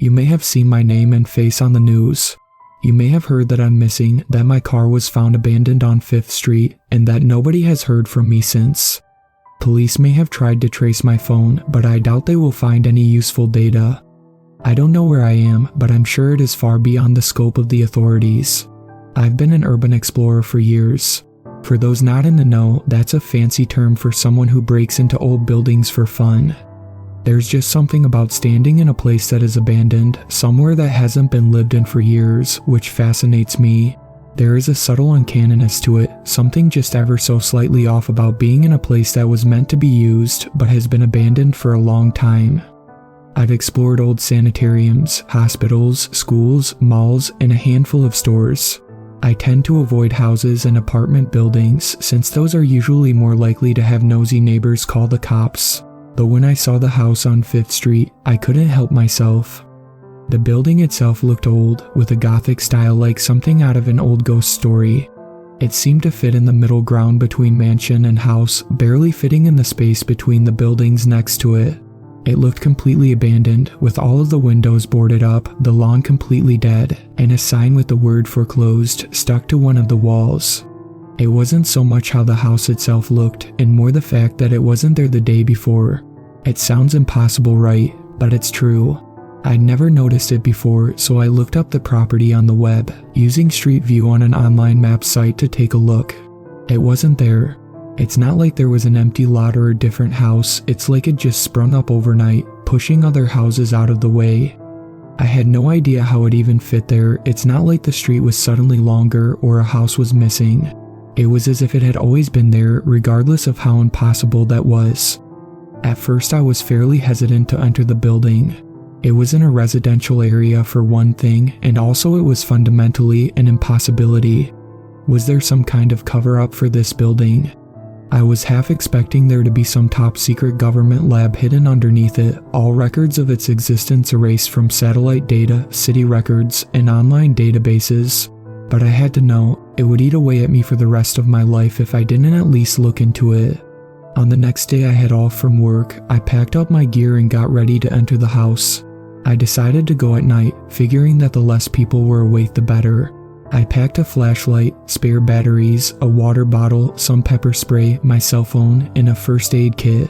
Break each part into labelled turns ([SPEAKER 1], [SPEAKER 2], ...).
[SPEAKER 1] You may have seen my name and face on the news. You may have heard that I'm missing, that my car was found abandoned on 5th Street, and that nobody has heard from me since. Police may have tried to trace my phone, but I doubt they will find any useful data. I don't know where I am, but I'm sure it is far beyond the scope of the authorities. I've been an urban explorer for years. For those not in the know, that's a fancy term for someone who breaks into old buildings for fun. There's just something about standing in a place that is abandoned, somewhere that hasn't been lived in for years, which fascinates me. There is a subtle uncanniness to it, something just ever so slightly off about being in a place that was meant to be used but has been abandoned for a long time. I've explored old sanitariums, hospitals, schools, malls, and a handful of stores. I tend to avoid houses and apartment buildings since those are usually more likely to have nosy neighbors call the cops. But when I saw the house on 5th Street, I couldn't help myself. The building itself looked old, with a gothic style like something out of an old ghost story. It seemed to fit in the middle ground between mansion and house, barely fitting in the space between the buildings next to it. It looked completely abandoned, with all of the windows boarded up, the lawn completely dead, and a sign with the word foreclosed stuck to one of the walls. It wasn't so much how the house itself looked, and more the fact that it wasn't there the day before. It sounds impossible, right? But it's true. I'd never noticed it before, so I looked up the property on the web, using Street View on an online map site to take a look. It wasn't there. It's not like there was an empty lot or a different house, it's like it just sprung up overnight, pushing other houses out of the way. I had no idea how it even fit there. It's not like the street was suddenly longer or a house was missing. It was as if it had always been there, regardless of how impossible that was. At first I was fairly hesitant to enter the building. It was in a residential area for one thing, and also it was fundamentally an impossibility. Was there some kind of cover-up for this building? I was half expecting there to be some top-secret government lab hidden underneath it, all records of its existence erased from satellite data, city records, and online databases. But I had to know, it would eat away at me for the rest of my life if I didn't at least look into it. On the next day I had off from work, I packed up my gear and got ready to enter the house. I decided to go at night, figuring that the less people were awake the better. I packed a flashlight, spare batteries, a water bottle, some pepper spray, my cell phone, and a first aid kit.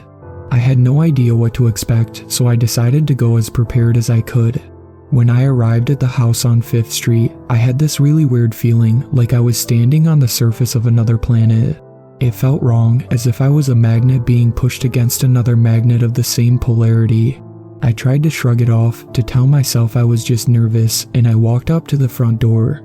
[SPEAKER 1] I had no idea what to expect, so I decided to go as prepared as I could. When I arrived at the house on 5th Street, I had this really weird feeling, like I was standing on the surface of another planet. It felt wrong, as if I was a magnet being pushed against another magnet of the same polarity. I tried to shrug it off, to tell myself I was just nervous, and I walked up to the front door.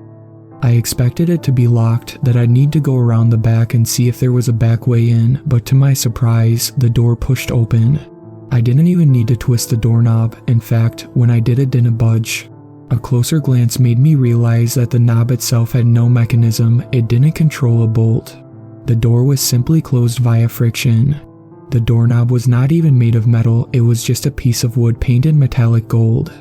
[SPEAKER 1] I expected it to be locked, that I'd need to go around the back and see if there was a back way in, but to my surprise, the door pushed open. I didn't even need to twist the doorknob. In fact, when I did, it didn't budge. A closer glance made me realize that the knob itself had no mechanism, it didn't control a bolt. The door was simply closed via friction. The doorknob was not even made of metal, it was just a piece of wood painted metallic gold.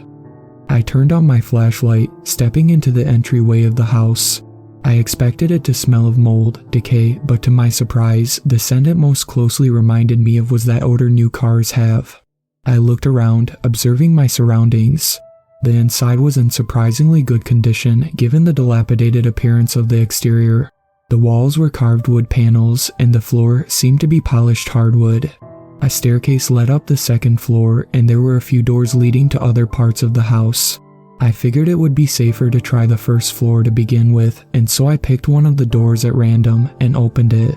[SPEAKER 1] I turned on my flashlight, stepping into the entryway of the house. I expected it to smell of mold, decay, but to my surprise, the scent it most closely reminded me of was that odor new cars have. I looked around, observing my surroundings. The inside was in surprisingly good condition, given the dilapidated appearance of the exterior. The walls were carved wood panels, and the floor seemed to be polished hardwood. A staircase led up the second floor, and there were a few doors leading to other parts of the house. I figured it would be safer to try the first floor to begin with, and so I picked one of the doors at random and opened it.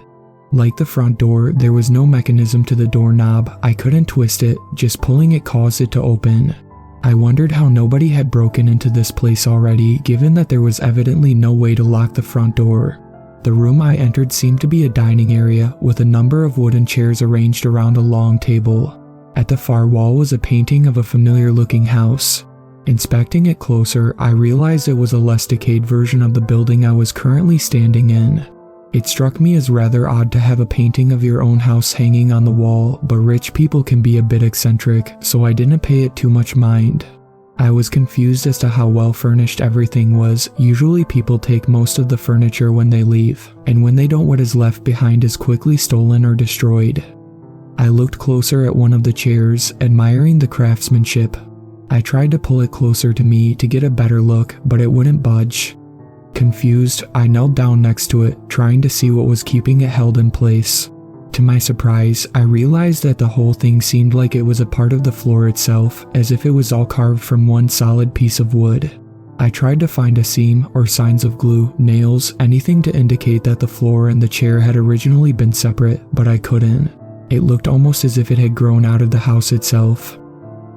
[SPEAKER 1] Like the front door, there was no mechanism to the doorknob. I couldn't twist it, just pulling it caused it to open. I wondered how nobody had broken into this place already, given that there was evidently no way to lock the front door. The room I entered seemed to be a dining area, with a number of wooden chairs arranged around a long table. At the far wall was a painting of a familiar-looking house. Inspecting it closer, I realized it was a less decayed version of the building I was currently standing in. It struck me as rather odd to have a painting of your own house hanging on the wall, but rich people can be a bit eccentric, so I didn't pay it too much mind. I was confused as to how well furnished everything was. Usually people take most of the furniture when they leave, and when they don't, what is left behind is quickly stolen or destroyed. I looked closer at one of the chairs, admiring the craftsmanship. I tried to pull it closer to me to get a better look, but it wouldn't budge. Confused, I knelt down next to it, trying to see what was keeping it held in place. To my surprise, I realized that the whole thing seemed like it was a part of the floor itself, as if it was all carved from one solid piece of wood. I tried to find a seam or signs of glue, nails, anything to indicate that the floor and the chair had originally been separate, but I couldn't. It looked almost as if it had grown out of the house itself.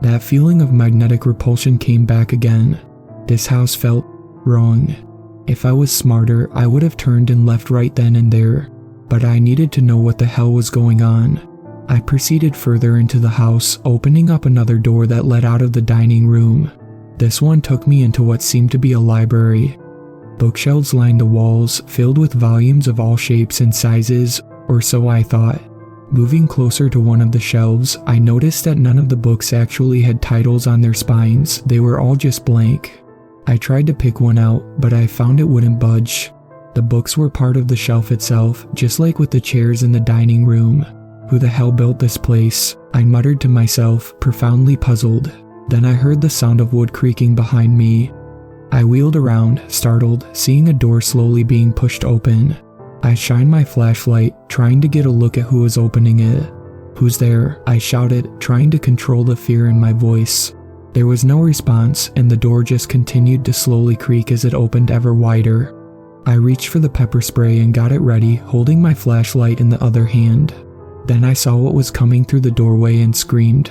[SPEAKER 1] That feeling of magnetic repulsion came back again. This house felt wrong. If I was smarter, I would have turned and left right then and there. But I needed to know what the hell was going on. I proceeded further into the house, opening up another door that led out of the dining room. This one took me into what seemed to be a library. Bookshelves lined the walls, filled with volumes of all shapes and sizes, or so I thought. Moving closer to one of the shelves, I noticed that none of the books actually had titles on their spines, they were all just blank. I tried to pick one out, but I found it wouldn't budge. The books were part of the shelf itself, just like with the chairs in the dining room. Who the hell built this place? I muttered to myself, profoundly puzzled. Then I heard the sound of wood creaking behind me. I wheeled around, startled, seeing a door slowly being pushed open. I shined my flashlight, trying to get a look at who was opening it. "Who's there?" I shouted, trying to control the fear in my voice. There was no response, and the door just continued to slowly creak as it opened ever wider. I reached for the pepper spray and got it ready, holding my flashlight in the other hand. Then I saw what was coming through the doorway and screamed.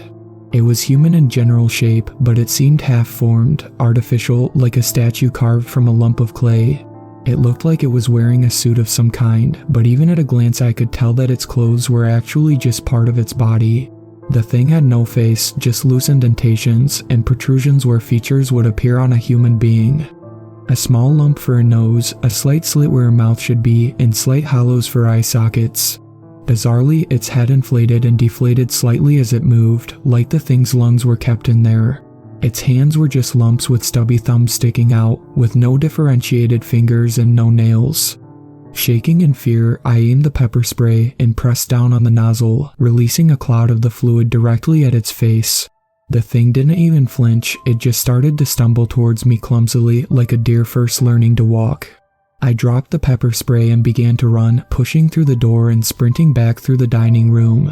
[SPEAKER 1] It was human in general shape, but it seemed half-formed, artificial, like a statue carved from a lump of clay. It looked like it was wearing a suit of some kind, but even at a glance I could tell that its clothes were actually just part of its body. The thing had no face, just loose indentations and protrusions where features would appear on a human being. A small lump for a nose, a slight slit where a mouth should be, and slight hollows for eye sockets. Bizarrely, its head inflated and deflated slightly as it moved, like the thing's lungs were kept in there. Its hands were just lumps with stubby thumbs sticking out, with no differentiated fingers and no nails. Shaking in fear, I aimed the pepper spray and pressed down on the nozzle, releasing a cloud of the fluid directly at its face. The thing didn't even flinch, it just started to stumble towards me clumsily like a deer first learning to walk. I dropped the pepper spray and began to run, pushing through the door and sprinting back through the dining room.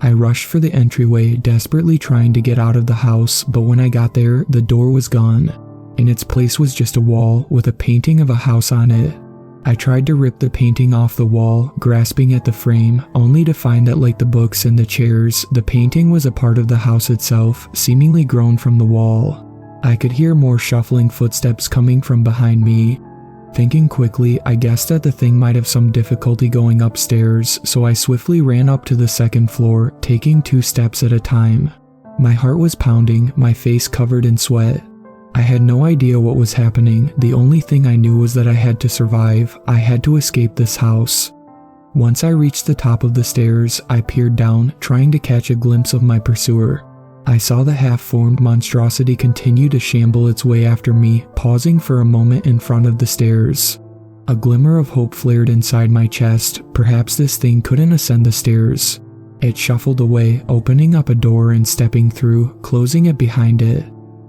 [SPEAKER 1] I rushed for the entryway, desperately trying to get out of the house, but when I got there, the door was gone. In its place was just a wall with a painting of a house on it. I tried to rip the painting off the wall, grasping at the frame, only to find that like the books and the chairs, the painting was a part of the house itself, seemingly grown from the wall. I could hear more shuffling footsteps coming from behind me. Thinking quickly, I guessed that the thing might have some difficulty going upstairs, so I swiftly ran up to the second floor, taking 2 steps at a time. My heart was pounding, my face covered in sweat. I had no idea what was happening. The only thing I knew was that I had to survive. I had to escape this house. Once I reached the top of the stairs, I peered down, trying to catch a glimpse of my pursuer. I saw the half-formed monstrosity continue to shamble its way after me, pausing for a moment in front of the stairs. A glimmer of hope flared inside my chest. Perhaps this thing couldn't ascend the stairs. It shuffled away, opening up a door and stepping through, closing it behind it.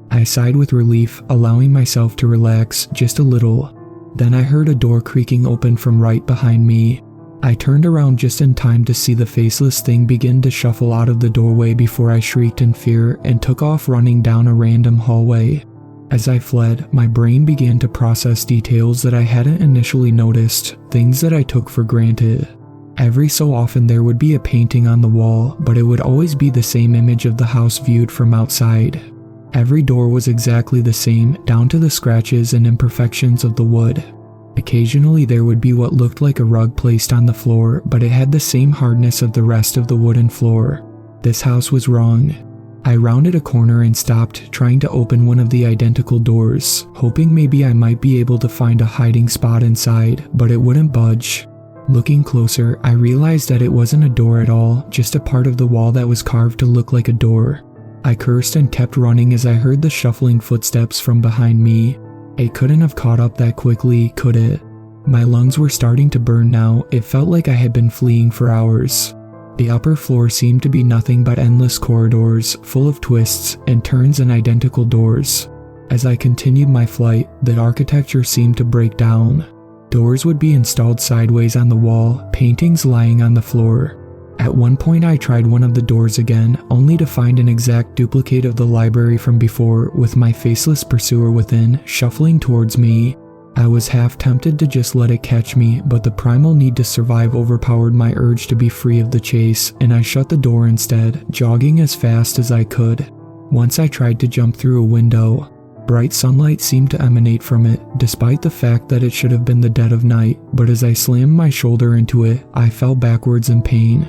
[SPEAKER 1] I sighed with relief, allowing myself to relax just a little. Then I heard a door creaking open from right behind me. I turned around just in time to see the faceless thing begin to shuffle out of the doorway before I shrieked in fear and took off running down a random hallway. As I fled, my brain began to process details that I hadn't initially noticed, things that I took for granted. Every so often there would be a painting on the wall, but it would always be the same image of the house viewed from outside. Every door was exactly the same, down to the scratches and imperfections of the wood. Occasionally there would be what looked like a rug placed on the floor, but it had the same hardness of the rest of the wooden floor. This house was wrong. I rounded a corner and stopped, trying to open one of the identical doors, hoping maybe I might be able to find a hiding spot inside, but it wouldn't budge. Looking closer, I realized that it wasn't a door at all, just a part of the wall that was carved to look like a door. I cursed and kept running as I heard the shuffling footsteps from behind me. It couldn't have caught up that quickly, could it? My lungs were starting to burn now. It felt like I had been fleeing for hours. The upper floor seemed to be nothing but endless corridors, full of twists and turns and identical doors. As I continued my flight, the architecture seemed to break down. Doors would be installed sideways on the wall, paintings lying on the floor. At one point I tried one of the doors again, only to find an exact duplicate of the library from before, with my faceless pursuer within, shuffling towards me. I was half tempted to just let it catch me, but the primal need to survive overpowered my urge to be free of the chase, and I shut the door instead, jogging as fast as I could. Once I tried to jump through a window. Bright sunlight seemed to emanate from it, despite the fact that it should have been the dead of night, but as I slammed my shoulder into it, I fell backwards in pain.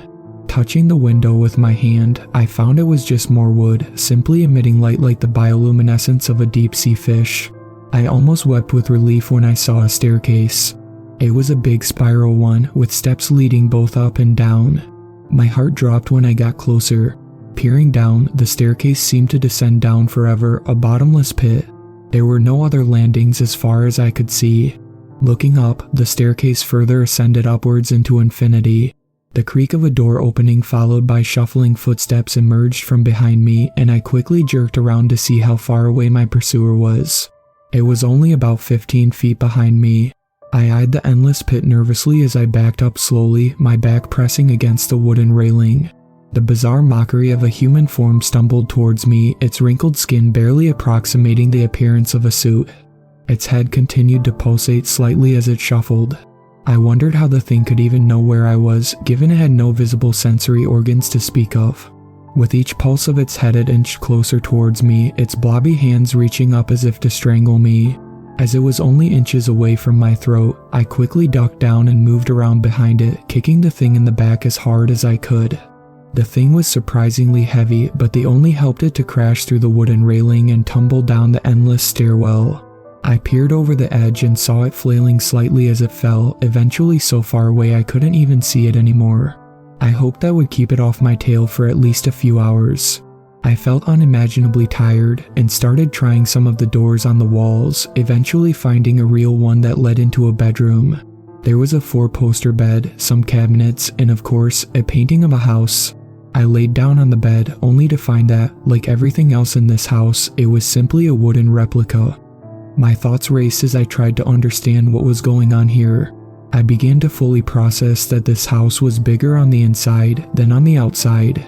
[SPEAKER 1] Touching the window with my hand, I found it was just more wood, simply emitting light like the bioluminescence of a deep-sea fish. I almost wept with relief when I saw a staircase. It was a big spiral one, with steps leading both up and down. My heart dropped when I got closer. Peering down, the staircase seemed to descend down forever, a bottomless pit. There were no other landings as far as I could see. Looking up, the staircase further ascended upwards into infinity. The creak of a door opening followed by shuffling footsteps emerged from behind me, and I quickly jerked around to see how far away my pursuer was. It was only about 15 feet behind me. I eyed the endless pit nervously as I backed up slowly, my back pressing against the wooden railing. The bizarre mockery of a human form stumbled towards me, its wrinkled skin barely approximating the appearance of a suit. Its head continued to pulsate slightly as it shuffled. I wondered how the thing could even know where I was, given it had no visible sensory organs to speak of. With each pulse of its head it inched closer towards me, its blobby hands reaching up as if to strangle me. As it was only inches away from my throat, I quickly ducked down and moved around behind it, kicking the thing in the back as hard as I could. The thing was surprisingly heavy, but they only helped it to crash through the wooden railing and tumble down the endless stairwell. I peered over the edge and saw it flailing slightly as it fell, eventually so far away I couldn't even see it anymore. I hoped that would keep it off my tail for at least a few hours. I felt unimaginably tired and started trying some of the doors on the walls, eventually finding a real one that led into a bedroom. There was a 4-poster bed, some cabinets, and of course, a painting of a house. I laid down on the bed only to find that, like everything else in this house, it was simply a wooden replica. My thoughts raced as I tried to understand what was going on here. I began to fully process that this house was bigger on the inside than on the outside.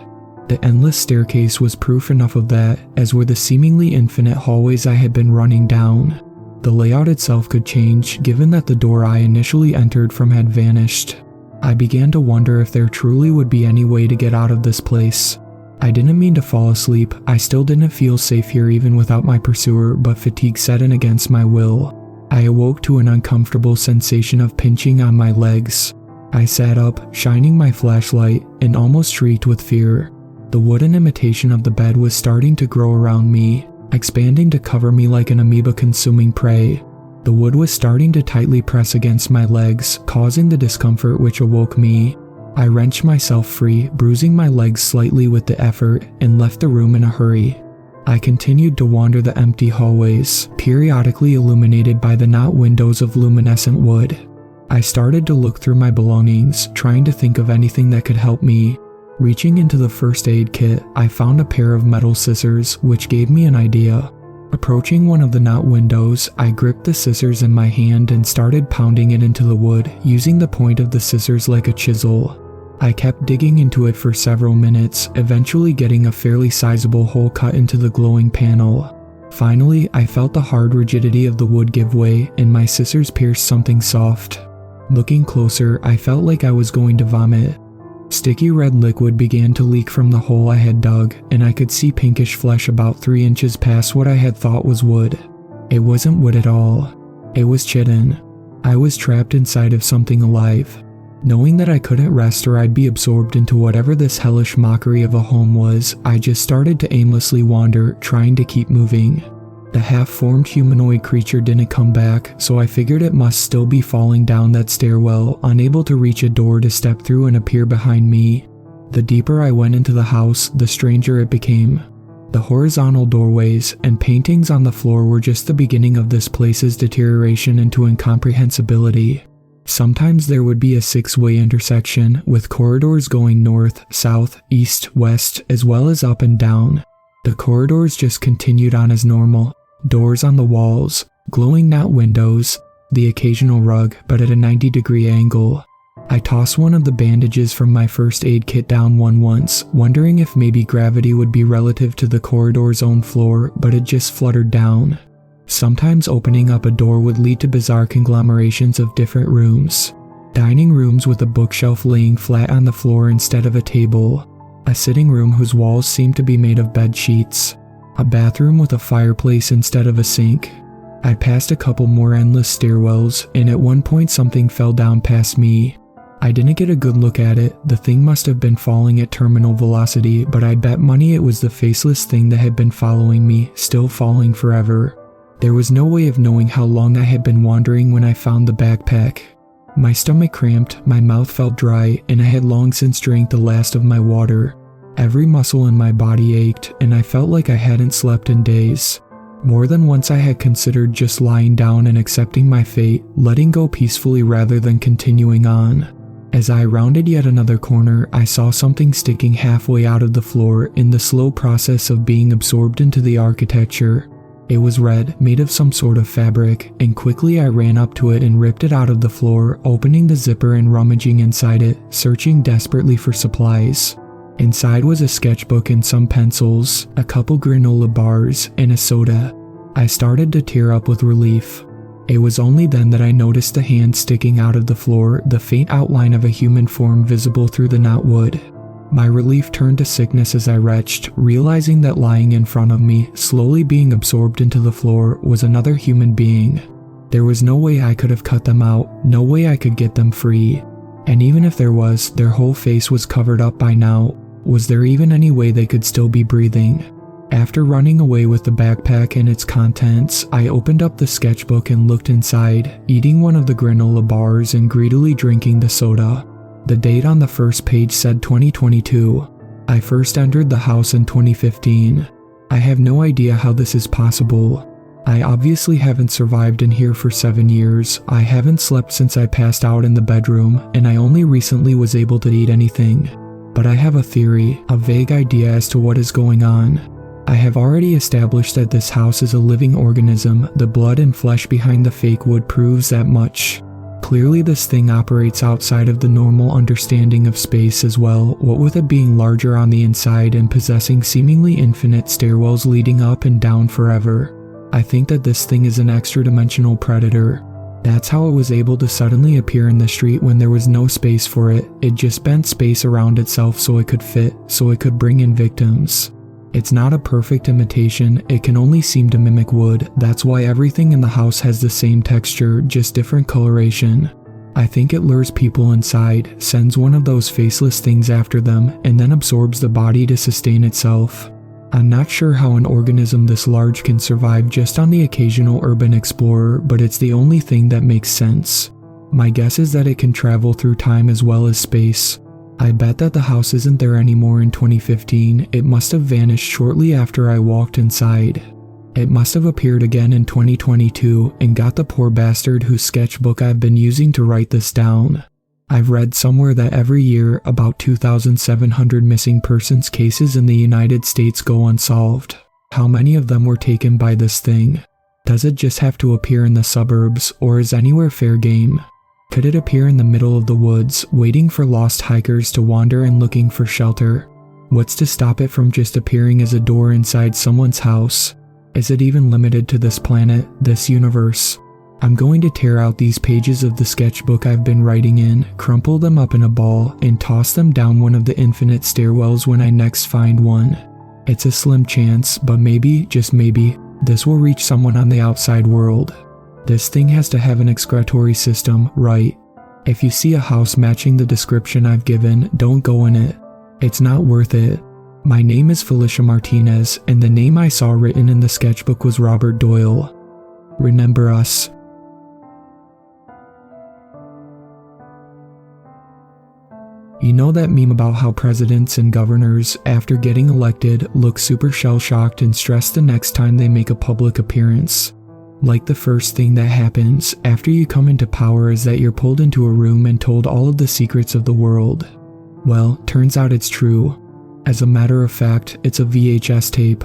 [SPEAKER 1] The endless staircase was proof enough of that, as were the seemingly infinite hallways I had been running down. The layout itself could change, given that the door I initially entered from had vanished. I began to wonder if there truly would be any way to get out of this place. I didn't mean to fall asleep, I still didn't feel safe here even without my pursuer, but fatigue set in against my will. I awoke to an uncomfortable sensation of pinching on my legs. I sat up, shining my flashlight, and almost shrieked with fear. The wooden imitation of the bed was starting to grow around me, expanding to cover me like an amoeba consuming prey. The wood was starting to tightly press against my legs, causing the discomfort which awoke me. I wrenched myself free, bruising my legs slightly with the effort, and left the room in a hurry. I continued to wander the empty hallways, periodically illuminated by the knot windows of luminescent wood. I started to look through my belongings, trying to think of anything that could help me. Reaching into the first aid kit, I found a pair of metal scissors, which gave me an idea. Approaching one of the knot windows, I gripped the scissors in my hand and started pounding it into the wood, using the point of the scissors like a chisel. I kept digging into it for several minutes, eventually getting a fairly sizable hole cut into the glowing panel. Finally, I felt the hard rigidity of the wood give way, and my scissors pierced something soft. Looking closer, I felt like I was going to vomit. Sticky red liquid began to leak from the hole I had dug, and I could see pinkish flesh about 3 inches past what I had thought was wood. It wasn't wood at all. It was chitin. I was trapped inside of something alive. Knowing that I couldn't rest or I'd be absorbed into whatever this hellish mockery of a home was, I just started to aimlessly wander, trying to keep moving. The half-formed humanoid creature didn't come back, so I figured it must still be falling down that stairwell, unable to reach a door to step through and appear behind me. The deeper I went into the house, the stranger it became. The horizontal doorways and paintings on the floor were just the beginning of this place's deterioration into incomprehensibility. Sometimes there would be a 6-way intersection with corridors going north, south, east, west, as well as up and down. The corridors just continued on as normal. Doors on the walls, glowing not windows, the occasional rug but at a 90-degree angle. I tossed one of the bandages from my first aid kit down once, wondering if maybe gravity would be relative to the corridor's own floor, but it just fluttered down. Sometimes opening up a door would lead to bizarre conglomerations of different rooms. Dining rooms with a bookshelf laying flat on the floor instead of a table. A sitting room whose walls seemed to be made of bed sheets. A bathroom with a fireplace instead of a sink. I passed a couple more endless stairwells, and at one point something fell down past me. I didn't get a good look at it. The thing must have been falling at terminal velocity, but I bet money it was the faceless thing that had been following me, still falling forever. There was no way of knowing how long I had been wandering when I found the backpack. My stomach cramped, my mouth felt dry, and I had long since drank the last of my water. Every muscle in my body ached, and I felt like I hadn't slept in days. More than once I had considered just lying down and accepting my fate, letting go peacefully rather than continuing on. As I rounded yet another corner, I saw something sticking halfway out of the floor in the slow process of being absorbed into the architecture. It was red, made of some sort of fabric, and quickly I ran up to it and ripped it out of the floor, opening the zipper and rummaging inside it, searching desperately for supplies. Inside was a sketchbook and some pencils, a couple granola bars, and a soda. I started to tear up with relief. It was only then that I noticed the hand sticking out of the floor, the faint outline of a human form visible through the knotwood. My relief turned to sickness as I retched, realizing that lying in front of me, slowly being absorbed into the floor, was another human being. There was no way I could have cut them out, no way I could get them free. And even if there was, their whole face was covered up by now. Was there even any way they could still be breathing? After running away with the backpack and its contents, I opened up the sketchbook and looked inside, eating one of the granola bars and greedily drinking the soda. The date on the first page said 2022. I first entered the house in 2015. I have no idea how this is possible. I obviously haven't survived in here for 7 years. I haven't slept since I passed out in the bedroom, and I only recently was able to eat anything. But I have a theory, a vague idea as to what is going on. I have already established that this house is a living organism. The blood and flesh behind the fake wood proves that much. Clearly this thing operates outside of the normal understanding of space as well, what with it being larger on the inside and possessing seemingly infinite stairwells leading up and down forever. I think that this thing is an extra-dimensional predator. That's how it was able to suddenly appear in the street when there was no space for it. It just bent space around itself so it could fit, so it could bring in victims. It's not a perfect imitation, it can only seem to mimic wood. That's why everything in the house has the same texture, just different coloration. I think it lures people inside, sends one of those faceless things after them, and then absorbs the body to sustain itself. I'm not sure how an organism this large can survive just on the occasional urban explorer, but it's the only thing that makes sense. My guess is that it can travel through time as well as space. I bet that the house isn't there anymore in 2015. It must have vanished shortly after I walked inside. It must have appeared again in 2022 and got the poor bastard whose sketchbook I've been using to write this down. I've read somewhere that every year about 2,700 missing persons cases in the United States go unsolved. How many of them were taken by this thing? Does it just have to appear in the suburbs, or is anywhere fair game? Could it appear in the middle of the woods, waiting for lost hikers to wander and looking for shelter? What's to stop it from just appearing as a door inside someone's house? Is it even limited to this planet, this universe? I'm going to tear out these pages of the sketchbook I've been writing in, crumple them up in a ball, and toss them down one of the infinite stairwells when I next find one. It's a slim chance, but maybe, just maybe, this will reach someone on the outside world. This thing has to have an excretory system, right? If you see a house matching the description I've given, don't go in it. It's not worth it. My name is Felicia Martinez, and the name I saw written in the sketchbook was Robert Doyle. Remember us. You know that meme about how presidents and governors, after getting elected, look super shell-shocked and stressed the next time they make a public appearance? Like the first thing that happens after you come into power is that you're pulled into a room and told all of the secrets of the world. Well, turns out it's true. As a matter of fact, it's a VHS tape.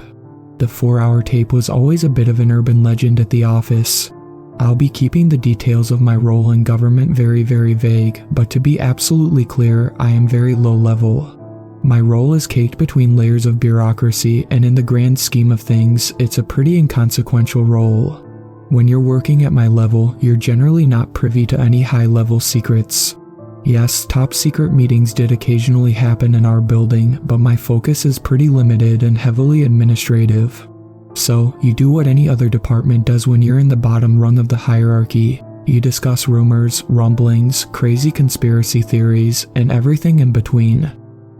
[SPEAKER 1] The 4-hour tape was always a bit of an urban legend at the office. I'll be keeping the details of my role in government very vague, but to be absolutely clear, I am very low level. My role is caked between layers of bureaucracy, and in the grand scheme of things, it's a pretty inconsequential role. When you're working at my level, you're generally not privy to any high-level secrets. Yes, top secret meetings did occasionally happen in our building, but my focus is pretty limited and heavily administrative. So, you do what any other department does when you're in the bottom rung of the hierarchy. You discuss rumors, rumblings, crazy conspiracy theories, and everything in between.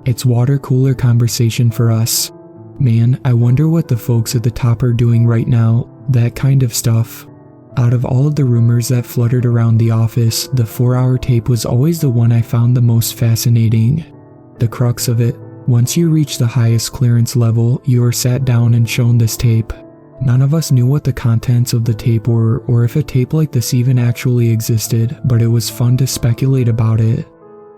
[SPEAKER 1] It's water cooler conversation for us. Man, I wonder what the folks at the top are doing right now, that kind of stuff. Out of all of the rumors that fluttered around the office, the 4-hour tape was always the one I found the most fascinating. The crux of it, once you reach the highest clearance level, you are sat down and shown this tape. None of us knew what the contents of the tape were, or if a tape like this even actually existed, but it was fun to speculate about it.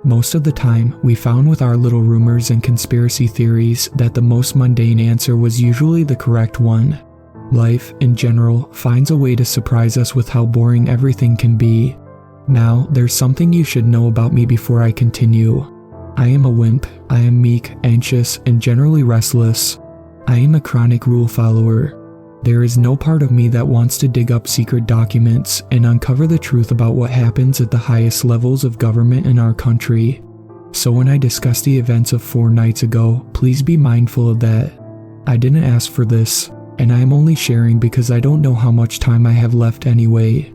[SPEAKER 1] Most of the time, we found with our little rumors and conspiracy theories that the most mundane answer was usually the correct one. Life, in general, finds a way to surprise us with how boring everything can be. Now, there's something you should know about me before I continue. I am a wimp. I am meek, anxious, and generally restless. I am a chronic rule follower. There is no part of me that wants to dig up secret documents and uncover the truth about what happens at the highest levels of government in our country. So when I discuss the events of 4 nights ago, please be mindful of that. I didn't ask for this, and I am only sharing because I don't know how much time I have left anyway.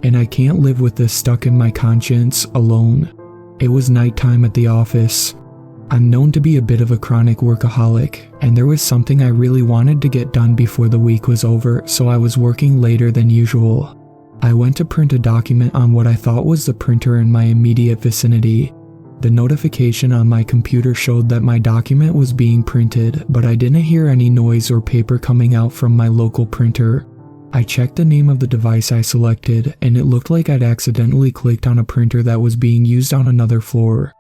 [SPEAKER 1] And I can't live with this stuck in my conscience alone. It was nighttime at the office. I'm known to be a bit of a chronic workaholic, and there was something I really wanted to get done before the week was over, so I was working later than usual. I went to print a document on what I thought was the printer in my immediate vicinity. The notification on my computer showed that my document was being printed, but I didn't hear any noise or paper coming out from my local printer. I checked the name of the device I selected, and it looked like I'd accidentally clicked on a printer that was being used on another floor.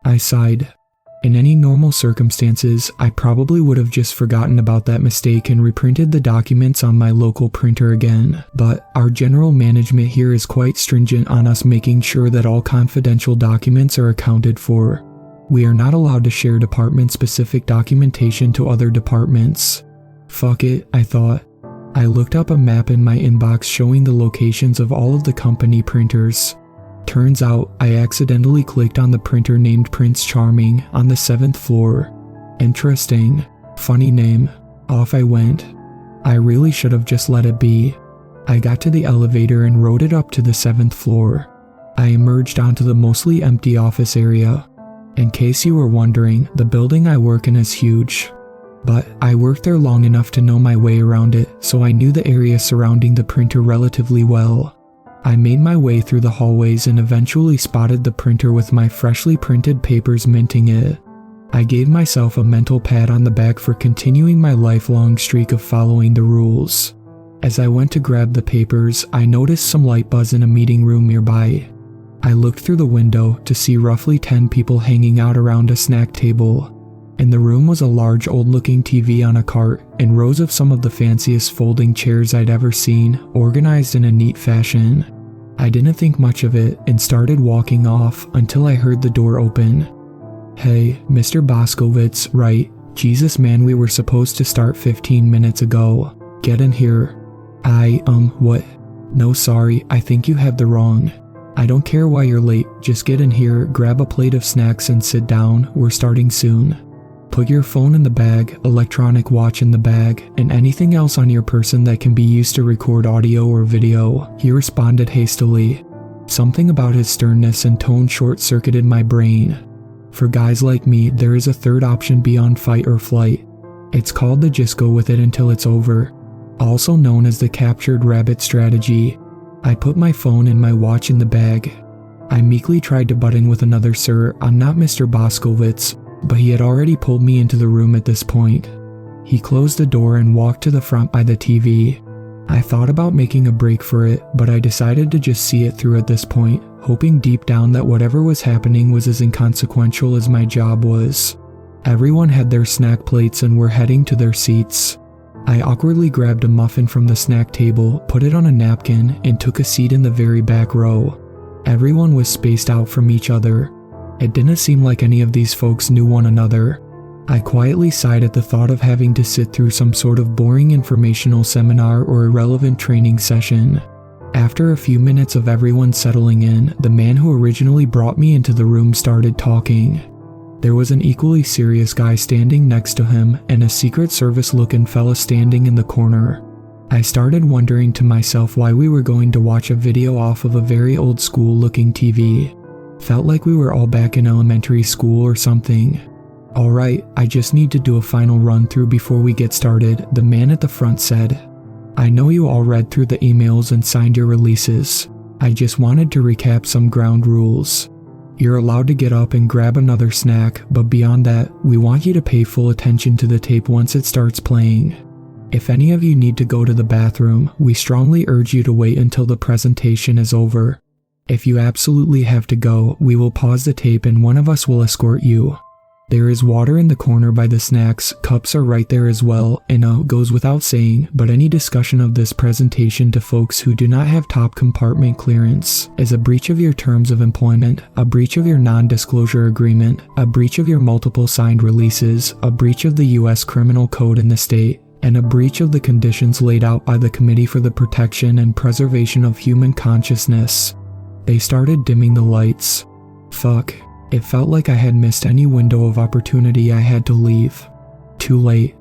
[SPEAKER 1] I sighed. In any normal circumstances, I probably would have just forgotten about that mistake and reprinted the documents on my local printer again, but our general management here is quite stringent on us making sure that all confidential documents are accounted for. We are not allowed to share department-specific documentation to other departments. Fuck it, I thought. I looked up a map in my inbox showing the locations of all of the company printers. Turns out, I accidentally clicked on the printer named Prince Charming on the 7th floor. Interesting. Funny name. Off I went. I really should have just let it be. I got to the elevator and rode it up to the 7th floor. I emerged onto the mostly empty office area. In case you were wondering, the building I work in is huge. But I worked there long enough to know my way around it, so I knew the area surrounding the printer relatively well. I made my way through the hallways and eventually spotted the printer with my freshly printed papers minting it. I gave myself a mental pat on the back for continuing my lifelong streak of following the rules. As I went to grab the papers, I noticed some light buzz in a meeting room nearby. I looked through the window to see roughly 10 people hanging out around a snack table. In the room was a large old-looking TV on a cart and rows of some of the fanciest folding chairs I'd ever seen, organized in a neat fashion. I didn't think much of it and started walking off until I heard the door open. Hey, Mr. Boskowitz, right? Jesus man, we were supposed to start 15 minutes ago. Get in here. What? No, sorry, I think you have the wrong. I don't care why you're late, just get in here, grab a plate of snacks and sit down, we're starting soon. Put your phone in the bag, electronic watch in the bag, and anything else on your person that can be used to record audio or video, he responded hastily. Something about his sternness and tone short-circuited my brain. For guys like me, there is a third option beyond fight or flight. It's called the just go with it until it's over, also known as the captured rabbit strategy. I put my phone and my watch in the bag. I meekly tried to butt in with another "Sir, I'm not Mr. Boskowitz," but he had already pulled me into the room at this point. He closed the door and walked to the front by the TV. I thought about making a break for it, but I decided to just see it through at this point, hoping deep down that whatever was happening was as inconsequential as my job was. Everyone had their snack plates and were heading to their seats. I awkwardly grabbed a muffin from the snack table, put it on a napkin, and took a seat in the very back row. Everyone was spaced out from each other. It didn't seem like any of these folks knew one another. I quietly sighed at the thought of having to sit through some sort of boring informational seminar or irrelevant training session. After a few minutes of everyone settling in, the man who originally brought me into the room started talking. There was an equally serious guy standing next to him and a Secret Service-looking fella standing in the corner. I started wondering to myself why we were going to watch a video off of a very old school-looking TV. Felt like we were all back in elementary school or something. "Alright, I just need to do a final run-through before we get started," the man at the front said. "I know you all read through the emails and signed your releases. I just wanted to recap some ground rules. You're allowed to get up and grab another snack, but beyond that, we want you to pay full attention to the tape once it starts playing. If any of you need to go to the bathroom, we strongly urge you to wait until the presentation is over. If you absolutely have to go, we will pause the tape and one of us will escort you. There is water in the corner by the snacks, cups are right there as well, and goes without saying, but any discussion of this presentation to folks who do not have top compartment clearance is a breach of your terms of employment, a breach of your non-disclosure agreement, a breach of your multiple signed releases, a breach of the U.S. criminal code in the state, and a breach of the conditions laid out by the Committee for the Protection and Preservation of Human Consciousness." They started dimming the lights. Fuck. It felt like I had missed any window of opportunity. I had to leave. Too late.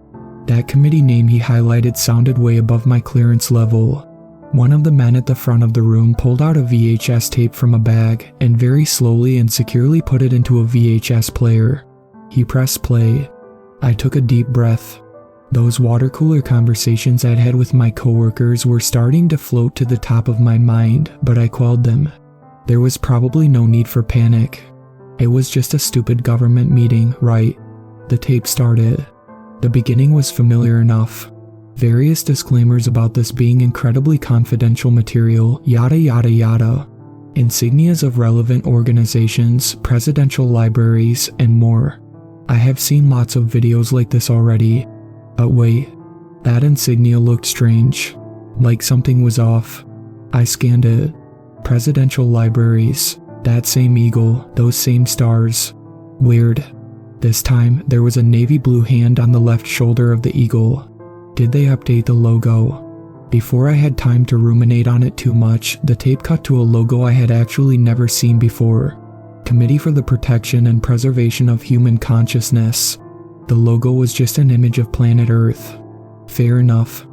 [SPEAKER 1] That committee name he highlighted sounded way above my clearance level. One of the men at the front of the room pulled out a VHS tape from a bag and very slowly and securely put it into a VHS player. He pressed play. I took a deep breath. Those water cooler conversations I'd had with my coworkers were starting to float to the top of my mind, but I quelled them. There was probably no need for panic. It was just a stupid government meeting, right? The tape started. The beginning was familiar enough. Various disclaimers about this being incredibly confidential material, yada yada yada. Insignias of relevant organizations, presidential libraries, and more. I have seen lots of videos like this already. But wait, that insignia looked strange. Like something was off. I scanned it. Presidential libraries. That same eagle, those same stars. Weird. This time, there was a navy blue hand on the left shoulder of the eagle. Did they update the logo? Before I had time to ruminate on it too much, the tape cut to a logo I had actually never seen before. Committee for the Protection and Preservation of Human Consciousness. The logo was just an image of planet Earth. Fair enough.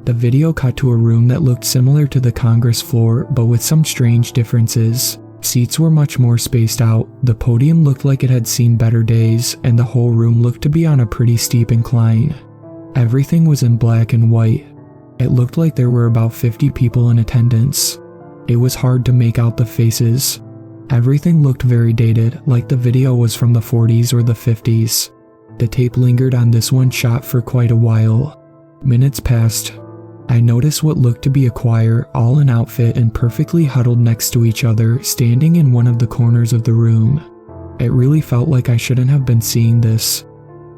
[SPEAKER 1] The video cut to a room that looked similar to the Congress floor, but with some strange differences. Seats were much more spaced out, the podium looked like it had seen better days, and the whole room looked to be on a pretty steep incline. Everything was in black and white. It looked like there were about 50 people in attendance. It was hard to make out the faces. Everything looked very dated, like the video was from the 40s or the 50s. The tape lingered on this one shot for quite a while. Minutes passed. I noticed what looked to be a choir, all in outfit and perfectly huddled next to each other, standing in one of the corners of the room. It really felt like I shouldn't have been seeing this.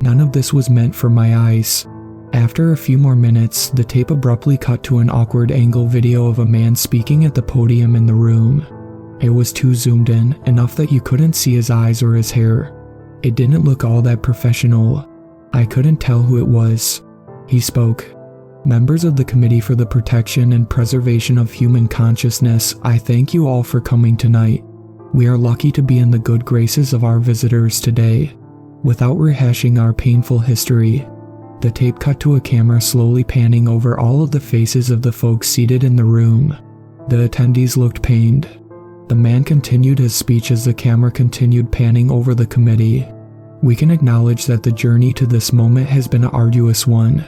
[SPEAKER 1] None of this was meant for my eyes. After a few more minutes, the tape abruptly cut to an awkward angle video of a man speaking at the podium in the room. It was too zoomed in, enough that you couldn't see his eyes or his hair. It didn't look all that professional. I couldn't tell who it was. He spoke. "Members of the Committee for the Protection and Preservation of Human Consciousness, I thank you all for coming tonight. We are lucky to be in the good graces of our visitors today. Without rehashing our painful history," the tape cut to a camera slowly panning over all of the faces of the folks seated in the room. The attendees looked pained. The man continued his speech as the camera continued panning over the committee. "We can acknowledge that the journey to this moment has been an arduous one.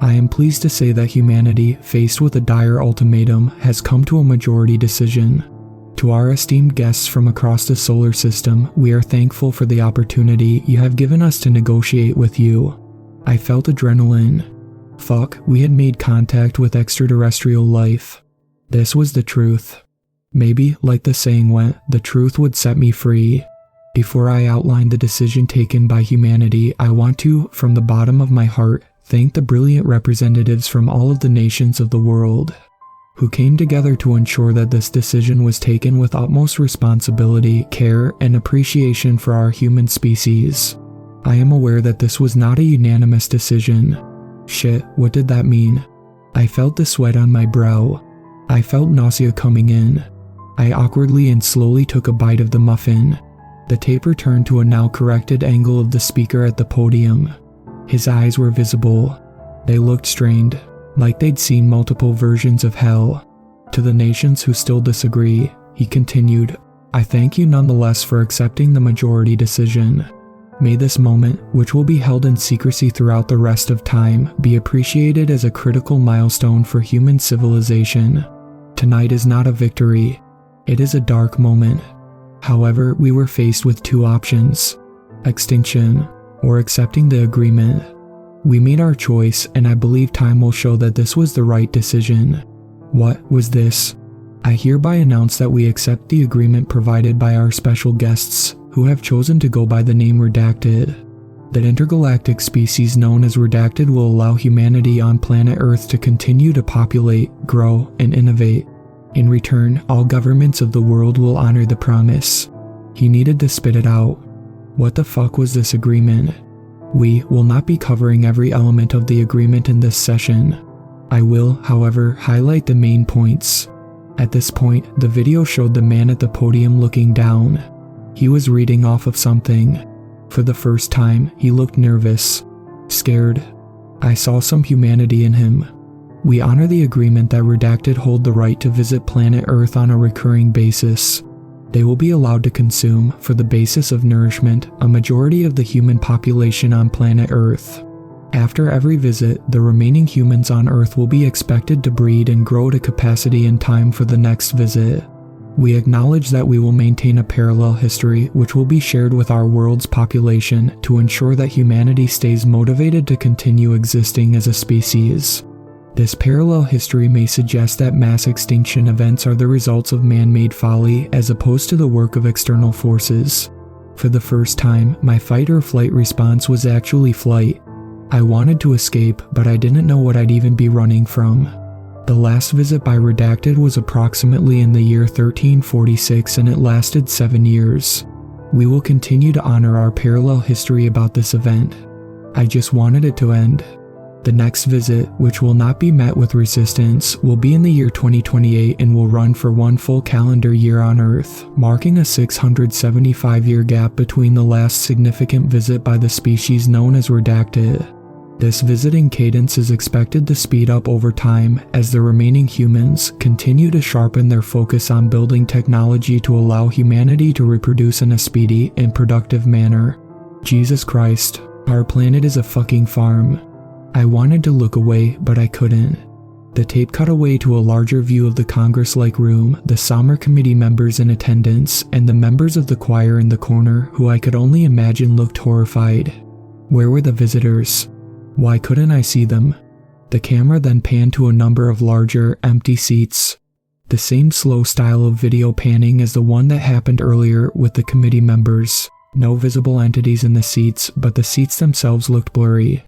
[SPEAKER 1] I am pleased to say that humanity, faced with a dire ultimatum, has come to a majority decision. To our esteemed guests from across the solar system, we are thankful for the opportunity you have given us to negotiate with you." I felt adrenaline. Fuck, we had made contact with extraterrestrial life. This was the truth. Maybe, like the saying went, the truth would set me free. Before I outline the decision taken by humanity, I want to, from the bottom of my heart, thank the brilliant representatives from all of the nations of the world, who came together to ensure that this decision was taken with utmost responsibility, care, and appreciation for our human species. I am aware that this was not a unanimous decision. Shit, what did that mean? I felt the sweat on my brow. I felt nausea coming in. I awkwardly and slowly took a bite of the muffin. The tape returned to a now corrected angle of the speaker at the podium. His eyes were visible. They looked strained, like they'd seen multiple versions of hell. To the nations who still disagree, he continued, I thank you nonetheless for accepting the majority decision. May this moment, which will be held in secrecy throughout the rest of time, be appreciated as a critical milestone for human civilization. Tonight is not a victory. It is a dark moment. However, we were faced with two options: extinction or accepting the agreement. We made our choice, and I believe time will show that this was the right decision. What was this? I hereby announce that we accept the agreement provided by our special guests, who have chosen to go by the name Redacted. That intergalactic species known as Redacted will allow humanity on planet Earth to continue to populate, grow, and innovate. In return, all governments of the world will honor the promise. He needed to spit it out. What the fuck was this agreement? We will not be covering every element of the agreement in this session. I will, however, highlight the main points. At this point, the video showed the man at the podium looking down. He was reading off of something. For the first time, he looked nervous, scared. I saw some humanity in him. We honor the agreement that Redacted hold the right to visit planet Earth on a recurring basis. They will be allowed to consume, for the basis of nourishment, a majority of the human population on planet Earth. After every visit, the remaining humans on Earth will be expected to breed and grow to capacity in time for the next visit. We acknowledge that we will maintain a parallel history which will be shared with our world's population to ensure that humanity stays motivated to continue existing as a species. This parallel history may suggest that mass extinction events are the results of man-made folly as opposed to the work of external forces. For the first time, my fight or flight response was actually flight. I wanted to escape, but I didn't know what I'd even be running from. The last visit by Redacted was approximately in the year 1346 and it lasted 7 years. We will continue to honor our parallel history about this event. I just wanted it to end. The next visit, which will not be met with resistance, will be in the year 2028 and will run for one full calendar year on Earth, marking a 675-year gap between the last significant visit by the species known as Redacted. This visiting cadence is expected to speed up over time as the remaining humans continue to sharpen their focus on building technology to allow humanity to reproduce in a speedy and productive manner. Jesus Christ, our planet is a fucking farm. I wanted to look away, but I couldn't. The tape cut away to a larger view of the Congress-like room, the somber committee members in attendance, and the members of the choir in the corner who I could only imagine looked horrified. Where were the visitors? Why couldn't I see them? The camera then panned to a number of larger, empty seats. The same slow style of video panning as the one that happened earlier with the committee members. No visible entities in the seats, but the seats themselves looked blurry.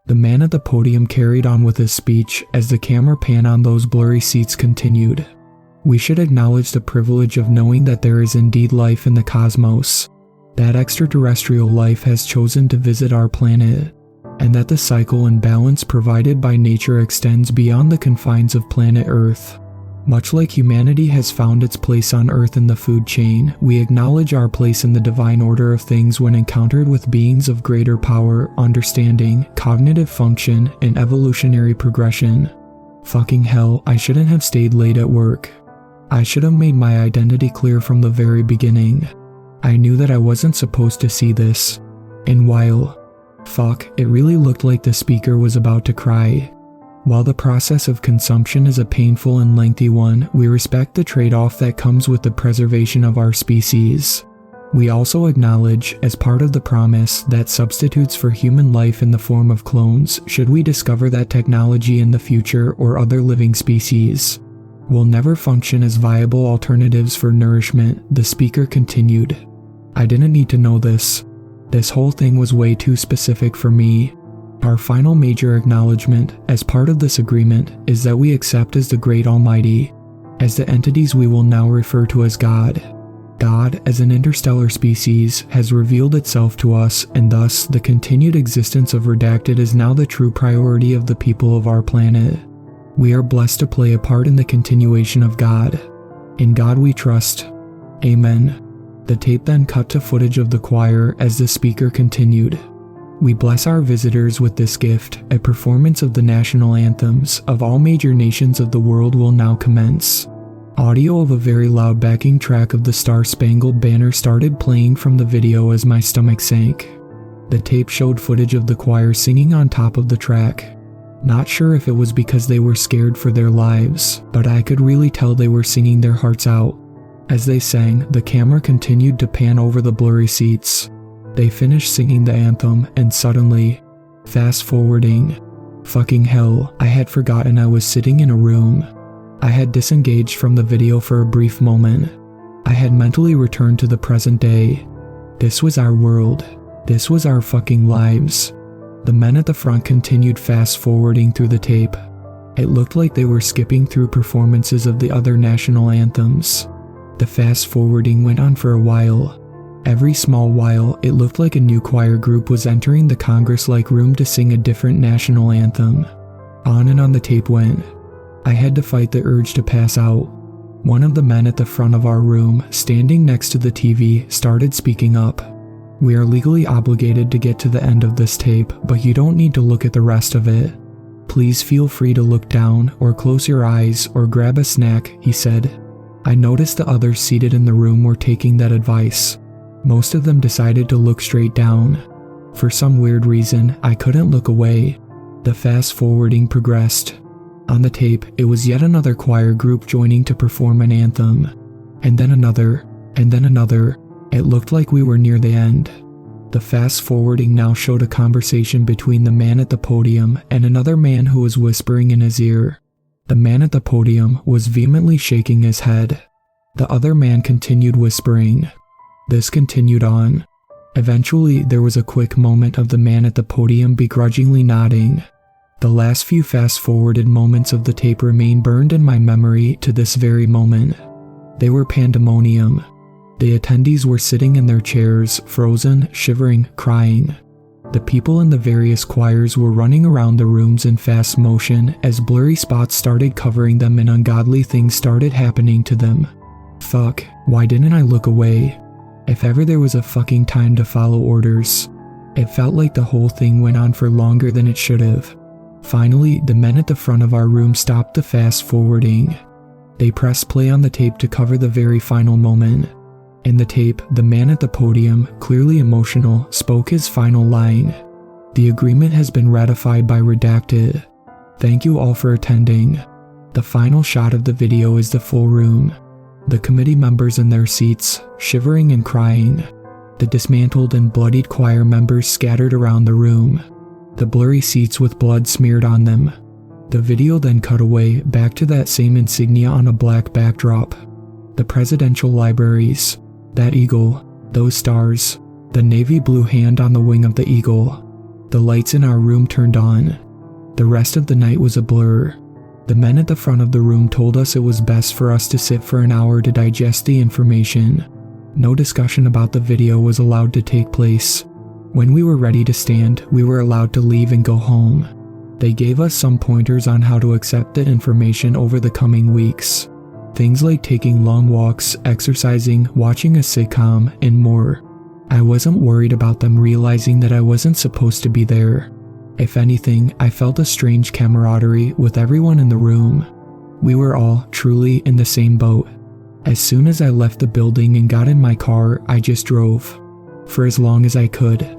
[SPEAKER 1] The man at the podium carried on with his speech as the camera pan on those blurry seats continued. We should acknowledge the privilege of knowing that there is indeed life in the cosmos. That extraterrestrial life has chosen to visit our planet, and that the cycle and balance provided by nature extends beyond the confines of planet Earth. Much like humanity has found its place on Earth in the food chain, we acknowledge our place in the divine order of things when encountered with beings of greater power, understanding, cognitive function, and evolutionary progression. Fucking hell, I shouldn't have stayed late at work. I should have made my identity clear from the very beginning. I knew that I wasn't supposed to see this. And while, it really looked like the speaker was about to cry. While the process of consumption is a painful and lengthy one, we respect the trade-off that comes with the preservation of our species. We also acknowledge, as part of the promise, that substitutes for human life in the form of clones, should we discover that technology in the future or other living species, will never function as viable alternatives for nourishment, the speaker continued. I didn't need to know this. This whole thing was way too specific for me. Our final major acknowledgement, as part of this agreement, is that we accept as the Great Almighty, as the entities we will now refer to as God. God, as an interstellar species, has revealed itself to us, and thus, the continued existence of Redacted is now the true priority of the people of our planet. We are blessed to play a part in the continuation of God. In God we trust. Amen. The tape then cut to footage of the choir as the speaker continued. We bless our visitors with this gift. A performance of the national anthems of all major nations of the world will now commence. Audio of a very loud backing track of the Star-Spangled Banner started playing from the video as my stomach sank. The tape showed footage of the choir singing on top of the track. Not sure if it was because they were scared for their lives, but I could really tell they were singing their hearts out. As they sang, the camera continued to pan over the blurry seats. They finished singing the anthem, and suddenly, fast forwarding. Fucking hell, I had forgotten I was sitting in a room. I had disengaged from the video for a brief moment. I had mentally returned to the present day. This was our world. This was our fucking lives. The men at the front continued fast forwarding through the tape. It looked like they were skipping through performances of the other national anthems. The fast forwarding went on for a while. Every small while, it looked like a new choir group was entering the Congress-like room to sing a different national anthem. On and on the tape went. I had to fight the urge to pass out. One of the men at the front of our room, standing next to the TV, started speaking up. We are legally obligated to get to the end of this tape, but you don't need to look at the rest of it. Please feel free to look down, or close your eyes, or grab a snack, he said. I noticed the others seated in the room were taking that advice. Most of them decided to look straight down. For some weird reason, I couldn't look away. The fast forwarding progressed. On the tape, it was yet another choir group joining to perform an anthem. And then another, and then another. It looked like we were near the end. The fast forwarding now showed a conversation between the man at the podium and another man who was whispering in his ear. The man at the podium was vehemently shaking his head. The other man continued whispering. This continued on. Eventually, there was a quick moment of the man at the podium begrudgingly nodding. The last few fast-forwarded moments of the tape remain burned in my memory to this very moment. They were pandemonium. The attendees were sitting in their chairs, frozen, shivering, crying. The people in the various choirs were running around the rooms in fast motion as blurry spots started covering them and ungodly things started happening to them. Fuck, why didn't I look away? If ever there was a fucking time to follow orders. It felt like the whole thing went on for longer than it should have. Finally, the men at the front of our room stopped the fast forwarding. They pressed play on the tape to cover the very final moment. In the tape, the man at the podium, clearly emotional, spoke his final line. The agreement has been ratified by Redacted. Thank you all for attending. The final shot of the video is the full room. The committee members in their seats, shivering and crying. The dismantled and bloodied choir members scattered around the room. The blurry seats with blood smeared on them. The video then cut away back to that same insignia on a black backdrop. The presidential libraries. That eagle. Those stars. The navy blue hand on the wing of the eagle. The lights in our room turned on. The rest of the night was a blur. The men at the front of the room told us it was best for us to sit for an hour to digest the information. No discussion about the video was allowed to take place. When we were ready to stand, we were allowed to leave and go home. They gave us some pointers on how to accept the information over the coming weeks. Things like taking long walks, exercising, watching a sitcom, and more. I wasn't worried about them realizing that I wasn't supposed to be there. If anything, I felt a strange camaraderie with everyone in the room. We were all truly in the same boat. As soon as I left the building and got in my car, I just drove. For as long as I could.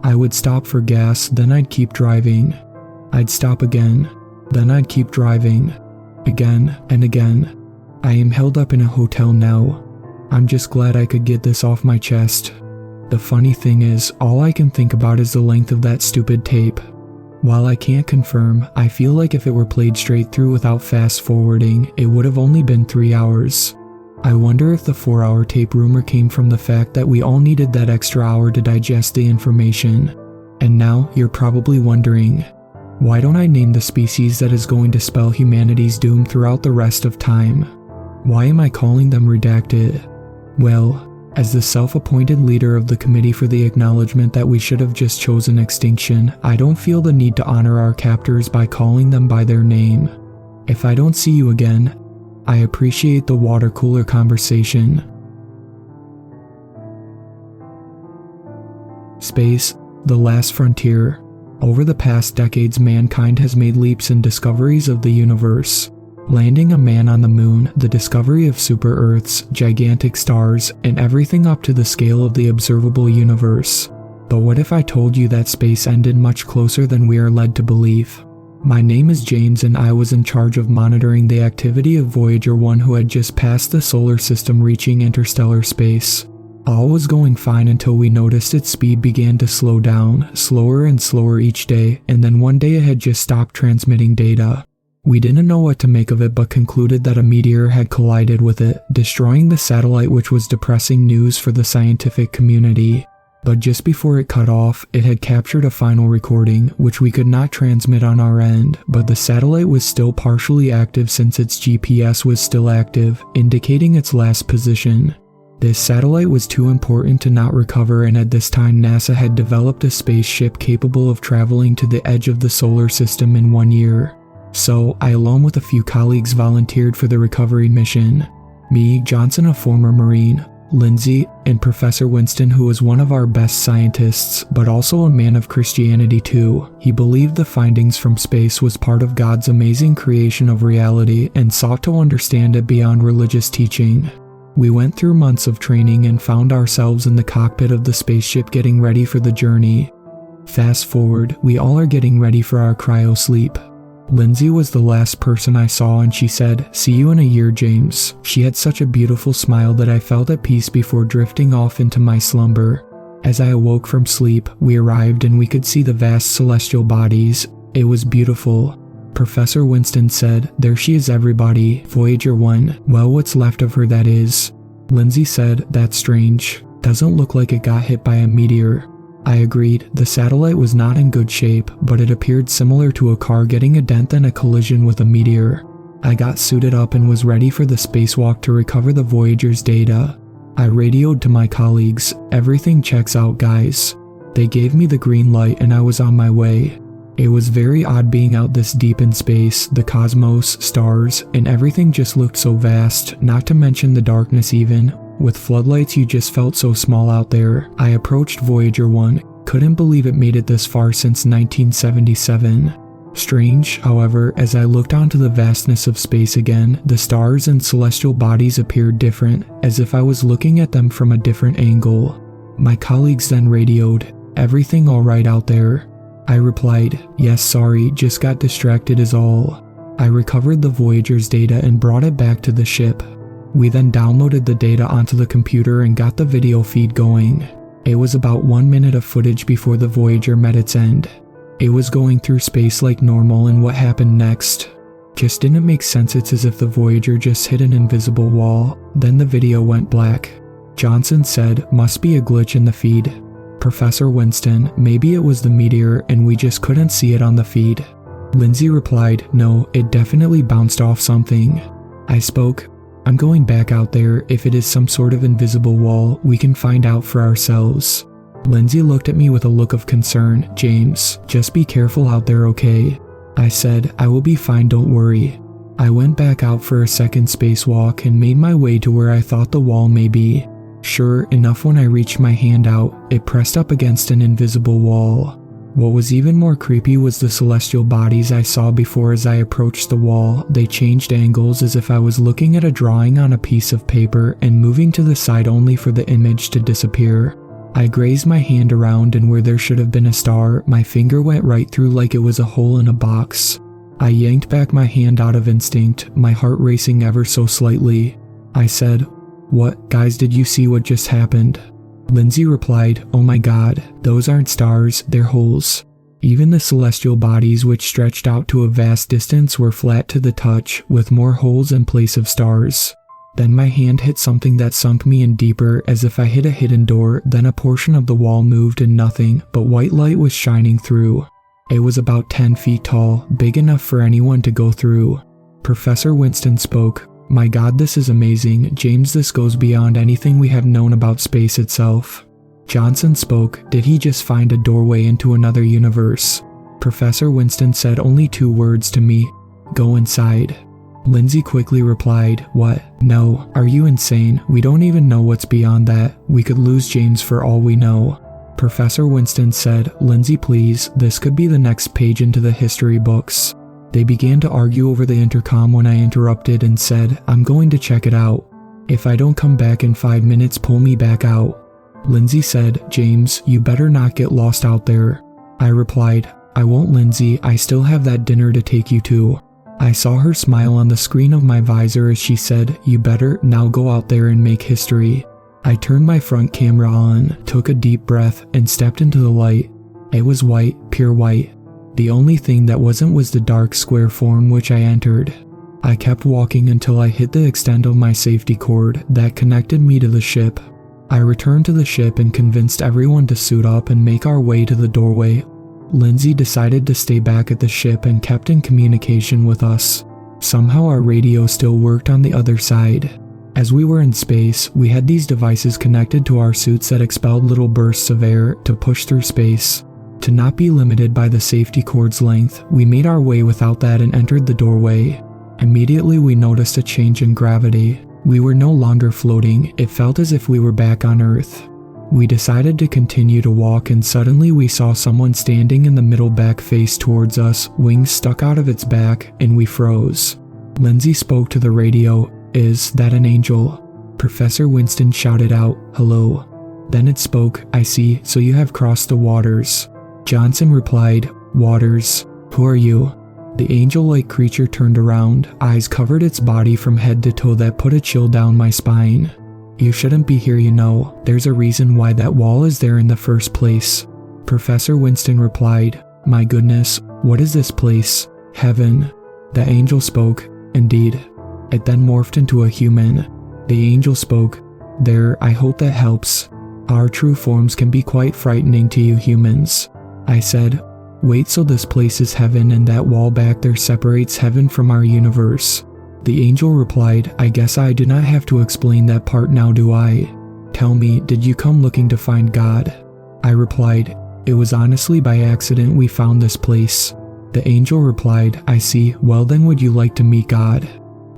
[SPEAKER 1] I would stop for gas, then I'd keep driving. I'd stop again, then I'd keep driving. Again and again. I am held up in a hotel now. I'm just glad I could get this off my chest. The funny thing is, all I can think about is the length of that stupid tape. While I can't confirm, I feel like if it were played straight through without fast forwarding, it would have only been 3 hours. I wonder if the 4-hour tape rumor came from the fact that we all needed that extra hour to digest the information. And now, you're probably wondering, why don't I name the species that is going to spell humanity's doom throughout the rest of time? Why am I calling them redacted? Well, as the self-appointed leader of the committee for the acknowledgement that we should have just chosen extinction, I don't feel the need to honor our captors by calling them by their name. If I don't see you again, I appreciate the water cooler conversation. Space, the last frontier. Over the past decades, mankind has made leaps in discoveries of the universe. Landing a man on the moon, the discovery of super-Earths, gigantic stars, and everything up to the scale of the observable universe. But what if I told you that space ended much closer than we are led to believe? My name is James and I was in charge of monitoring the activity of Voyager 1, who had just passed the solar system, reaching interstellar space. All was going fine until we noticed its speed began to slow down, slower and slower each day, and then one day it had just stopped transmitting data. We didn't know what to make of it, but concluded that a meteor had collided with it, destroying the satellite, which was depressing news for the scientific community. But just before it cut off, it had captured a final recording, which we could not transmit on our end, but the satellite was still partially active since its GPS was still active, indicating its last position. This satellite was too important to not recover, and at this time NASA had developed a spaceship capable of traveling to the edge of the solar system in 1 year. So, I along with a few colleagues volunteered for the recovery mission. Me, Johnson, a former Marine, Lindsay, and Professor Winston, who was one of our best scientists, but also a man of Christianity too. He believed the findings from space was part of God's amazing creation of reality and sought to understand it beyond religious teaching. We went through months of training and found ourselves in the cockpit of the spaceship getting ready for the journey. Fast forward, we all are getting ready for our cryo sleep. Lindsay was the last person I saw, and she said, "See you in a year, James." She had such a beautiful smile that I felt at peace before drifting off into my slumber. As I awoke from sleep, we arrived and we could see the vast celestial bodies. It was beautiful. Professor Winston said, "There she is, everybody, Voyager 1. Well, what's left of her, that is." Lindsay said, "That's strange. Doesn't look like it got hit by a meteor." I agreed. The satellite was not in good shape, but it appeared similar to a car getting a dent and a collision with a meteor. I got suited up and was ready for the spacewalk to recover the Voyager's data. I radioed to my colleagues, "Everything checks out, guys." They gave me the green light and I was on my way. It was very odd being out this deep in space, the cosmos, stars, and everything just looked so vast, not to mention the darkness even. With floodlights, you just felt so small out there. I approached Voyager 1. Couldn't believe it made it this far since 1977. Strange, however, as I looked onto the vastness of space again, the stars and celestial bodies appeared different, as if I was looking at them from a different angle. My colleagues then radioed, "Everything all right out there?" I replied, "Yes, sorry, just got distracted is all." I recovered the Voyager's data and brought it back to the ship. We then downloaded the data onto the computer and got the video feed going. It was about 1 minute of footage before the Voyager met its end. It was going through space like normal, and what happened next just didn't make sense. It's as if the Voyager just hit an invisible wall, then the video went black. Johnson said, "Must be a glitch in the feed." Professor Winston, "Maybe it was the meteor and we just couldn't see it on the feed." Lindsay replied, "No, it definitely bounced off something." I spoke, "I'm going back out there. If it is some sort of invisible wall, we can find out for ourselves." Lindsay looked at me with a look of concern. "James, just be careful out there, okay?" I said, "I will be fine, don't worry." I went back out for a second spacewalk and made my way to where I thought the wall may be. Sure enough, when I reached my hand out, it pressed up against an invisible wall. What was even more creepy was the celestial bodies I saw before. As I approached the wall, they changed angles as if I was looking at a drawing on a piece of paper and moving to the side only for the image to disappear. I grazed my hand around, and where there should have been a star, my finger went right through like it was a hole in a box. I yanked back my hand out of instinct, my heart racing ever so slightly. I said, "What, guys, did you see what just happened?" Lindsay replied, "Oh my god, those aren't stars, they're holes." Even the celestial bodies which stretched out to a vast distance were flat to the touch, with more holes in place of stars. Then my hand hit something that sunk me in deeper, as if I hit a hidden door. Then a portion of the wall moved and nothing but white light was shining through. It was about 10 feet tall, big enough for anyone to go through. Professor Winston spoke. "My god, this is amazing. James, this goes beyond anything we have known about space itself." Johnson spoke. "Did he just find a doorway into another universe?" Professor Winston said only 2 words to me: "Go inside." Lindsay quickly replied, "What? No, are you insane? We don't even know what's beyond that. We could lose James for all we know." Professor Winston said, "Lindsay, please, this could be the next page into the history books." They began to argue over the intercom when I interrupted and said, "I'm going to check it out. If I don't come back in 5 minutes, pull me back out." Lindsay said, "James, you better not get lost out there." I replied, "I won't, Lindsay. I still have that dinner to take you to." I saw her smile on the screen of my visor as she said, "You better now go out there and make history." I turned my front camera on, took a deep breath, and stepped into the light. It was white, pure white. The only thing that wasn't was the dark square form which I entered. I kept walking until I hit the extent of my safety cord that connected me to the ship. I returned to the ship and convinced everyone to suit up and make our way to the doorway. Lindsay decided to stay back at the ship and kept in communication with us. Somehow our radio still worked on the other side. As we were in space, we had these devices connected to our suits that expelled little bursts of air to push through space. To not be limited by the safety cord's length, we made our way without that and entered the doorway. Immediately we noticed a change in gravity. We were no longer floating, it felt as if we were back on Earth. We decided to continue to walk and suddenly we saw someone standing in the middle back face towards us, wings stuck out of its back, and we froze. Lindsay spoke to the radio. "Is that an angel?" Professor Winston shouted out, "Hello." Then it spoke, "I see, so you have crossed the waters." Johnson replied, "Waters? Who are you?" The angel-like creature turned around, eyes covered its body from head to toe that put a chill down my spine. "You shouldn't be here, you know. There's a reason why that wall is there in the first place." Professor Winston replied, "My goodness, what is this place? Heaven." The angel spoke, "Indeed." It then morphed into a human. The angel spoke, "There, I hope that helps. Our true forms can be quite frightening to you humans." I said, "Wait, so this place is heaven and that wall back there separates heaven from our universe?" The angel replied, "I guess I do not have to explain that part now, do I? Tell me, did you come looking to find God?" I replied, "It was honestly by accident we found this place." The angel replied, "I see, well then would you like to meet God?"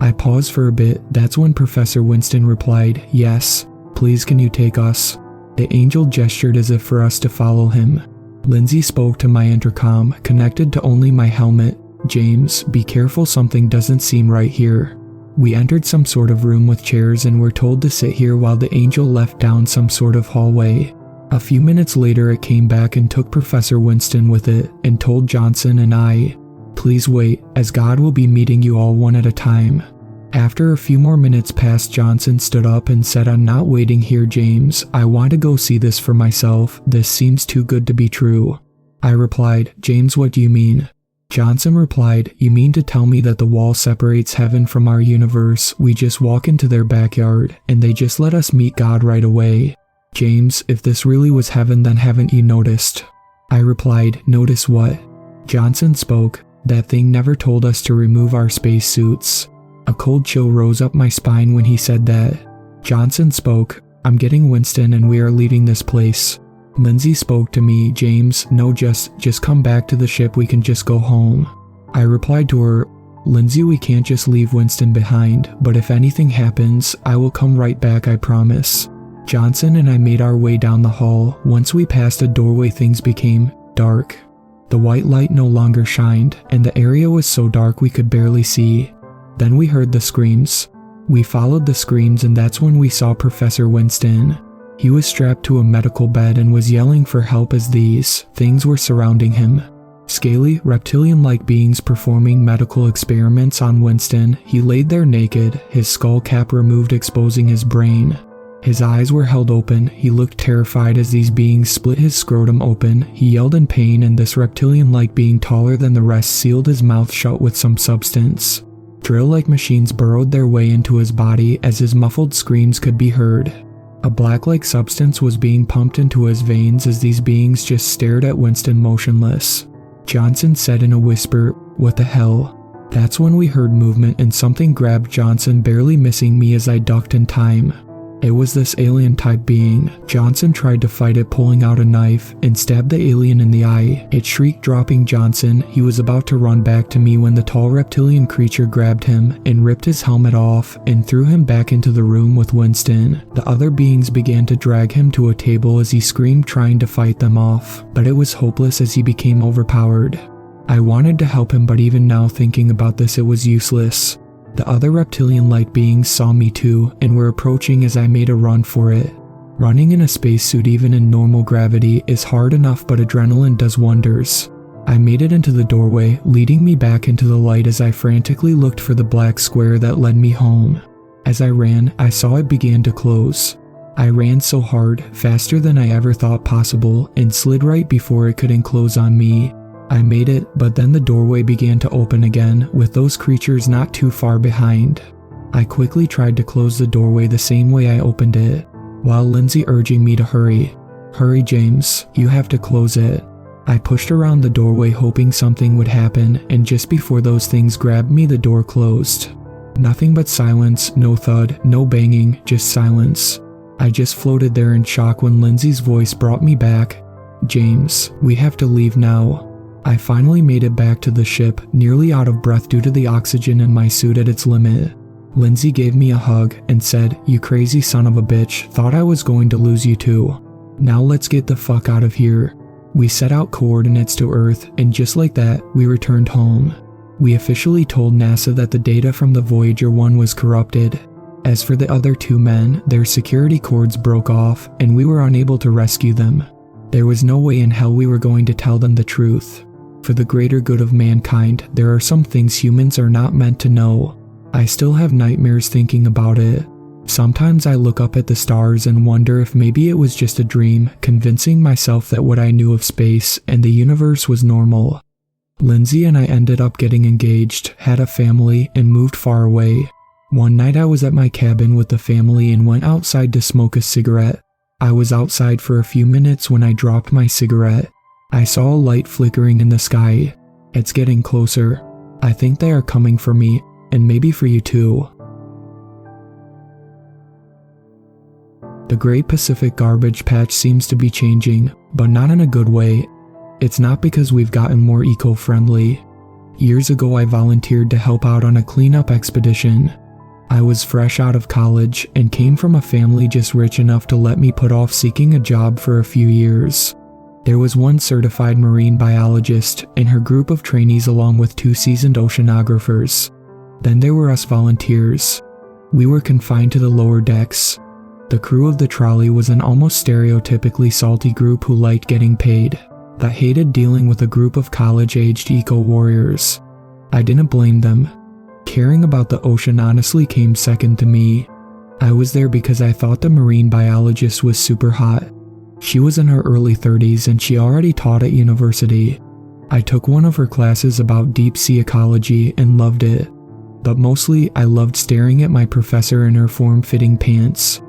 [SPEAKER 1] I paused for a bit. That's when Professor Winston replied, "Yes, please can you take us?" The angel gestured as if for us to follow him. Lindsay spoke to my intercom, connected to only my helmet. "James, be careful, something doesn't seem right here." We entered some sort of room with chairs and were told to sit here while the angel left down some sort of hallway. A few minutes later it came back and took Professor Winston with it and told Johnson and I, "Please wait, as God will be meeting you all one at a time." After a few more minutes passed, Johnson stood up and said, "I'm not waiting here, James. I want to go see this for myself. This seems too good to be true." I replied, "James, what do you mean?" Johnson replied, "You mean to tell me that the wall separates heaven from our universe? We just walk into their backyard, and they just let us meet God right away. James, if this really was heaven, then haven't you noticed?" I replied, "Notice what?" Johnson spoke, "That thing never told us to remove our space suits." A cold chill rose up my spine when he said that. Johnson spoke, "I'm getting Winston and we are leaving this place." Lindsay spoke to me, "James, no, just come back to the ship, we can just go home." I replied to her, "Lindsay, we can't just leave Winston behind, but if anything happens, I will come right back, I promise." Johnson and I made our way down the hall. Once we passed a doorway, things became dark. The white light no longer shined, and the area was so dark we could barely see. Then we heard the screams. We followed the screams and that's when we saw Professor Winston. He was strapped to a medical bed and was yelling for help as these things were surrounding him. Scaly, reptilian-like beings performing medical experiments on Winston. He laid there naked, his skull cap removed exposing his brain. His eyes were held open. He looked terrified as these beings split his scrotum open. He yelled in pain, and this reptilian-like being taller than the rest sealed his mouth shut with some substance. Drill-like machines burrowed their way into his body as his muffled screams could be heard. A black-like substance was being pumped into his veins as these beings just stared at Winston motionless. Johnson said in a whisper, "What the hell?" That's when we heard movement and something grabbed Johnson, barely missing me as I ducked in time. It was this alien-type being. Johnson tried to fight it, pulling out a knife, and stabbed the alien in the eye. It shrieked, dropping Johnson. He was about to run back to me when the tall reptilian creature grabbed him and ripped his helmet off and threw him back into the room with Winston. The other beings began to drag him to a table as he screamed, trying to fight them off, but it was hopeless as he became overpowered. I wanted to help him, but even now thinking about this, it was useless. The other reptilian-like beings saw me too and were approaching as I made a run for it. Running in a spacesuit even in normal gravity is hard enough, but adrenaline does wonders. I made it into the doorway, leading me back into the light as I frantically looked for the black square that led me home. As I ran, I saw it began to close. I ran so hard, faster than I ever thought possible, and slid right before it could enclose on me. I made it, but then the doorway began to open again, with those creatures not too far behind. I quickly tried to close the doorway the same way I opened it, while Lindsay urging me to hurry. "Hurry, James, you have to close it." I pushed around the doorway hoping something would happen, and just before those things grabbed me, the door closed. Nothing but silence, no thud, no banging, just silence. I just floated there in shock when Lindsay's voice brought me back. "James, we have to leave now." I finally made it back to the ship, nearly out of breath due to the oxygen in my suit at its limit. Lindsay gave me a hug and said, "You crazy son of a bitch, thought I was going to lose you too. Now let's get the fuck out of here." We set out coordinates to Earth, and just like that, we returned home. We officially told NASA that the data from the Voyager 1 was corrupted. As for the other two men, their security cords broke off, and we were unable to rescue them. There was no way in hell we were going to tell them the truth. For the greater good of mankind, there are some things humans are not meant to know. I still have nightmares thinking about it. Sometimes I look up at the stars and wonder if maybe it was just a dream, convincing myself that what I knew of space and the universe was normal. Lindsay and I ended up getting engaged, had a family, and moved far away. One night I was at my cabin with the family and went outside to smoke a cigarette. I was outside for a few minutes when I dropped my cigarette. I saw a light flickering in the sky. It's getting closer. I think they are coming for me, and maybe for you too. The Great Pacific Garbage Patch seems to be changing, but not in a good way. It's not because we've gotten more eco-friendly. Years ago I volunteered to help out on a cleanup expedition. I was fresh out of college and came from a family just rich enough to let me put off seeking a job for a few years. There was one certified marine biologist and her group of trainees along with 2 seasoned oceanographers. Then there were us volunteers. We were confined to the lower decks. The crew of the trolley was an almost stereotypically salty group who liked getting paid, that hated dealing with a group of college-aged eco-warriors. I didn't blame them. Caring about the ocean honestly came second to me. I was there because I thought the marine biologist was super hot. She was in her early 30s and she already taught at university. I took one of her classes about deep sea ecology and loved it. But mostly, I loved staring at my professor in her form-fitting pants.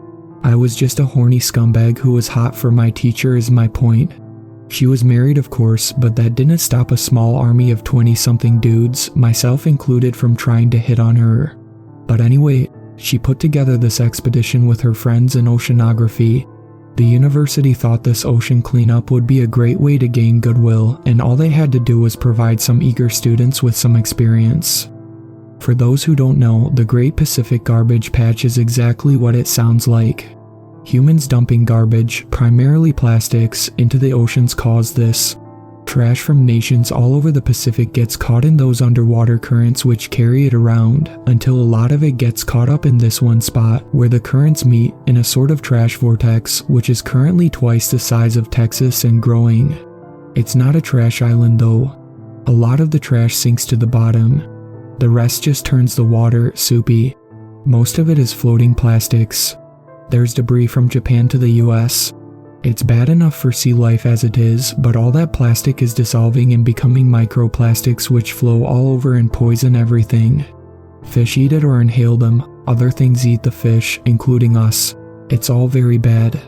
[SPEAKER 1] I was just a horny scumbag who was hot for my teacher is my point. She was married of course, but that didn't stop a small army of 20-something dudes, myself included, from trying to hit on her. But anyway, she put together this expedition with her friends in oceanography. The university thought this ocean cleanup would be a great way to gain goodwill, and all they had to do was provide some eager students with some experience. For those who don't know, the Great Pacific Garbage Patch is exactly what it sounds like. Humans dumping garbage, primarily plastics, into the oceans cause this. Trash from nations all over the Pacific gets caught in those underwater currents which carry it around, until a lot of it gets caught up in this one spot, where the currents meet in a sort of trash vortex, which is currently twice the size of Texas and growing. It's not a trash island though. A lot of the trash sinks to the bottom. The rest just turns the water soupy. Most of it is floating plastics. There's debris from Japan to the US. It's bad enough for sea life as it is, but all that plastic is dissolving and becoming microplastics which flow all over and poison everything. Fish eat it or inhale them, other things eat the fish, including us. It's all very bad.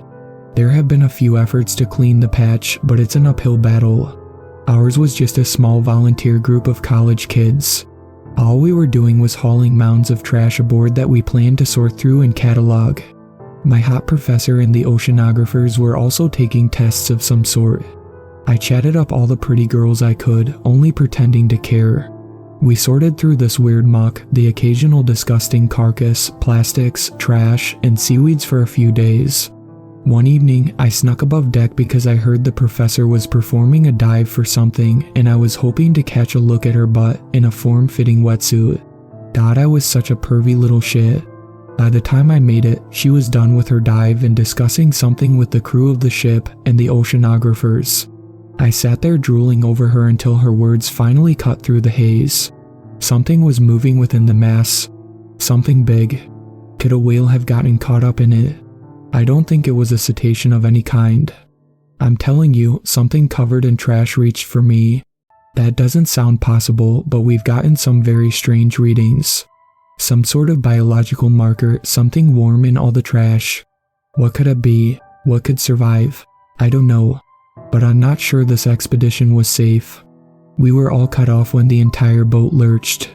[SPEAKER 1] There have been a few efforts to clean the patch, but it's an uphill battle. Ours was just a small volunteer group of college kids. All we were doing was hauling mounds of trash aboard that we planned to sort through and catalog. My hot professor and the oceanographers were also taking tests of some sort. I chatted up all the pretty girls I could, only pretending to care. We sorted through this weird muck, the occasional disgusting carcass, plastics, trash, and seaweeds for a few days. One evening, I snuck above deck because I heard the professor was performing a dive for something, and I was hoping to catch a look at her butt in a form-fitting wetsuit. I was such a pervy little shit. By the time I made it, she was done with her dive and discussing something with the crew of the ship and the oceanographers. I sat there drooling over her until her words finally cut through the haze. Something was moving within the mass. Something big. Could a whale have gotten caught up in it? I don't think it was a cetacean of any kind. I'm telling you, something covered in trash reached for me. That doesn't sound possible, but we've gotten some very strange readings. Some sort of biological marker, something warm in all the trash. What could it be? What could survive? I don't know. But I'm not sure this expedition was safe. We were all cut off when the entire boat lurched.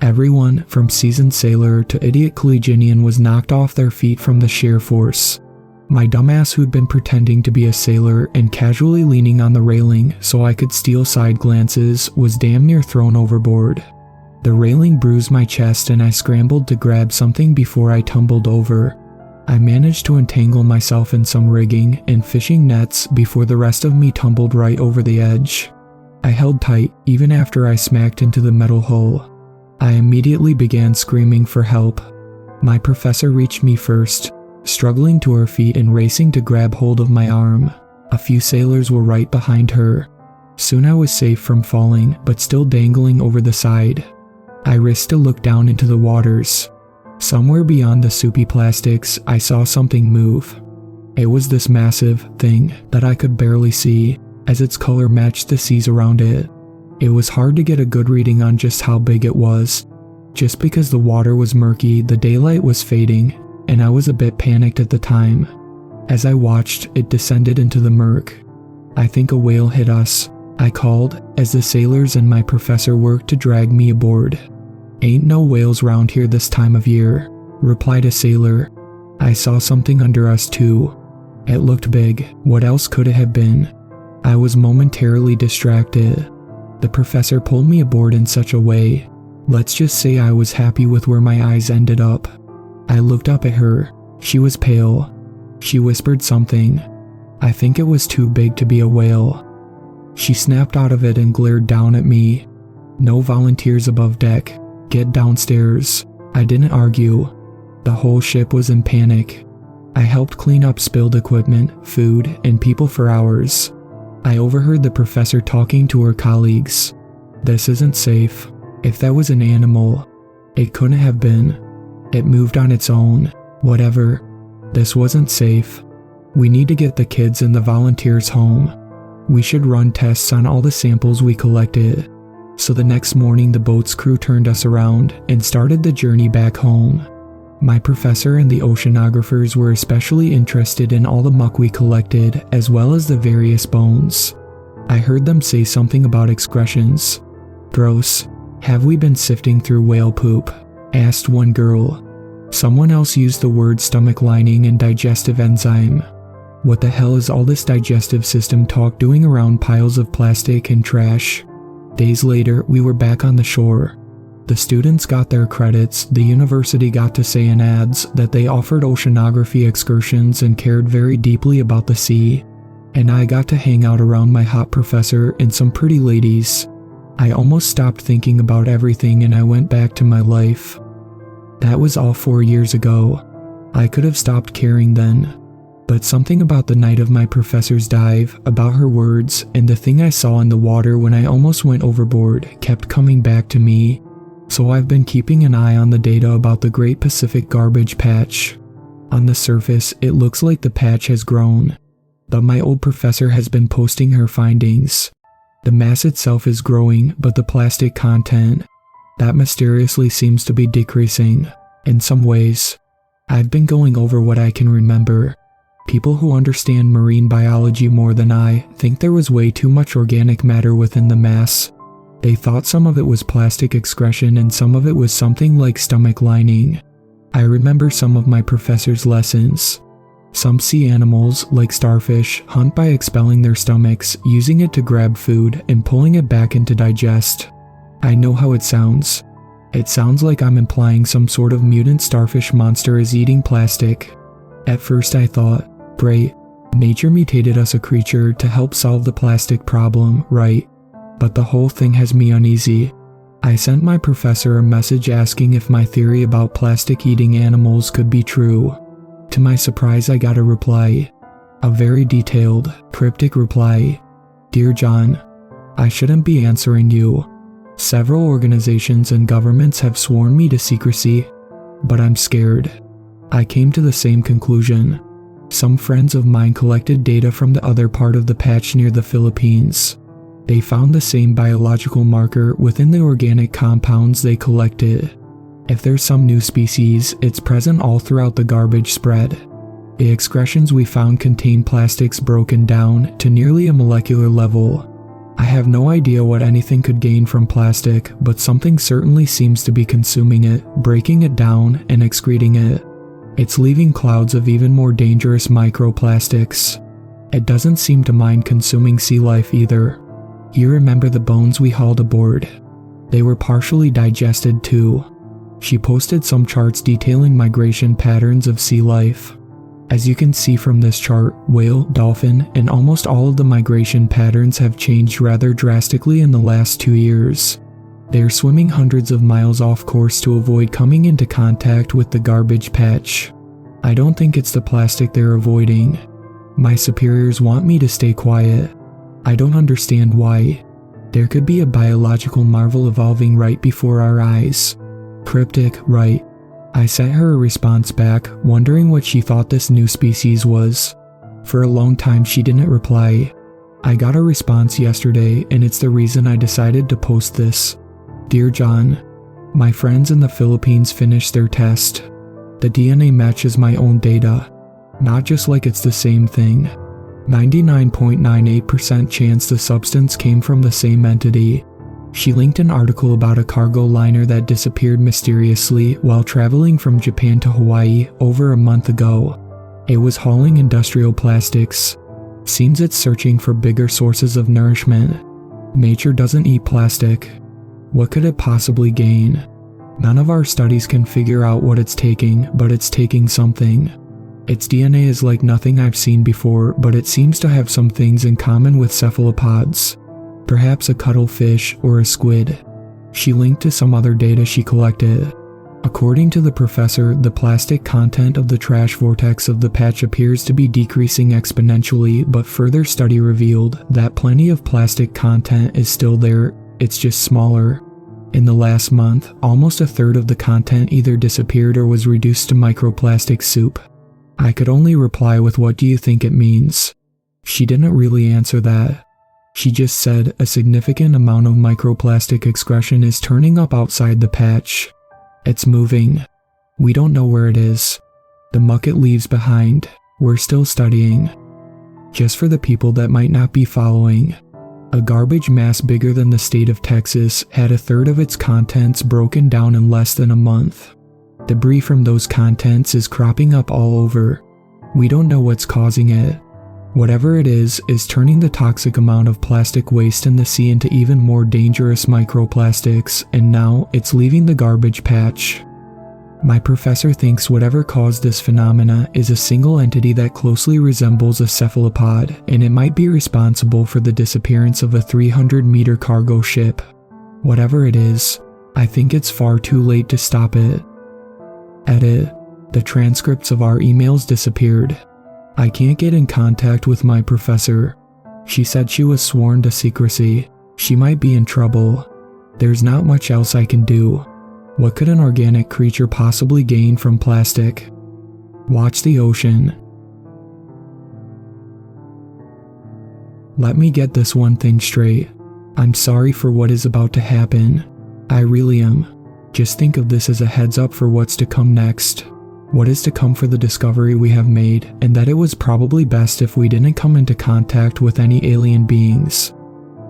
[SPEAKER 1] Everyone, from seasoned sailor to idiot collegian, was knocked off their feet from the sheer force. My dumbass, who'd been pretending to be a sailor and casually leaning on the railing so I could steal side glances, was damn near thrown overboard. The railing bruised my chest and I scrambled to grab something before I tumbled over. I managed to entangle myself in some rigging and fishing nets before the rest of me tumbled right over the edge. I held tight even after I smacked into the metal hull. I immediately began screaming for help. My professor reached me first, struggling to her feet and racing to grab hold of my arm. A few sailors were right behind her. Soon I was safe from falling, but still dangling over the side. I risked to look down into the waters. Somewhere beyond the soupy plastics, I saw something move. It was this massive thing that I could barely see, as its color matched the seas around it. It was hard to get a good reading on just how big it was. Just because the water was murky, the daylight was fading, and I was a bit panicked at the time. As I watched, it descended into the murk. "I think a whale hit us," I called, as the sailors and my professor worked to drag me aboard. "Ain't no whales round here this time of year," replied a sailor. "I saw something under us too. It looked big. What else could it have been?" I was momentarily distracted. The professor pulled me aboard in such a way. Let's just say I was happy with where my eyes ended up. I looked up at her. She was pale. She whispered something. I think it was too big to be a whale. She snapped out of it and glared down at me. "No volunteers above deck. Get downstairs." I didn't argue. The whole ship was in panic. I helped clean up spilled equipment, food, and people for hours. I overheard the professor talking to her colleagues. "This isn't safe. If that was an animal, it couldn't have been. It moved on its own. Whatever. This wasn't safe. We need to get the kids and the volunteers home. We should run tests on all the samples we collected." So the next morning the boat's crew turned us around and started the journey back home. My professor and the oceanographers were especially interested in all the muck we collected, as well as the various bones. I heard them say something about excretions. "Gross. Have we been sifting through whale poop?" asked one girl. Someone else used the word stomach lining and digestive enzyme. What the hell is all this digestive system talk doing around piles of plastic and trash? Days later, we were back on the shore. The students got their credits, the university got to say in ads that they offered oceanography excursions and cared very deeply about the sea, and I got to hang out around my hot professor and some pretty ladies. I almost stopped thinking about everything and I went back to my life. That was all 4 years ago. I could have stopped caring then. But something about the night of my professor's dive, about her words, and the thing I saw in the water when I almost went overboard kept coming back to me. So I've been keeping an eye on the data about the Great Pacific Garbage Patch. On the surface, it looks like the patch has grown, but my old professor has been posting her findings. The mass itself is growing, but the plastic content, that mysteriously seems to be decreasing. In some ways, I've been going over what I can remember. People who understand marine biology more than I think there was way too much organic matter within the mass. They thought some of it was plastic excretion and some of it was something like stomach lining. I remember some of my professor's lessons. Some sea animals, like starfish, hunt by expelling their stomachs, using it to grab food and pulling it back in to digest. I know how it sounds. It sounds like I'm implying some sort of mutant starfish monster is eating plastic. At first I thought, great, nature mutated us a creature to help solve the plastic problem, right? But the whole thing has me uneasy. I sent my professor a message asking if my theory about plastic-eating animals could be true. To my surprise, I got a reply. A very detailed, cryptic reply. Dear John, I shouldn't be answering you. Several organizations and governments have sworn me to secrecy, but I'm scared. I came to the same conclusion. Some friends of mine collected data from the other part of the patch near the Philippines. They found the same biological marker within the organic compounds they collected. If there's some new species, it's present all throughout the garbage spread. The excretions we found contain plastics broken down to nearly a molecular level. I have no idea what anything could gain from plastic, but something certainly seems to be consuming it, breaking it down, and excreting it. It's leaving clouds of even more dangerous microplastics. It doesn't seem to mind consuming sea life either. You remember the bones we hauled aboard? They were partially digested too. She posted some charts detailing migration patterns of sea life. As you can see from this chart, whale, dolphin, and almost all of the migration patterns have changed rather drastically in the last 2 years. They are swimming hundreds of miles off course to avoid coming into contact with the garbage patch. I don't think it's the plastic they're avoiding. My superiors want me to stay quiet. I don't understand why. There could be a biological marvel evolving right before our eyes. Cryptic, right? I sent her a response back, wondering what she thought this new species was. For a long time she didn't reply. I got a response yesterday, and it's the reason I decided to post this. Dear John, my friends in the Philippines finished their test. The DNA matches my own data. Not just like it's the same thing. 99.98% chance the substance came from the same entity. She linked an article about a cargo liner that disappeared mysteriously while traveling from Japan to Hawaii over a month ago. It was hauling industrial plastics. Seems it's searching for bigger sources of nourishment. Nature doesn't eat plastic. What could it possibly gain? None of our studies can figure out what it's taking, but it's taking something. Its DNA is like nothing I've seen before, but it seems to have some things in common with cephalopods. Perhaps a cuttlefish or a squid. She linked to some other data she collected. According to the professor, the plastic content of the trash vortex of the patch appears to be decreasing exponentially, but further study revealed that plenty of plastic content is still there, it's just smaller. In the last month, almost a third of the content either disappeared or was reduced to microplastic soup. I could only reply with "What do you think it means?" She didn't really answer that. She just said a significant amount of microplastic excretion is turning up outside the patch. It's moving. We don't know where it is. The muck it leaves behind. We're still studying. Just for the people that might not be following, a garbage mass bigger than the state of Texas had a third of its contents broken down in less than a month. Debris from those contents is cropping up all over. We don't know what's causing it. Whatever it is turning the toxic amount of plastic waste in the sea into even more dangerous microplastics, and now it's leaving the garbage patch. My professor thinks whatever caused this phenomena is a single entity that closely resembles a cephalopod, and it might be responsible for the disappearance of a 300-meter cargo ship. Whatever it is, I think it's far too late to stop it. Edit. The transcripts of our emails disappeared. I can't get in contact with my professor. She said she was sworn to secrecy. She might be in trouble. There's not much else I can do. What could an organic creature possibly gain from plastic? Watch the ocean. Let me get this one thing straight. I'm sorry for what is about to happen. I really am. Just think of this as a heads up for what's to come next. What is to come for the discovery we have made, and that it was probably best if we didn't come into contact with any alien beings.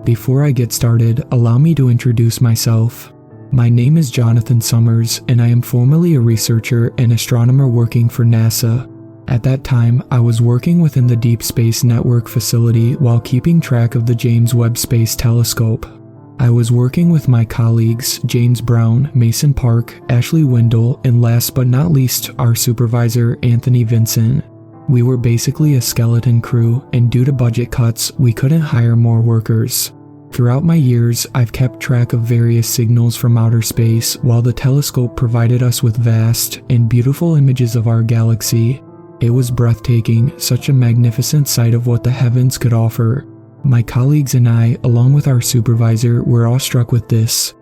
[SPEAKER 1] Before I get started, allow me to introduce myself. My name is Jonathan Summers, and I am formerly a researcher and astronomer working for NASA. At that time, I was working within the Deep Space Network facility while keeping track of the James Webb Space Telescope. I was working with my colleagues James Brown, Mason Park, Ashley Windle, and last but not least, our supervisor Anthony Vincent. We were basically a skeleton crew, and due to budget cuts, we couldn't hire more workers. Throughout my years, I've kept track of various signals from outer space while the telescope provided us with vast and beautiful images of our galaxy. It was breathtaking, such a magnificent sight of what the heavens could offer. My colleagues and I, along with our supervisor, were awestruck with this.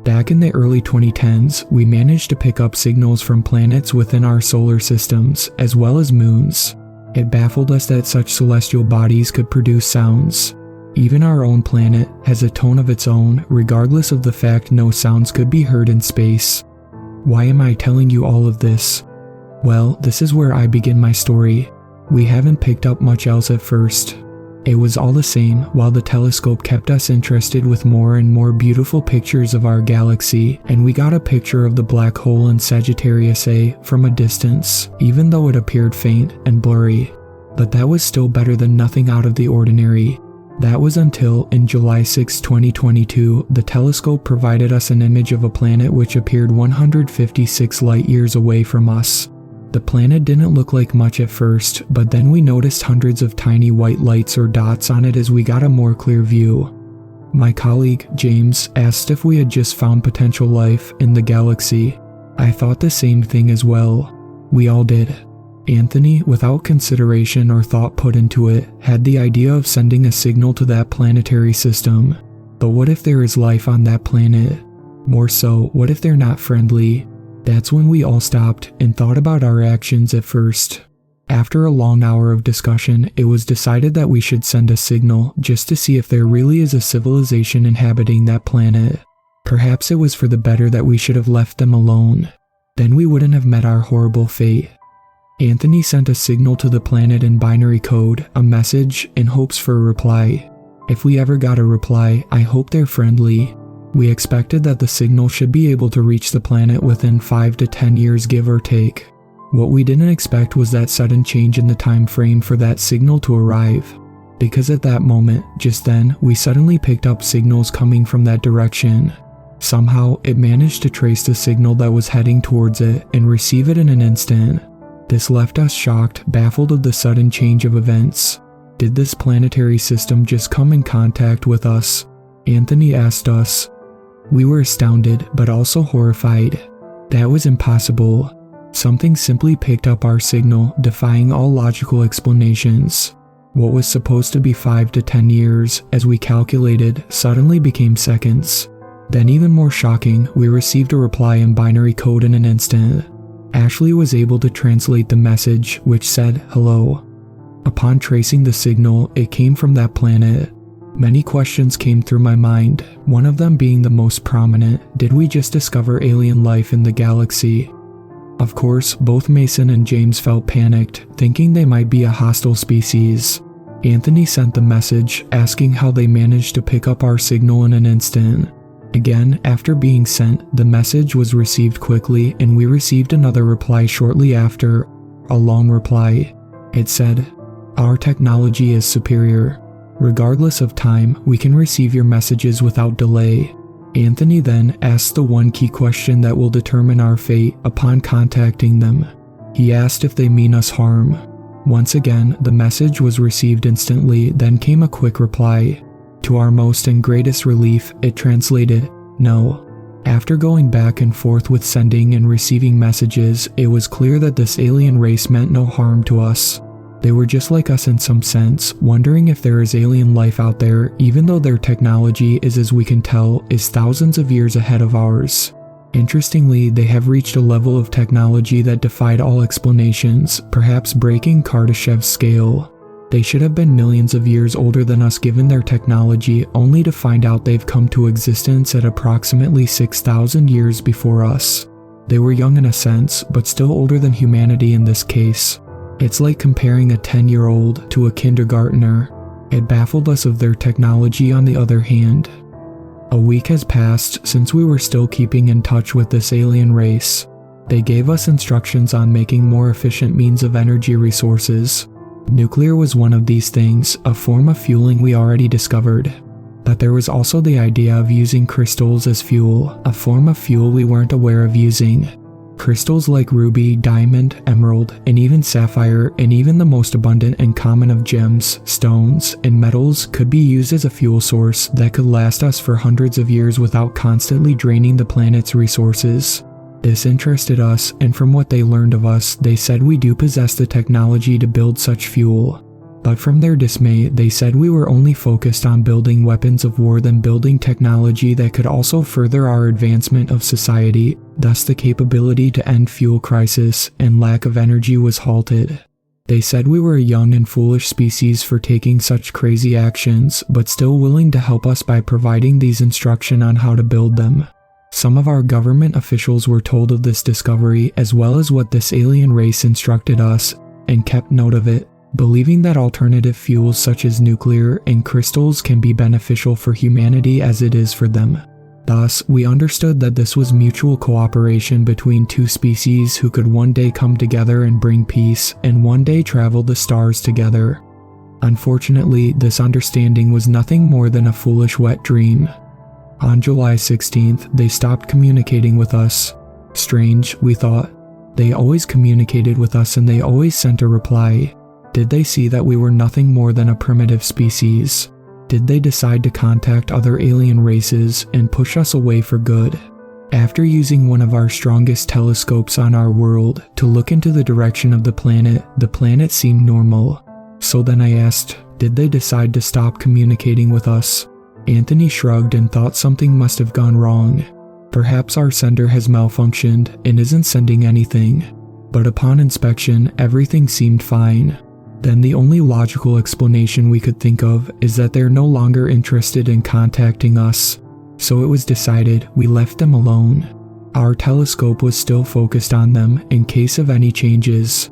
[SPEAKER 1] Back in the early 2010s, we managed to pick up signals from planets within our solar systems, as well as moons. It baffled us that such celestial bodies could produce sounds. Even our own planet has a tone of its own, regardless of the fact no sounds could be heard in space. Why am I telling you all of this? Well, this is where I begin my story. We haven't picked up much else at first. It was all the same while the telescope kept us interested with more and more beautiful pictures of our galaxy, and we got a picture of the black hole in Sagittarius A from a distance, even though it appeared faint and blurry. But that was still better than nothing out of the ordinary. That was until, in July 6, 2022, the telescope provided us an image of a planet which appeared 156 light-years away from us. The planet didn't look like much at first, but then we noticed hundreds of tiny white lights or dots on it as we got a more clear view. My colleague, James, asked if we had just found potential life in the galaxy. I thought the same thing as well. We all did. Anthony, without consideration or thought put into it, had the idea of sending a signal to that planetary system. But what if there is life on that planet? More so, what if they're not friendly? That's when we all stopped and thought about our actions at first. After a long hour of discussion, it was decided that we should send a signal just to see if there really is a civilization inhabiting that planet. Perhaps it was for the better that we should have left them alone. Then we wouldn't have met our horrible fate. Anthony sent a signal to the planet in binary code, a message, in hopes for a reply. If we ever got a reply, I hope they're friendly. We expected that the signal should be able to reach the planet within 5 to 10 years, give or take. What we didn't expect was that sudden change in the time frame for that signal to arrive. Because at that moment, just then, we suddenly picked up signals coming from that direction. Somehow, it managed to trace the signal that was heading towards it and receive it in an instant. This left us shocked, baffled of the sudden change of events. Did this planetary system just come in contact with us? Anthony asked us. We were astounded, but also horrified. That was impossible. Something simply picked up our signal, defying all logical explanations. What was supposed to be 5 to 10 years, as we calculated, suddenly became seconds. Then even more shocking, we received a reply in binary code in an instant. Ashley was able to translate the message, which said, "Hello." Upon tracing the signal, it came from that planet. Many questions came through my mind, one of them being the most prominent: did we just discover alien life in the galaxy? Of course, both Mason and James felt panicked, thinking they might be a hostile species. Anthony sent the message, asking how they managed to pick up our signal in an instant. Again, after being sent, the message was received quickly, and we received another reply shortly after, a long reply. It said, "Our technology is superior. Regardless of time, we can receive your messages without delay." Anthony then asked the one key question that will determine our fate upon contacting them. He asked if they mean us harm. Once again, the message was received instantly, then came a quick reply. To our most and greatest relief, it translated, "No." After going back and forth with sending and receiving messages, it was clear that this alien race meant no harm to us. They were just like us in some sense, wondering if there is alien life out there, even though their technology is, as we can tell, is thousands of years ahead of ours. Interestingly, they have reached a level of technology that defied all explanations, perhaps breaking Kardashev's scale. They should have been millions of years older than us given their technology, only to find out they've come to existence at approximately 6,000 years before us. They were young in a sense, but still older than humanity in this case. It's like comparing a 10-year-old to a kindergartner. It baffled us of their technology on the other hand. A week has passed since we were still keeping in touch with this alien race. They gave us instructions on making more efficient means of energy resources. Nuclear was one of these things, a form of fueling we already discovered. But there was also the idea of using crystals as fuel, a form of fuel we weren't aware of using. Crystals like ruby, diamond, emerald, and even sapphire, and even the most abundant and common of gems, stones, and metals could be used as a fuel source that could last us for hundreds of years without constantly draining the planet's resources. This interested us, and from what they learned of us, they said we do possess the technology to build such fuel. But from their dismay, they said we were only focused on building weapons of war than building technology that could also further our advancement of society, thus the capability to end fuel crisis and lack of energy was halted. They said we were a young and foolish species for taking such crazy actions, but still willing to help us by providing these instructions on how to build them. Some of our government officials were told of this discovery as well as what this alien race instructed us, and kept note of it, believing that alternative fuels such as nuclear and crystals can be beneficial for humanity as it is for them. Thus, we understood that this was mutual cooperation between two species who could one day come together and bring peace, and one day travel the stars together. Unfortunately, this understanding was nothing more than a foolish wet dream. On July 16th, they stopped communicating with us. Strange, we thought. They always communicated with us and they always sent a reply. Did they see that we were nothing more than a primitive species? Did they decide to contact other alien races and push us away for good? After using one of our strongest telescopes on our world to look into the direction of the planet seemed normal. So then I asked, did they decide to stop communicating with us? Anthony shrugged and thought something must have gone wrong. Perhaps our sender has malfunctioned and isn't sending anything. But upon inspection, everything seemed fine. Then the only logical explanation we could think of is that they're no longer interested in contacting us. So it was decided we left them alone. Our telescope was still focused on them in case of any changes.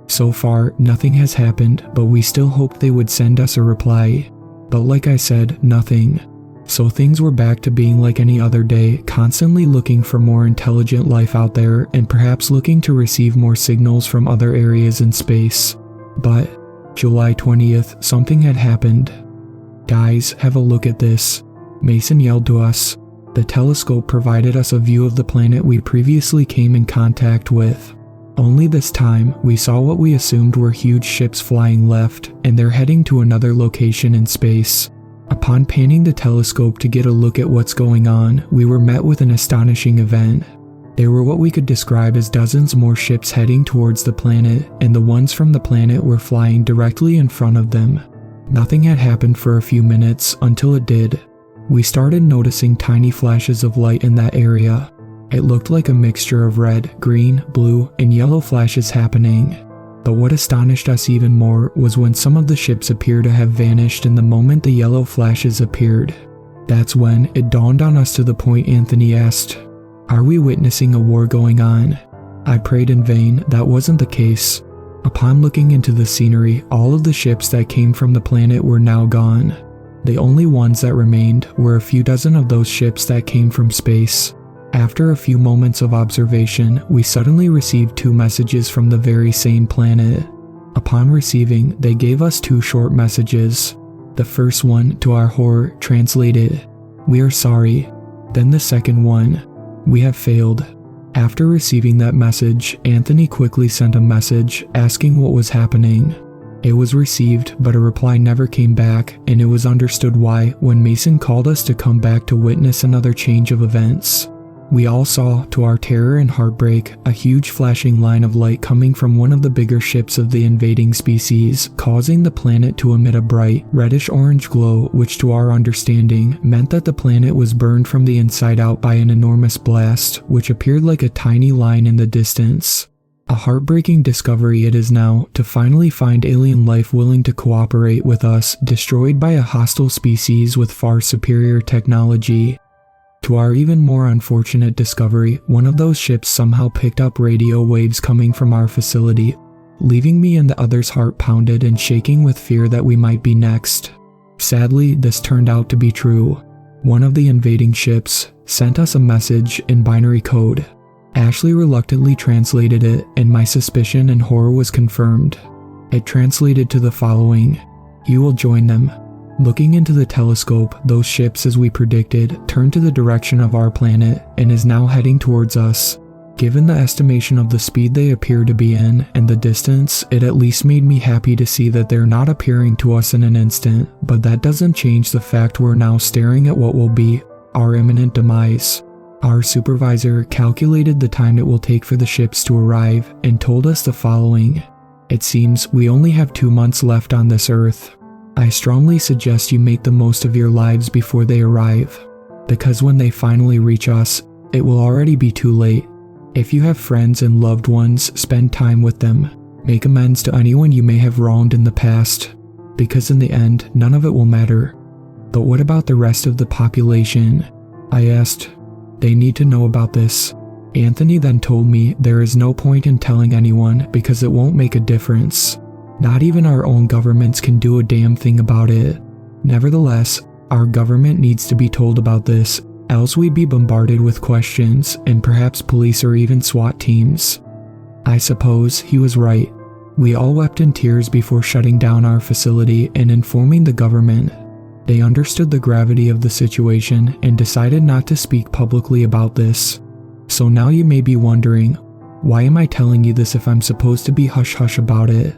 [SPEAKER 1] So far, nothing has happened, but we still hoped they would send us a reply. But like I said, nothing. So things were back to being like any other day, constantly looking for more intelligent life out there and perhaps looking to receive more signals from other areas in space. But July 20th, something had happened. Guys, have a look at this. Mason yelled to us. The telescope provided us a view of the planet we previously came in contact with. Only this time, we saw what we assumed were huge ships flying left, and they're heading to another location in space. Upon panning the telescope to get a look at what's going on, we were met with an astonishing event. There were what we could describe as dozens more ships heading towards the planet, and the ones from the planet were flying directly in front of them. Nothing had happened for a few minutes until it did. We started noticing tiny flashes of light in that area. It looked like a mixture of red, green, blue, and yellow flashes happening. But what astonished us even more was when some of the ships appeared to have vanished in the moment the yellow flashes appeared. That's when it dawned on us to the point Anthony asked, "Are we witnessing a war going on?" I prayed in vain, that wasn't the case. Upon looking into the scenery, all of the ships that came from the planet were now gone. The only ones that remained were a few dozen of those ships that came from space. After a few moments of observation, we suddenly received 2 messages from the very same planet. Upon receiving, they gave us 2 short messages. The first one, to our horror, translated, "We are sorry." Then the second one, "We have failed." After receiving that message, Anthony quickly sent a message asking what was happening. It was received, but a reply never came back, and it was understood why when Mason called us to come back to witness another change of events. We all saw, to our terror and heartbreak, a huge flashing line of light coming from one of the bigger ships of the invading species, causing the planet to emit a bright, reddish-orange glow, which to our understanding meant that the planet was burned from the inside out by an enormous blast, which appeared like a tiny line in the distance. A heartbreaking discovery it is now to finally find alien life willing to cooperate with us, destroyed by a hostile species with far superior technology. To our even more unfortunate discovery, one of those ships somehow picked up radio waves coming from our facility, leaving me and the other's heart pounded and shaking with fear that we might be next. Sadly, this turned out to be true. One of the invading ships sent us a message in binary code. Ashley reluctantly translated it, and my suspicion and horror was confirmed. It translated to the following: "You will join them." Looking into the telescope, those ships, as we predicted, turned to the direction of our planet and is now heading towards us. Given the estimation of the speed they appear to be in and the distance, it at least made me happy to see that they're not appearing to us in an instant, but that doesn't change the fact we're now staring at what will be our imminent demise. Our supervisor calculated the time it will take for the ships to arrive and told us the following: "It seems we only have 2 months left on this Earth. I strongly suggest you make the most of your lives before they arrive, because when they finally reach us, it will already be too late. If you have friends and loved ones, spend time with them. Make amends to anyone you may have wronged in the past, because in the end, none of it will matter." "But what about the rest of the population?" I asked. "They need to know about this." Anthony then told me there is no point in telling anyone because it won't make a difference. Not even our own governments can do a damn thing about it. Nevertheless, our government needs to be told about this, else we'd be bombarded with questions and perhaps police or even SWAT teams. I suppose he was right. We all wept in tears before shutting down our facility and informing the government. They understood the gravity of the situation and decided not to speak publicly about this. So now you may be wondering, why am I telling you this if I'm supposed to be hush-hush about it?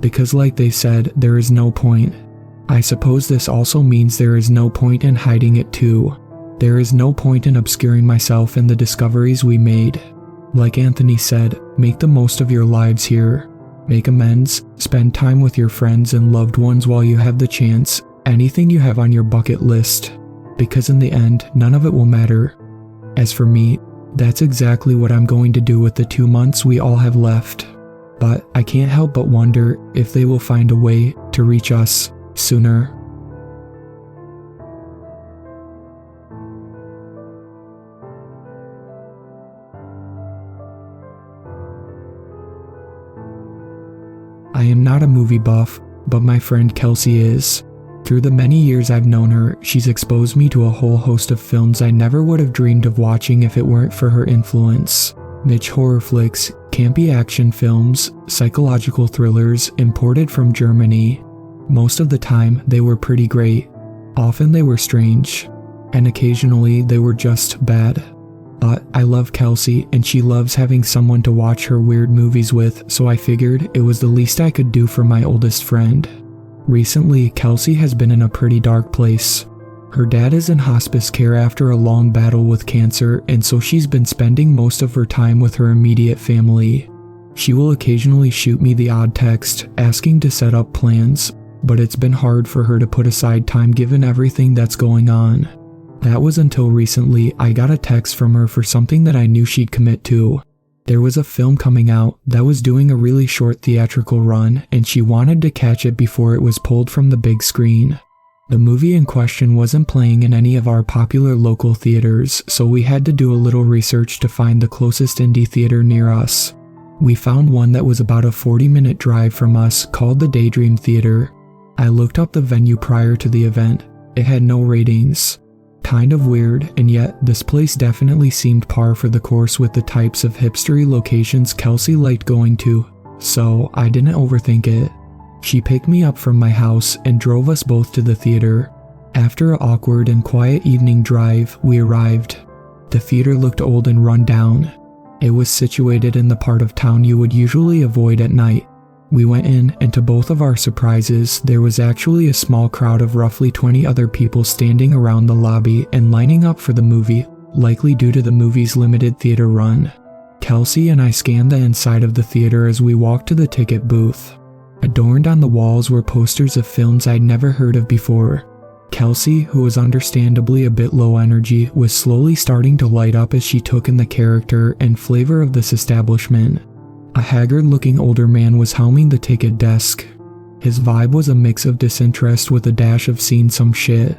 [SPEAKER 1] Because like they said, there is no point. I suppose this also means there is no point in hiding it too. There is no point in obscuring myself and the discoveries we made. Like Anthony said, make the most of your lives here. Make amends, spend time with your friends and loved ones while you have the chance, anything you have on your bucket list. Because in the end, none of it will matter. As for me, that's exactly what I'm going to do with the 2 months we all have left. But I can't help but wonder if they will find a way to reach us sooner. I am not a movie buff, but my friend Kelsey is. Through the many years I've known her, she's exposed me to a whole host of films I never would have dreamed of watching if it weren't for her influence. Niche horror flicks, campy action films, psychological thrillers imported from Germany. Most of the time, they were pretty great. Often they were strange. And occasionally, they were just bad. But I love Kelsey, and she loves having someone to watch her weird movies with, so I figured it was the least I could do for my oldest friend. Recently, Kelsey has been in a pretty dark place. Her dad is in hospice care after a long battle with cancer, and so she's been spending most of her time with her immediate family. She will occasionally shoot me the odd text, asking to set up plans, but it's been hard for her to put aside time given everything that's going on. That was until recently I got a text from her for something that I knew she'd commit to. There was a film coming out that was doing a really short theatrical run, and she wanted to catch it before it was pulled from the big screen. The movie in question wasn't playing in any of our popular local theaters, so we had to do a little research to find the closest indie theater near us. We found one that was about a 40-minute drive from us called the Daydream Theater. I looked up the venue prior to the event. It had no ratings. Kind of weird, and yet this place definitely seemed par for the course with the types of hipstery locations Kelsey liked going to, so I didn't overthink it. She picked me up from my house and drove us both to the theater. After an awkward and quiet evening drive, we arrived. The theater looked old and run down. It was situated in the part of town you would usually avoid at night. We went in, and to both of our surprises, there was actually a small crowd of roughly 20 other people standing around the lobby and lining up for the movie, likely due to the movie's limited theater run. Kelsey and I scanned the inside of the theater as we walked to the ticket booth. Adorned on the walls were posters of films I'd never heard of before. Kelsey, who was understandably a bit low energy, was slowly starting to light up as she took in the character and flavor of this establishment. A haggard-looking older man was helming the ticket desk. His vibe was a mix of disinterest with a dash of "seen some shit."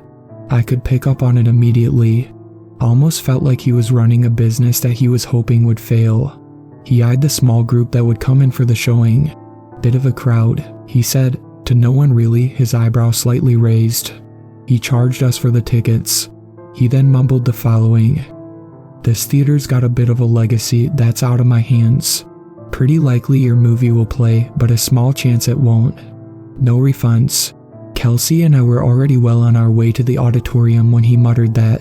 [SPEAKER 1] I could pick up on it immediately. Almost felt like he was running a business that he was hoping would fail. He eyed the small group that would come in for the showing. "Bit of a crowd," he said, to no one really, his eyebrow slightly raised. He charged us for the tickets. He then mumbled the following: "This theater's got a bit of a legacy that's out of my hands. Pretty likely your movie will play, but a small chance it won't. No refunds." Kelsey and I were already well on our way to the auditorium when he muttered that.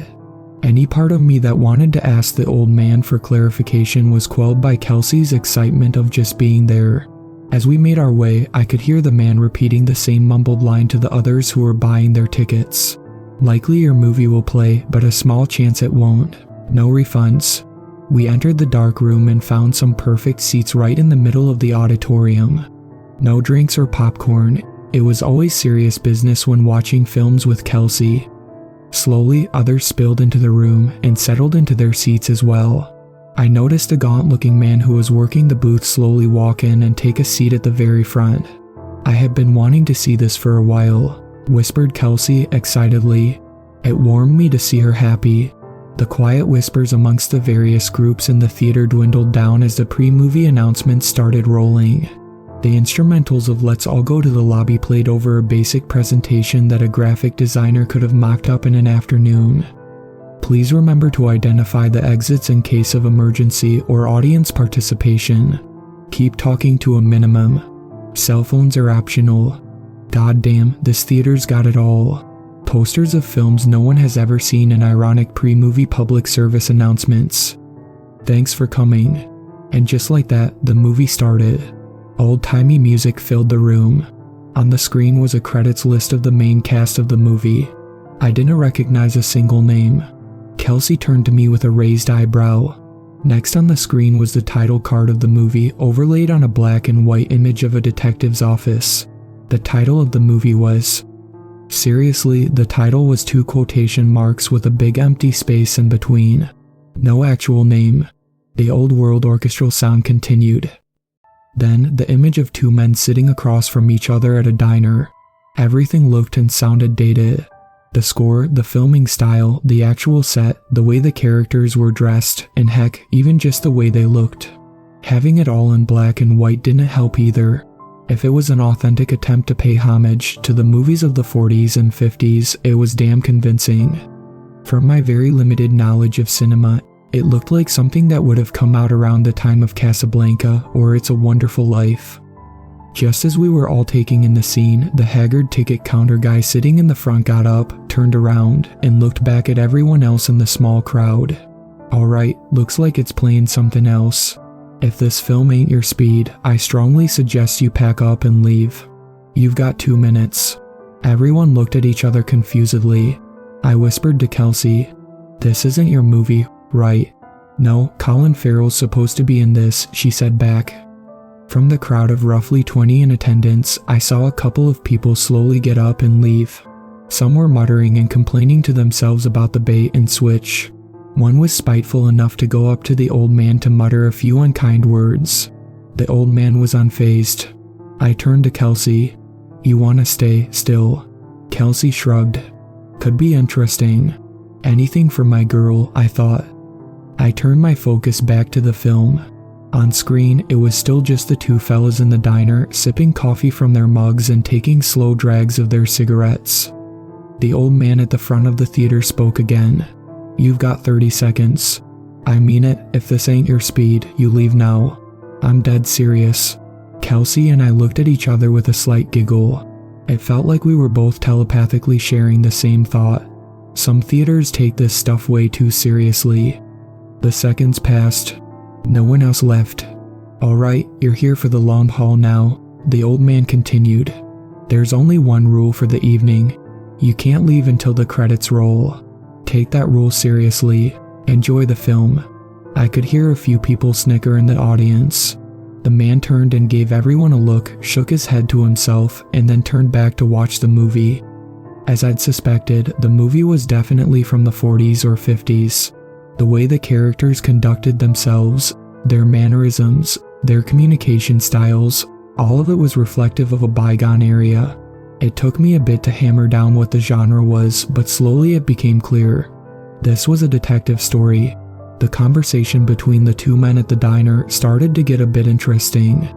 [SPEAKER 1] Any part of me that wanted to ask the old man for clarification was quelled by Kelsey's excitement of just being there. As we made our way, I could hear the man repeating the same mumbled line to the others who were buying their tickets. "Likely your movie will play, but a small chance it won't. No refunds." We entered the dark room and found some perfect seats right in the middle of the auditorium. No drinks or popcorn. It was always serious business when watching films with Kelsey. Slowly, others spilled into the room and settled into their seats as well. I noticed a gaunt-looking man who was working the booth slowly walk in and take a seat at the very front. "I have been wanting to see this for a while," whispered Kelsey excitedly. It warmed me to see her happy. The quiet whispers amongst the various groups in the theater dwindled down as the pre-movie announcements started rolling. The instrumentals of "Let's All Go to the Lobby" played over a basic presentation that a graphic designer could have mocked up in an afternoon. "Please remember to identify the exits in case of emergency or audience participation. Keep talking to a minimum. Cell phones are optional." Goddamn, this theater's got it all. Posters of films no one has ever seen and ironic pre-movie public service announcements. "Thanks for coming." And just like that, the movie started. Old-timey music filled the room. On the screen was a credits list of the main cast of the movie. I didn't recognize a single name. Kelsey turned to me with a raised eyebrow. Next on the screen was the title card of the movie overlaid on a black and white image of a detective's office. The title of the movie was... Seriously, the title was 2 quotation marks with a big empty space in between. No actual name. The old world orchestral sound continued. Then, the image of 2 men sitting across from each other at a diner. Everything looked and sounded dated. The score, the filming style, the actual set, the way the characters were dressed, and heck, even just the way they looked. Having it all in black and white didn't help either. If it was an authentic attempt to pay homage to the movies of the 40s and 50s, it was damn convincing. From my very limited knowledge of cinema, it looked like something that would have come out around the time of Casablanca or It's a Wonderful Life. Just as we were all taking in the scene, the haggard ticket counter guy sitting in the front got up, turned around, and looked back at everyone else in the small crowd. "Alright, looks like it's playing something else. If this film ain't your speed, I strongly suggest you pack up and leave. You've got 2 minutes." Everyone looked at each other confusedly. I whispered to Kelsey, "This isn't your movie, right?" "No, Colin Farrell's supposed to be in this," she said back. From the crowd of roughly 20 in attendance, I saw a couple of people slowly get up and leave. Some were muttering and complaining to themselves about the bait and switch. One was spiteful enough to go up to the old man to mutter a few unkind words. The old man was unfazed. I turned to Kelsey. "You want to stay still?" Kelsey shrugged. "Could be interesting. Anything for my girl," I thought. I turned my focus back to the film. On screen, it was still just the 2 fellas in the diner, sipping coffee from their mugs and taking slow drags of their cigarettes. The old man at the front of the theater spoke again. "You've got 30 seconds. I mean it, if this ain't your speed, you leave now. I'm dead serious." Kelsey and I looked at each other with a slight giggle. It felt like we were both telepathically sharing the same thought. Some theaters take this stuff way too seriously. The seconds passed. No one else left. "Alright, you're here for the long haul now," the old man continued. "There's only one rule for the evening. You can't leave until the credits roll. Take that rule seriously. Enjoy the film." I could hear a few people snicker in the audience. The man turned and gave everyone a look, shook his head to himself, and then turned back to watch the movie. As I'd suspected, the movie was definitely from the 40s or 50s. The way the characters conducted themselves, their mannerisms, their communication styles, all of it was reflective of a bygone era. It took me a bit to hammer down what the genre was, but slowly it became clear. This was a detective story. The conversation between the two men at the diner started to get a bit interesting.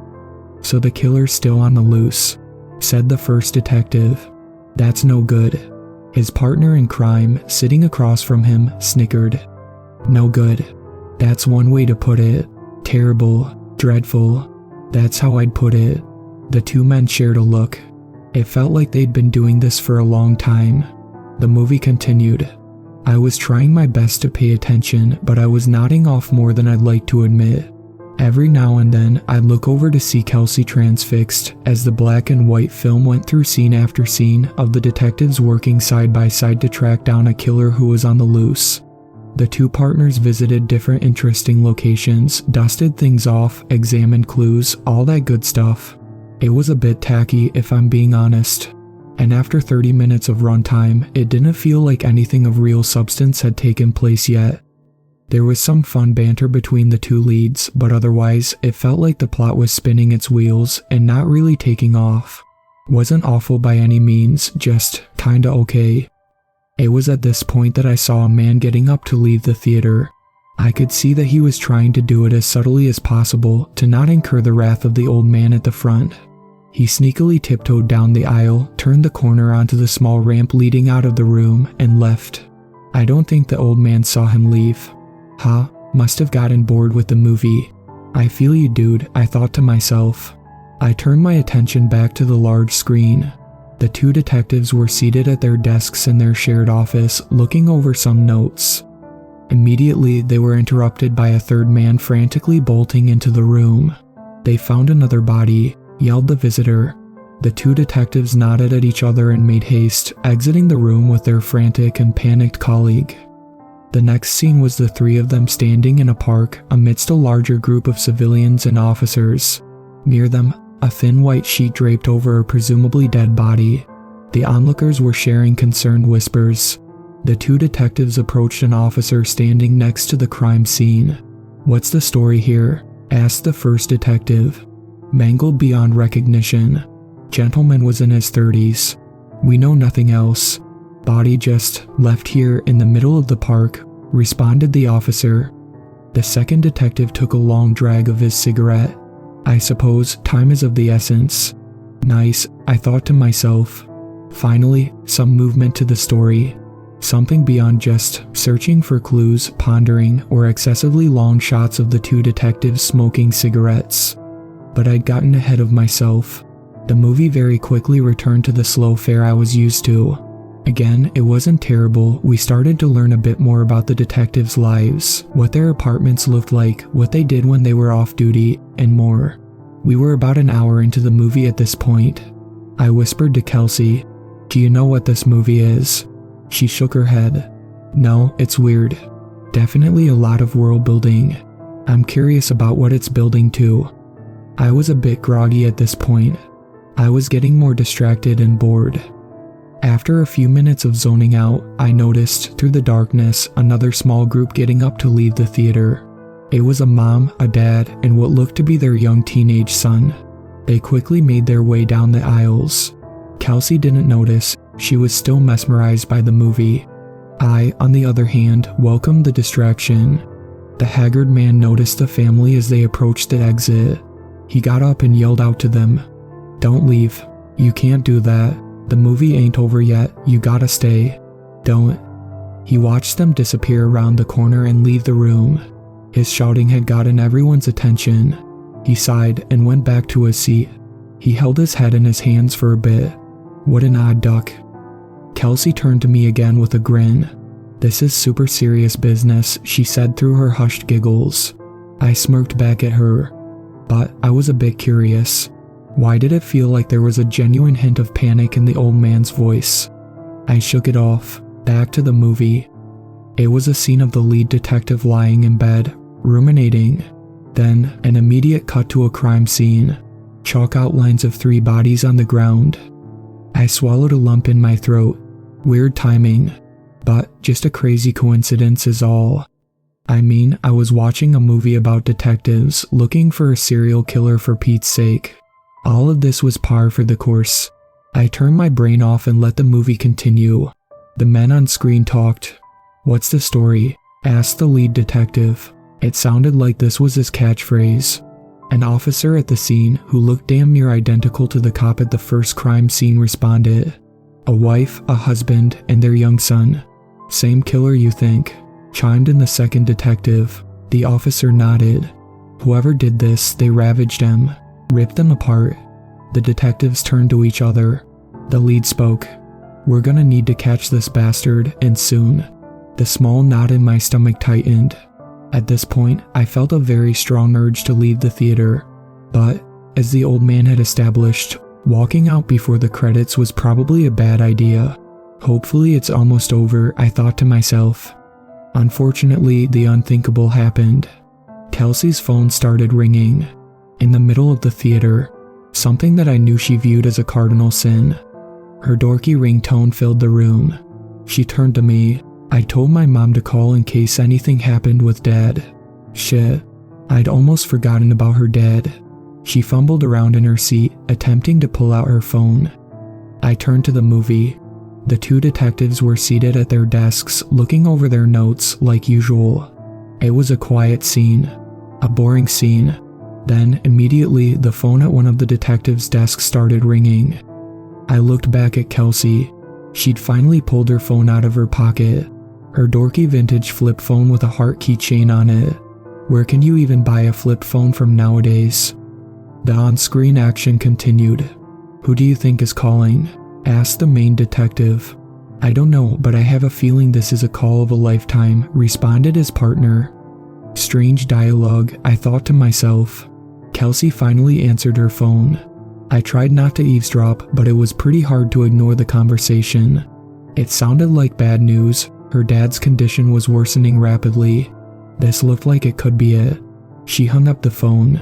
[SPEAKER 1] "So the killer's still on the loose," said the first detective. "That's no good." His partner in crime, sitting across from him, snickered. "No good. That's one way to put it. Terrible, dreadful. That's how I'd put it." The two men shared a look. It felt like they'd been doing this for a long time. The movie continued. I was trying my best to pay attention, but I was nodding off more than I'd like to admit. Every now and then, I'd look over to see Kelsey transfixed as the black and white film went through scene after scene of the detectives working side by side to track down a killer who was on the loose. The two partners visited different interesting locations, dusted things off, examined clues, all that good stuff. It was a bit tacky if I'm being honest. And after 30 minutes of runtime, it didn't feel like anything of real substance had taken place yet. There was some fun banter between the two leads, but otherwise, it felt like the plot was spinning its wheels and not really taking off. Wasn't awful by any means, just kinda okay. It was at this point that I saw a man getting up to leave the theater. I could see that he was trying to do it as subtly as possible to not incur the wrath of the old man at the front. He sneakily tiptoed down the aisle, turned the corner onto the small ramp leading out of the room, and left. I don't think the old man saw him leave. Must have gotten bored with the movie. I feel you, dude, I thought to myself. I turned my attention back to the large screen. The two detectives were seated at their desks in their shared office, looking over some notes. Immediately, they were interrupted by a third man frantically bolting into the room. "They found another body," yelled the visitor. The two detectives nodded at each other and made haste, exiting the room with their frantic and panicked colleague. The next scene was the three of them standing in a park amidst a larger group of civilians and officers. Near them, a thin white sheet draped over a presumably dead body. The onlookers were sharing concerned whispers. The two detectives approached an officer standing next to the crime scene. "What's the story here?" asked the first detective. "Mangled beyond recognition. Gentleman was in his 30s. We know nothing else. Body just left here in the middle of the park," responded the officer. The second detective took a long drag of his cigarette. "I suppose time is of the essence. Nice," I thought to myself. Finally, some movement to the story. Something beyond just searching for clues, pondering, or excessively long shots of the two detectives smoking cigarettes. But I'd gotten ahead of myself. The movie very quickly returned to the slow fare I was used to. Again, it wasn't terrible. We started to learn a bit more about the detectives' lives, what their apartments looked like, what they did when they were off duty, and more. We were about an hour into the movie at this point. I whispered to Kelsey, "Do you know what this movie is?" She shook her head. "No, it's weird. Definitely a lot of world building. I'm curious about what it's building to." I was a bit groggy at this point. I was getting more distracted and bored. After a few minutes of zoning out, I noticed, through the darkness, another small group getting up to leave the theater. It was a mom, a dad, and what looked to be their young teenage son. They quickly made their way down the aisles. Kelsey didn't notice. She was still mesmerized by the movie. I, on the other hand, welcomed the distraction. The haggard man noticed the family as they approached the exit. He got up and yelled out to them, "Don't leave. You can't do that. The movie ain't over yet. You gotta stay. Don't." He watched them disappear around the corner and leave the room. His shouting had gotten everyone's attention. He sighed and went back to his seat. He held his head in his hands for a bit. What an odd duck. Kelsey turned to me again with a grin. "This is super serious business," she said through her hushed giggles. I smirked back at her, but I was a bit curious. Why did it feel like there was a genuine hint of panic in the old man's voice? I shook it off, back to the movie. It was a scene of the lead detective lying in bed, ruminating. Then, an immediate cut to a crime scene. Chalk outlines of 3 bodies on the ground. I swallowed a lump in my throat. Weird timing. But just a crazy coincidence is all. I mean, I was watching a movie about detectives looking for a serial killer for Pete's sake. All of this was par for the course. I turned my brain off and let the movie continue. The men on screen talked. "What's the story?" asked the lead detective. It sounded like this was his catchphrase. An officer at the scene, who looked damn near identical to the cop at the first crime scene, responded. "A wife, a husband, and their young son. Same killer, you think?" chimed in the second detective. The officer nodded. "Whoever did this, they ravaged him, ripped them apart." The detectives turned to each other. The lead spoke. "We're gonna need to catch this bastard, and soon." The small knot in my stomach tightened. At this point, I felt a very strong urge to leave the theater. But, as the old man had established, walking out before the credits was probably a bad idea. Hopefully it's almost over, I thought to myself. Unfortunately, the unthinkable happened. Kelsey's phone started ringing. In the middle of the theater, something that I knew she viewed as a cardinal sin. Her dorky ringtone filled the room. She turned to me. I told my mom to call in case anything happened with Dad. Shit, I'd almost forgotten about her dad. She fumbled around in her seat, attempting to pull out her phone. I turned to the movie. The 2 detectives were seated at their desks, looking over their notes like usual. It was a quiet scene, a boring scene. Then, immediately, the phone at one of the detectives' desks started ringing. I looked back at Kelsey. She'd finally pulled her phone out of her pocket. Her dorky vintage flip phone with a heart keychain on it. Where can you even buy a flip phone from nowadays? The on-screen action continued. "Who do you think is calling?" asked the main detective. "I don't know, but I have a feeling this is a call of a lifetime," responded his partner. Strange dialogue, I thought to myself. Kelsey finally answered her phone. I tried not to eavesdrop, but it was pretty hard to ignore the conversation. It sounded like bad news. Her dad's condition was worsening rapidly. This looked like it could be it. She hung up the phone.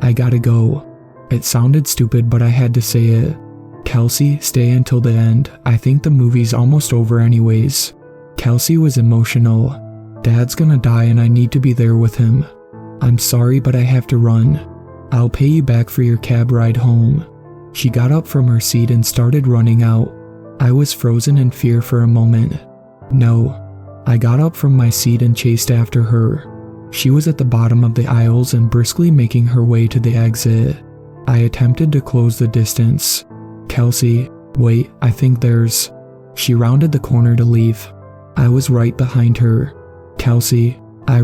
[SPEAKER 1] "I gotta go." It sounded stupid, but I had to say it. "Kelsey, stay until the end. I think the movie's almost over anyways." Kelsey was emotional. "Dad's gonna die and I need to be there with him. I'm sorry, but I have to run. I'll pay you back for your cab ride home." She got up from her seat and started running out. I was frozen in fear for a moment. No. I got up from my seat and chased after her. She was at the bottom of the aisles and briskly making her way to the exit. I attempted to close the distance. "Kelsey, wait, I think there's..." She rounded the corner to leave. I was right behind her. "Kelsey, I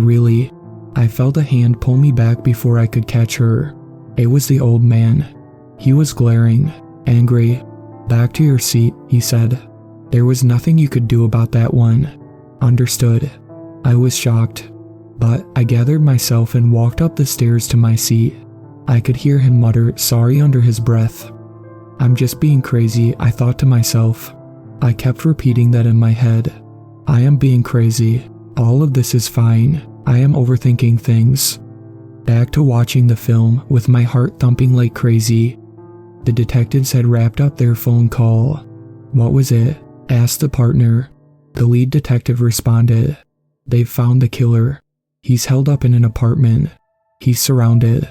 [SPEAKER 1] felt a hand pull me back before I could catch her. It was the old man. He was glaring, angry. "Back to your seat," he said. "There was nothing you could do about that one." "Understood." I was shocked, but I gathered myself and walked up the stairs to my seat. I could hear him mutter sorry under his breath. "I'm just being crazy," I thought to myself. I kept repeating that in my head. "I am being crazy. All of this is fine. I am overthinking things." Back to watching the film, with my heart thumping like crazy. The detectives had wrapped up their phone call. "What was it?" asked the partner. The lead detective responded. "They've found the killer. He's held up in an apartment. He's surrounded.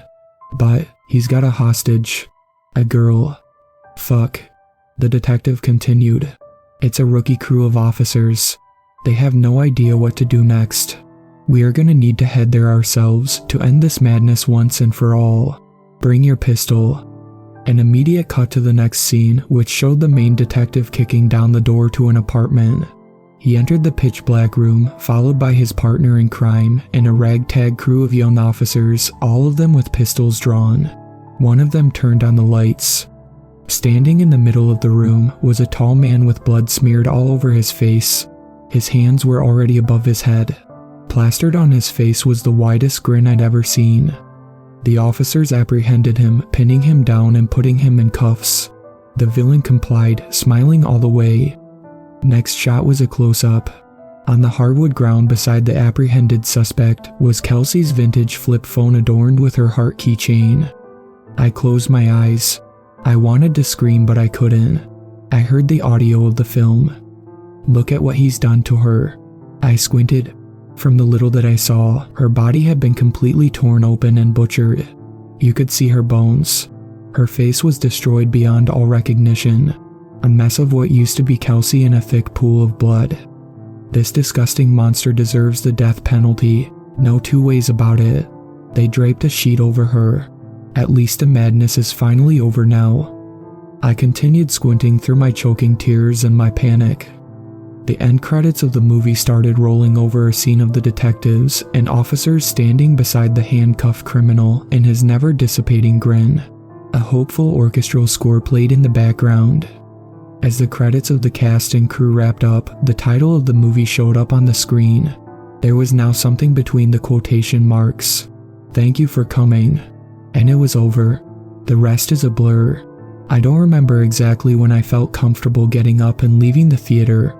[SPEAKER 1] But he's got a hostage. A girl." "Fuck." The detective continued. "It's a rookie crew of officers. They have no idea what to do next. We are gonna need to head there ourselves to end this madness once and for all. Bring your pistol." An immediate cut to the next scene, which showed the main detective kicking down the door to an apartment. He entered the pitch-black room, followed by his partner in crime and a ragtag crew of young officers, all of them with pistols drawn. One of them turned on the lights. Standing in the middle of the room was a tall man with blood smeared all over his face. His hands were already above his head. Plastered on his face was the widest grin I'd ever seen. The officers apprehended him, pinning him down and putting him in cuffs. The villain complied, smiling all the way. Next shot was a close-up. On the hardwood ground beside the apprehended suspect was Kelsey's vintage flip phone adorned with her heart keychain. I closed my eyes. I wanted to scream, but I couldn't. I heard the audio of the film. "Look at what he's done to her." I squinted. From the little that I saw, her body had been completely torn open and butchered. You could see her bones. Her face was destroyed beyond all recognition. A mess of what used to be Kelsey in a thick pool of blood. This disgusting monster deserves the death penalty. No two ways about it. They draped a sheet over her. At least the madness is finally over now. I continued squinting through my choking tears and my panic. The end credits of the movie started rolling over a scene of the detectives and officers standing beside the handcuffed criminal and his never dissipating grin. A hopeful orchestral score played in the background. As the credits of the cast and crew wrapped up, the title of the movie showed up on the screen. There was now something between the quotation marks. "Thank you for coming." And it was over. The rest is a blur. I don't remember exactly when I felt comfortable getting up and leaving the theater.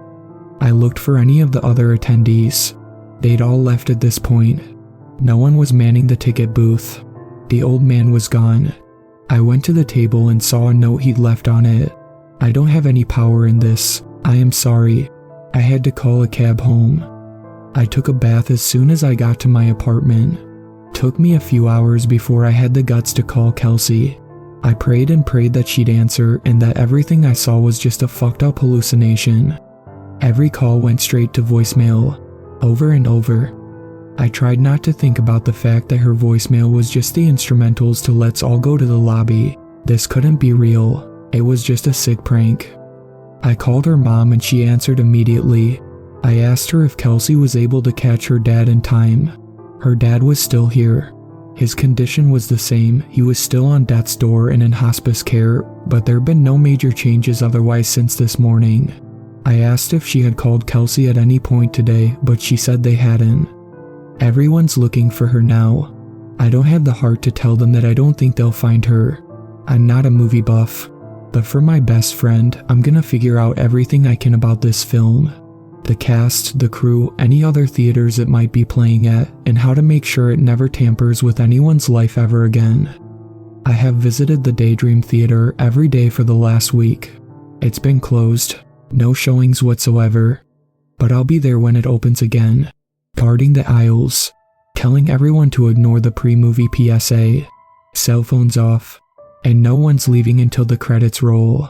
[SPEAKER 1] I looked for any of the other attendees. They'd all left at this point. No one was manning the ticket booth. The old man was gone. I went to the table and saw a note he'd left on it. "I don't have any power in this. I am sorry. I had to call a cab home." I took a bath as soon as I got to my apartment. Took me a few hours before I had the guts to call Kelsey. I prayed and prayed that she'd answer and that everything I saw was just a fucked up hallucination. Every call went straight to voicemail, over and over. I tried not to think about the fact that her voicemail was just the instrumentals to "let's all go to the lobby." This couldn't be real. It was just a sick prank. I called her mom and she answered immediately. I asked her if Kelsey was able to catch her dad in time. Her dad was still here. His condition was the same. He was still on death's door and in hospice care, but there had been no major changes otherwise since this morning. I asked if she had called Kelsey at any point today, but she said they hadn't. Everyone's looking for her now. I don't have the heart to tell them that I don't think they'll find her. I'm not a movie buff. But for my best friend, I'm gonna figure out everything I can about this film. The cast, the crew, any other theaters it might be playing at, and how to make sure it never tampers with anyone's life ever again. I have visited the Daydream Theater every day for the last week. It's been closed, no showings whatsoever, but I'll be there when it opens again, guarding the aisles, telling everyone to ignore the pre-movie PSA, cell phones off, and no one's leaving until the credits roll.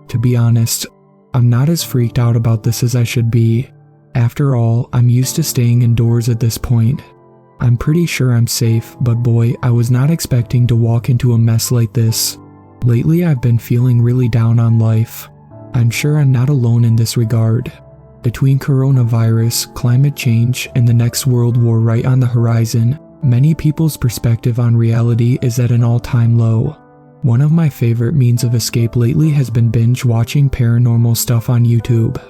[SPEAKER 1] To be honest, I'm not as freaked out about this as I should be. After all, I'm used to staying indoors at this point. I'm pretty sure I'm safe, but boy, I was not expecting to walk into a mess like this. Lately, I've been feeling really down on life. I'm sure I'm not alone in this regard. Between coronavirus, climate change, and the next world war right on the horizon, many people's perspective on reality is at an all-time low. One of my favorite means of escape lately has been binge watching paranormal stuff on YouTube.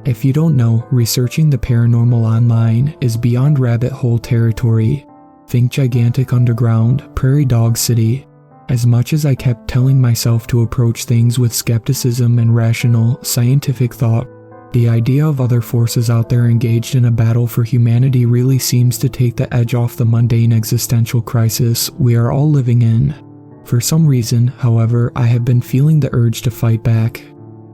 [SPEAKER 1] If you don't know, researching the paranormal online is beyond rabbit hole territory. Think gigantic underground, prairie dog city. As much as I kept telling myself to approach things with skepticism and rational, scientific thought, the idea of other forces out there engaged in a battle for humanity really seems to take the edge off the mundane existential crisis we are all living in. For some reason, however, I have been feeling the urge to fight back.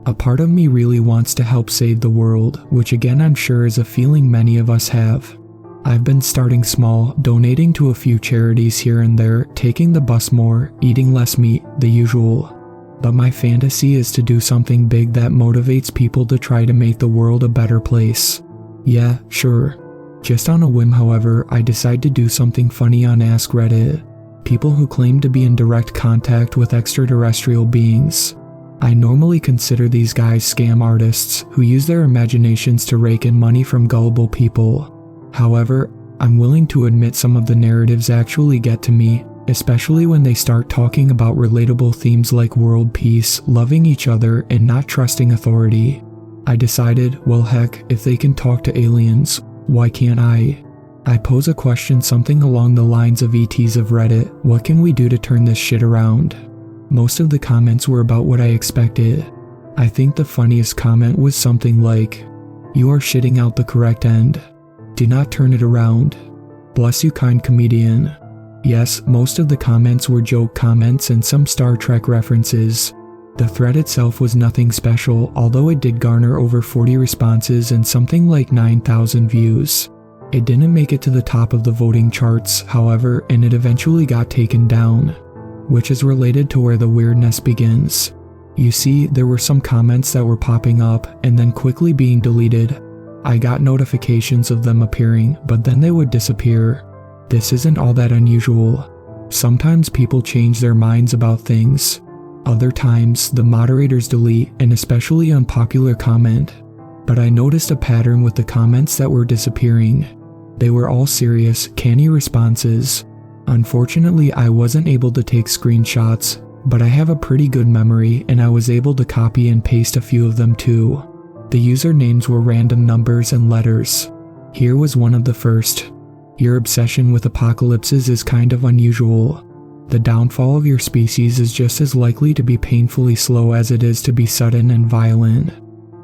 [SPEAKER 1] A part of me really wants to help save the world, which again I'm sure is a feeling many of us have. I've been starting small, donating to a few charities here and there, taking the bus more, eating less meat, the usual. But my fantasy is to do something big that motivates people to try to make the world a better place. Yeah, sure. Just on a whim, however, I decide to do something funny on Ask Reddit. People who claim to be in direct contact with extraterrestrial beings. I normally consider these guys scam artists who use their imaginations to rake in money from gullible people. However, I'm willing to admit some of the narratives actually get to me, especially when they start talking about relatable themes like world peace, loving each other, and not trusting authority. I decided, well heck, if they can talk to aliens, why can't I? I pose a question something along the lines of ETs of Reddit, what can we do to turn this shit around? Most of the comments were about what I expected. I think the funniest comment was something like, you are shitting out the correct end. Do not turn it around. Bless you, kind comedian. Yes, most of the comments were joke comments and some Star Trek references. The thread itself was nothing special, although it did garner over 40 responses and something like 9,000 views. It didn't make it to the top of the voting charts, however, and it eventually got taken down, which is related to where the weirdness begins. You see, there were some comments that were popping up and then quickly being deleted. I got notifications of them appearing, but then they would disappear. This isn't all that unusual. Sometimes people change their minds about things. Other times, the moderators delete an especially unpopular comment. But I noticed a pattern with the comments that were disappearing. They were all serious, canny responses. Unfortunately, I wasn't able to take screenshots, but I have a pretty good memory and I was able to copy and paste a few of them too. The usernames were random numbers and letters. Here was one of the first. Your obsession with apocalypses is kind of unusual. The downfall of your species is just as likely to be painfully slow as it is to be sudden and violent.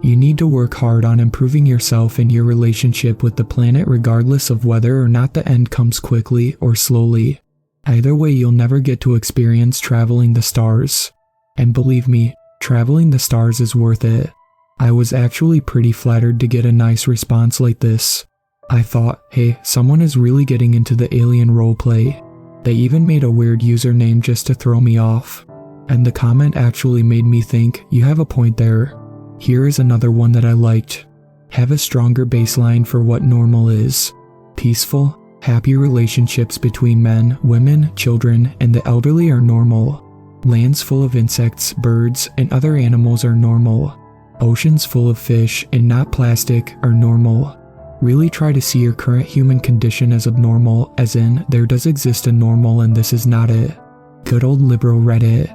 [SPEAKER 1] You need to work hard on improving yourself and your relationship with the planet regardless of whether or not the end comes quickly or slowly. Either way, you'll never get to experience traveling the stars. And believe me, traveling the stars is worth it. I was actually pretty flattered to get a nice response like this. I thought, hey, someone is really getting into the alien roleplay. They even made a weird username just to throw me off. And the comment actually made me think, you have a point there. Here is another one that I liked. Have a stronger baseline for what normal is. Peaceful, happy relationships between men, women, children, and the elderly are normal. Lands full of insects, birds, and other animals are normal. Oceans full of fish and not plastic are normal. Really try to see your current human condition as abnormal, as in, there does exist a normal and this is not it. Good old liberal Reddit.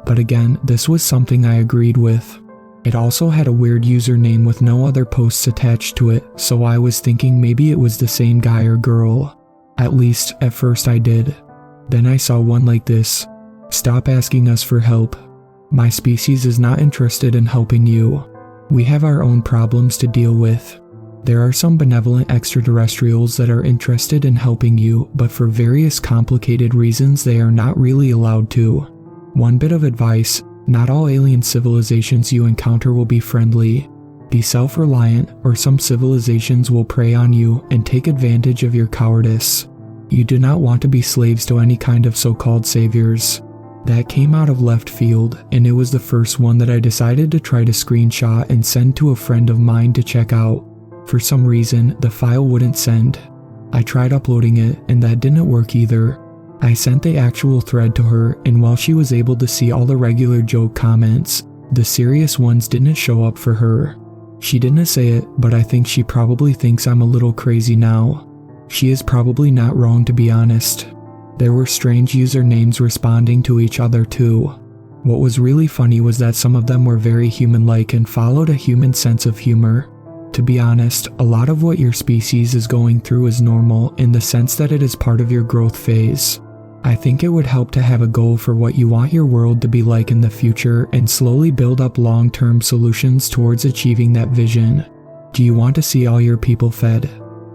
[SPEAKER 1] But again, this was something I agreed with. It also had a weird username with no other posts attached to it, so I was thinking maybe it was the same guy or girl. At least, at first I did. Then I saw one like this. Stop asking us for help. My species is not interested in helping you. We have our own problems to deal with. There are some benevolent extraterrestrials that are interested in helping you, but for various complicated reasons they are not really allowed to. One bit of advice, not all alien civilizations you encounter will be friendly. Be self-reliant, or some civilizations will prey on you and take advantage of your cowardice. You do not want to be slaves to any kind of so-called saviors. That came out of left field, and it was the first one that I decided to try to screenshot and send to a friend of mine to check out. For some reason, the file wouldn't send. I tried uploading it, and that didn't work either. I sent the actual thread to her, and while she was able to see all the regular joke comments, the serious ones didn't show up for her. She didn't say it, but I think she probably thinks I'm a little crazy now. She is probably not wrong, to be honest. There were strange usernames responding to each other too. What was really funny was that some of them were very human-like and followed a human sense of humor. To be honest, a lot of what your species is going through is normal in the sense that it is part of your growth phase. I think it would help to have a goal for what you want your world to be like in the future and slowly build up long-term solutions towards achieving that vision. Do you want to see all your people fed?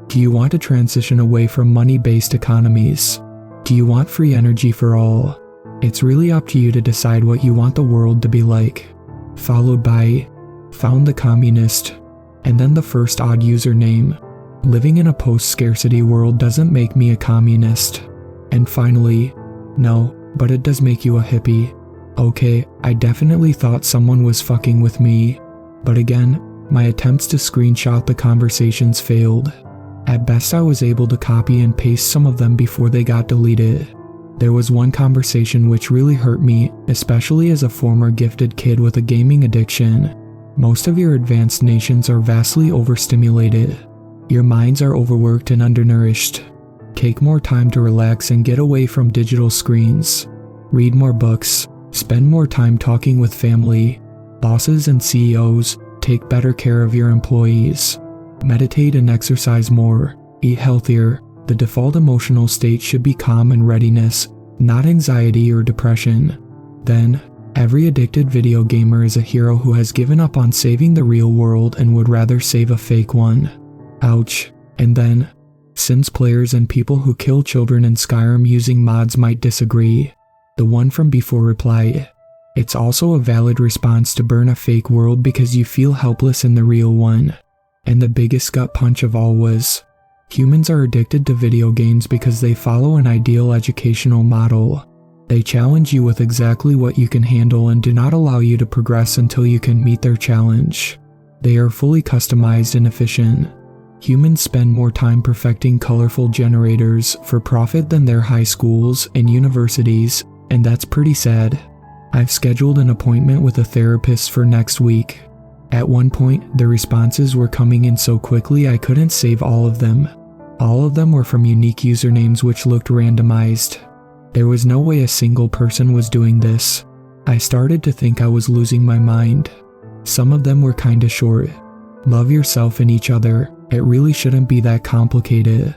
[SPEAKER 1] Do you want to transition away from money-based economies? Do you want free energy for all? It's really up to you to decide what you want the world to be like. Followed by, found the communist, and then the first odd username. Living in a post-scarcity world doesn't make me a communist. And finally, no, but it does make you a hippie. Okay, I definitely thought someone was fucking with me. But again, my attempts to screenshot the conversations failed. At best I was able to copy and paste some of them before they got deleted. There was one conversation which really hurt me, especially as a former gifted kid with a gaming addiction. Most of your advanced nations are vastly overstimulated. Your minds are overworked and undernourished. Take more time to relax and get away from digital screens. Read more books. Spend more time talking with family. Bosses and CEOs, take better care of your employees. Meditate and exercise more. Eat healthier. The default emotional state should be calm and readiness, not anxiety or depression. Then, every addicted video gamer is a hero who has given up on saving the real world and would rather save a fake one. Ouch. And then, Sims players and people who kill children in Skyrim using mods might disagree. The one from before replied, "It's also a valid response to burn a fake world because you feel helpless in the real one." And the biggest gut punch of all was, humans are addicted to video games because they follow an ideal educational model. They challenge you with exactly what you can handle and do not allow you to progress until you can meet their challenge. They are fully customized and efficient. Humans spend more time perfecting colorful generators for profit than their high schools and universities, and that's pretty sad. I've scheduled an appointment with a therapist for next week. At one point, the responses were coming in so quickly I couldn't save all of them. All of them were from unique usernames which looked randomized. There was no way a single person was doing this. I started to think I was losing my mind. Some of them were kinda short. Love yourself and each other. It really shouldn't be that complicated.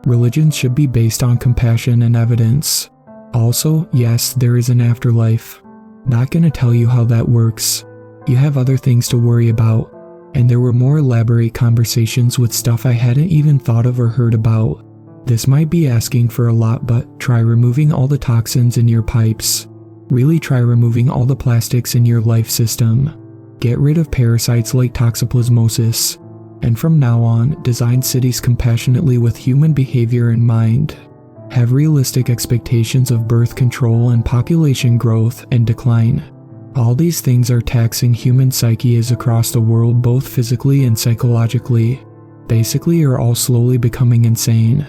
[SPEAKER 1] Religions should be based on compassion and evidence. Also, yes, there is an afterlife. Not gonna tell you how that works. You have other things to worry about. And there were more elaborate conversations with stuff I hadn't even thought of or heard about. This might be asking for a lot, but try removing all the toxins in your pipes. Really try removing all the plastics in your life system. Get rid of parasites like toxoplasmosis. And from now on, design cities compassionately with human behavior in mind. Have realistic expectations of birth control and population growth and decline. All these things are taxing human psyches across the world both physically and psychologically. Basically, you're all slowly becoming insane.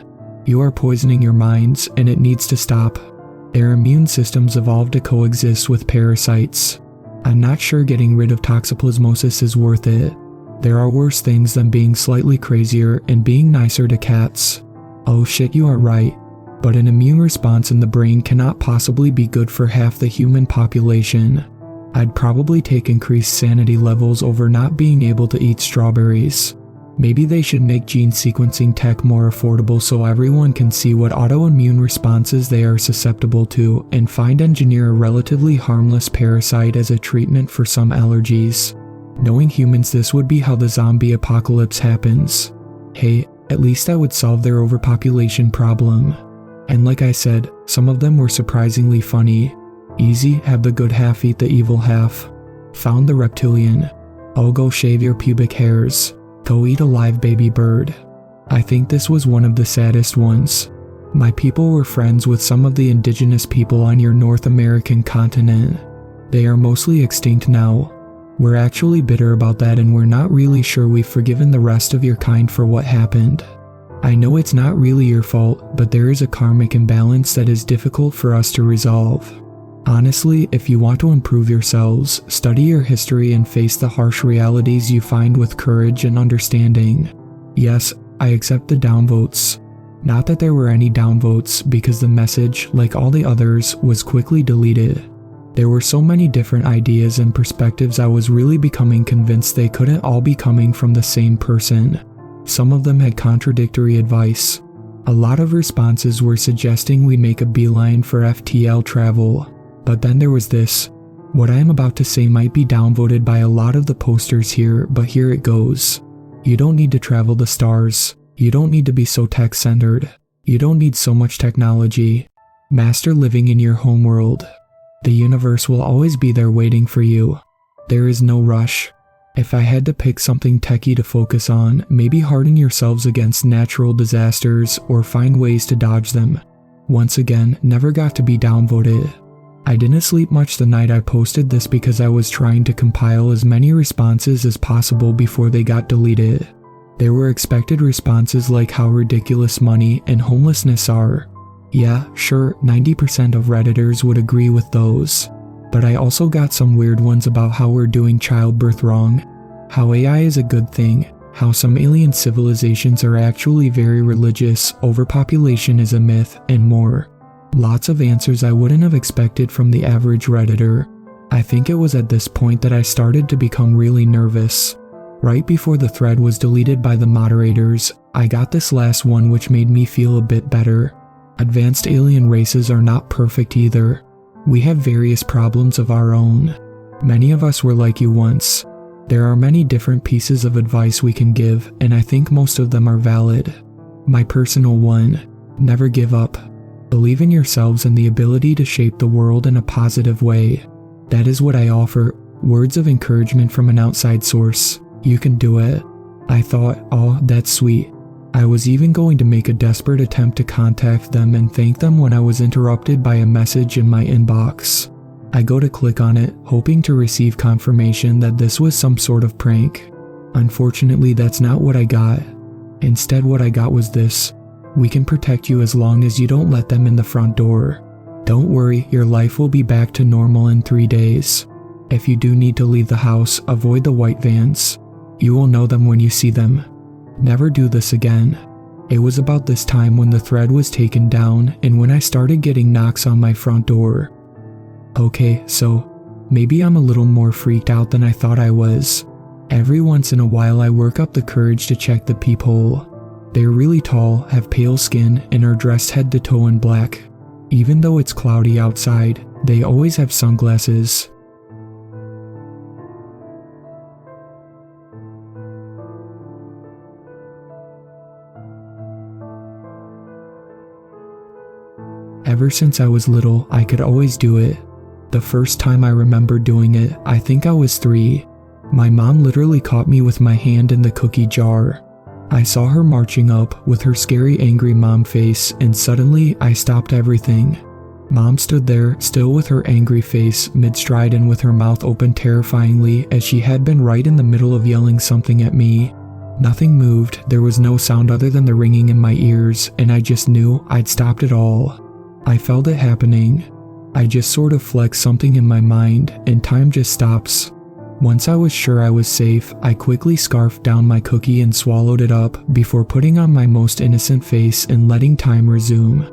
[SPEAKER 1] You are poisoning your minds, and it needs to stop. Their immune systems evolved to coexist with parasites. I'm not sure getting rid of toxoplasmosis is worth it. There are worse things than being slightly crazier and being nicer to cats. Oh shit, you are right. But an immune response in the brain cannot possibly be good for half the human population. I'd probably take increased sanity levels over not being able to eat strawberries. Maybe they should make gene sequencing tech more affordable so everyone can see what autoimmune responses they are susceptible to and find engineer a relatively harmless parasite as a treatment for some allergies. Knowing humans, this would be how the zombie apocalypse happens. Hey, at least I would solve their overpopulation problem. And like I said, some of them were surprisingly funny. Easy, have the good half eat the evil half. Found the reptilian. Oh, go shave your pubic hairs. Go eat a live baby bird. I think this was one of the saddest ones. My people were friends with some of the indigenous people on your North American continent. They are mostly extinct now. We're actually bitter about that, and we're not really sure we've forgiven the rest of your kind for what happened. I know it's not really your fault, but there is a karmic imbalance that is difficult for us to resolve. Honestly, if you want to improve yourselves, study your history and face the harsh realities you find with courage and understanding. Yes, I accept the downvotes. Not that there were any downvotes, because the message, like all the others, was quickly deleted. There were so many different ideas and perspectives I was really becoming convinced they couldn't all be coming from the same person. Some of them had contradictory advice. A lot of responses were suggesting we make a beeline for FTL travel. But then there was this. What I am about to say might be downvoted by a lot of the posters here, but here it goes. You don't need to travel the stars. You don't need to be so tech-centered. You don't need so much technology. Master living in your homeworld. The universe will always be there waiting for you. There is no rush. If I had to pick something techie to focus on, maybe harden yourselves against natural disasters or find ways to dodge them. Once again, never got to be downvoted. I didn't sleep much the night I posted this because I was trying to compile as many responses as possible before they got deleted. There were expected responses like how ridiculous money and homelessness are. Yeah, sure, 90% of Redditors would agree with those. But I also got some weird ones about how we're doing childbirth wrong, how AI is a good thing, how some alien civilizations are actually very religious, overpopulation is a myth, and more. Lots of answers I wouldn't have expected from the average Redditor. I think it was at this point that I started to become really nervous. Right before the thread was deleted by the moderators, I got this last one, which made me feel a bit better. Advanced alien races are not perfect either. We have various problems of our own. Many of us were like you once. There are many different pieces of advice we can give, and I think most of them are valid. My personal one: never give up. Believe in yourselves and the ability to shape the world in a positive way. That is what I offer. Words of encouragement from an outside source. You can do it. I thought, oh, that's sweet. I was even going to make a desperate attempt to contact them and thank them when I was interrupted by a message in my inbox. I go to click on it, hoping to receive confirmation that this was some sort of prank. Unfortunately, that's not what I got. Instead, what I got was this: we can protect you as long as you don't let them in the front door. Don't worry, your life will be back to normal in 3 days. If you do need to leave the house, avoid the white vans. You will know them when you see them. Never do this again. It was about this time when the thread was taken down and when I started getting knocks on my front door. Okay, so maybe I'm a little more freaked out than I thought I was. Every once in a while I work up the courage to check the peephole. They're really tall, have pale skin, and are dressed head to toe in black. Even though it's cloudy outside, they always have sunglasses. Ever since I was little, I could always do it. The first time I remember doing it, I think I was 3. My mom literally caught me with my hand in the cookie jar. I saw her marching up with her scary angry mom face, and suddenly I stopped everything. Mom stood there, still with her angry face mid-stride and with her mouth open terrifyingly, as she had been right in the middle of yelling something at me. Nothing moved, there was no sound other than the ringing in my ears, and I just knew I'd stopped it all. I felt it happening. I just sort of flexed something in my mind, and time just stops. Once I was sure I was safe, I quickly scarfed down my cookie and swallowed it up before putting on my most innocent face and letting time resume.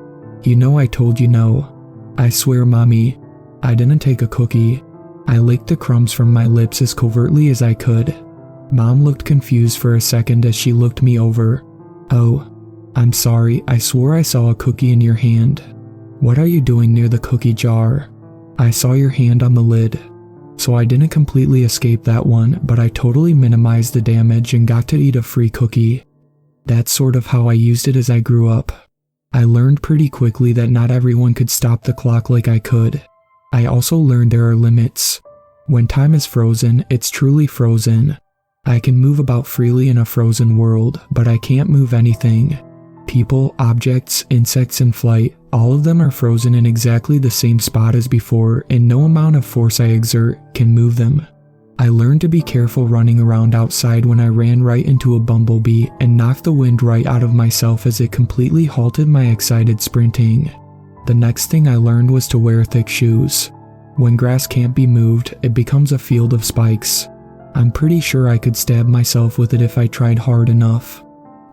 [SPEAKER 1] You know I told you no. I swear, Mommy, I didn't take a cookie. I licked the crumbs from my lips as covertly as I could. Mom looked confused for a second as she looked me over. Oh, I'm sorry, I swore I saw a cookie in your hand. What are you doing near the cookie jar? I saw your hand on the lid. So I didn't completely escape that one, but I totally minimized the damage and got to eat a free cookie. That's sort of how I used it as I grew up. I learned pretty quickly that not everyone could stop the clock like I could. I also learned there are limits. When time is frozen, it's truly frozen. I can move about freely in a frozen world, but I can't move anything. People, objects, insects in flight, all of them are frozen in exactly the same spot as before, and no amount of force I exert can move them. I learned to be careful running around outside when I ran right into a bumblebee and knocked the wind right out of myself as it completely halted my excited sprinting. The next thing I learned was to wear thick shoes. When grass can't be moved, it becomes a field of spikes. I'm pretty sure I could stab myself with it if I tried hard enough.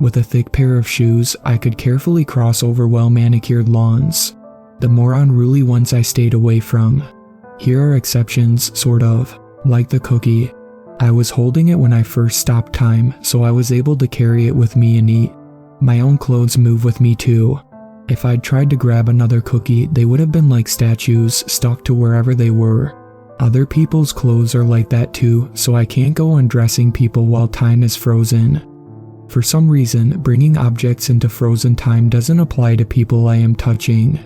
[SPEAKER 1] With a thick pair of shoes, I could carefully cross over well-manicured lawns. The more unruly ones I stayed away from. Here are exceptions, sort of, like the cookie. I was holding it when I first stopped time, so I was able to carry it with me and eat. My own clothes move with me too. If I'd tried to grab another cookie, they would have been like statues, stuck to wherever they were. Other people's clothes are like that too, so I can't go undressing people while time is frozen. For some reason, bringing objects into frozen time doesn't apply to people I am touching.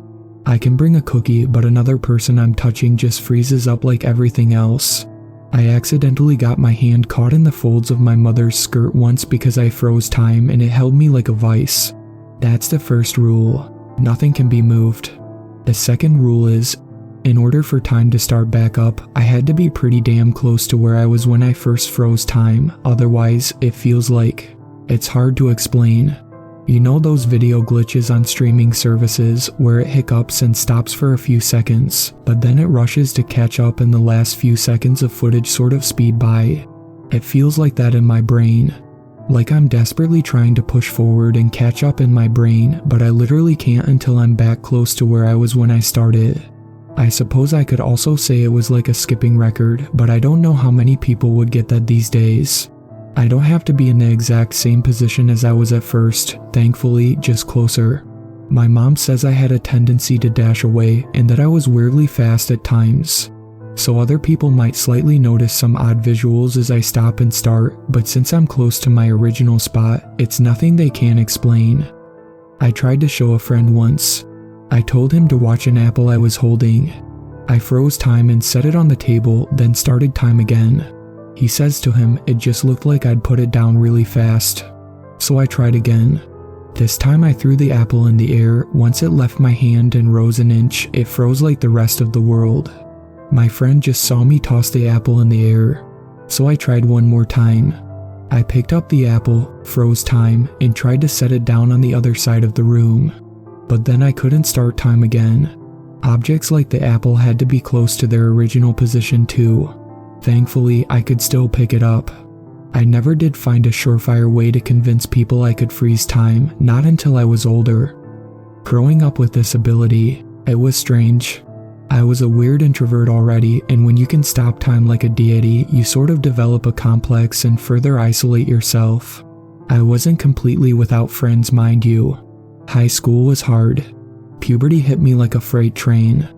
[SPEAKER 1] I can bring a cookie, but another person I'm touching just freezes up like everything else. I accidentally got my hand caught in the folds of my mother's skirt once because I froze time and it held me like a vice. That's the first rule. Nothing can be moved. The second rule is, in order for time to start back up, I had to be pretty damn close to where I was when I first froze time, otherwise it feels like... It's hard to explain. You know those video glitches on streaming services where it hiccups and stops for a few seconds, but then it rushes to catch up and the last few seconds of footage sort of speed by? It feels like that in my brain. Like I'm desperately trying to push forward and catch up in my brain, but I literally can't until I'm back close to where I was when I started. I suppose I could also say it was like a skipping record, but I don't know how many people would get that these days. I don't have to be in the exact same position as I was at first, thankfully, just closer. My mom says I had a tendency to dash away and that I was weirdly fast at times. So other people might slightly notice some odd visuals as I stop and start, but since I'm close to my original spot, it's nothing they can't explain. I tried to show a friend once. I told him to watch an apple I was holding. I froze time and set it on the table, then started time again. He says to him it just looked like I'd put it down really fast. So I tried again. This time I threw the apple in the air. Once it left my hand and rose an inch, it froze like the rest of the world. My friend just saw me toss the apple in the air. So I tried one more time. I picked up the apple, froze time, and tried to set it down on the other side of the room. But then I couldn't start time again. Objects like the apple had to be close to their original position too. Thankfully, I could still pick it up. I never did find a surefire way to convince people I could freeze time, not until I was older. Growing up with this ability, it was strange. I was a weird introvert already, and when you can stop time like a deity, you sort of develop a complex and further isolate yourself. I wasn't completely without friends, mind you. High school was hard. Puberty hit me like a freight train.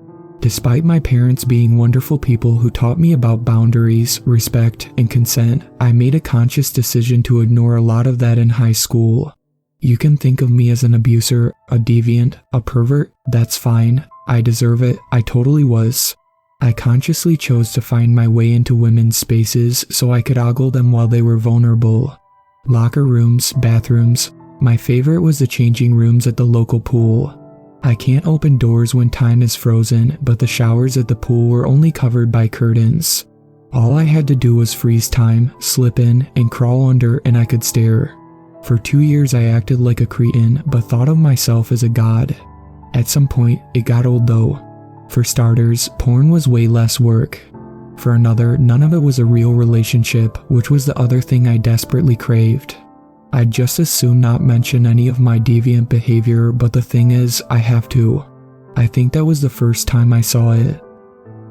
[SPEAKER 1] Despite my parents being wonderful people who taught me about boundaries, respect, and consent, I made a conscious decision to ignore a lot of that in high school. You can think of me as an abuser, a deviant, a pervert, that's fine. I deserve it, I totally was. I consciously chose to find my way into women's spaces so I could ogle them while they were vulnerable. Locker rooms, bathrooms. My favorite was the changing rooms at the local pool. I can't open doors when time is frozen, but the showers at the pool were only covered by curtains. All I had to do was freeze time, slip in, and crawl under, and I could stare. For 2 years I acted like a cretin, but thought of myself as a god. At some point, it got old though. For starters, porn was way less work. For another, none of it was a real relationship, which was the other thing I desperately craved. I'd just as soon not mention any of my deviant behavior, but the thing is, I have to. I think that was the first time I saw it.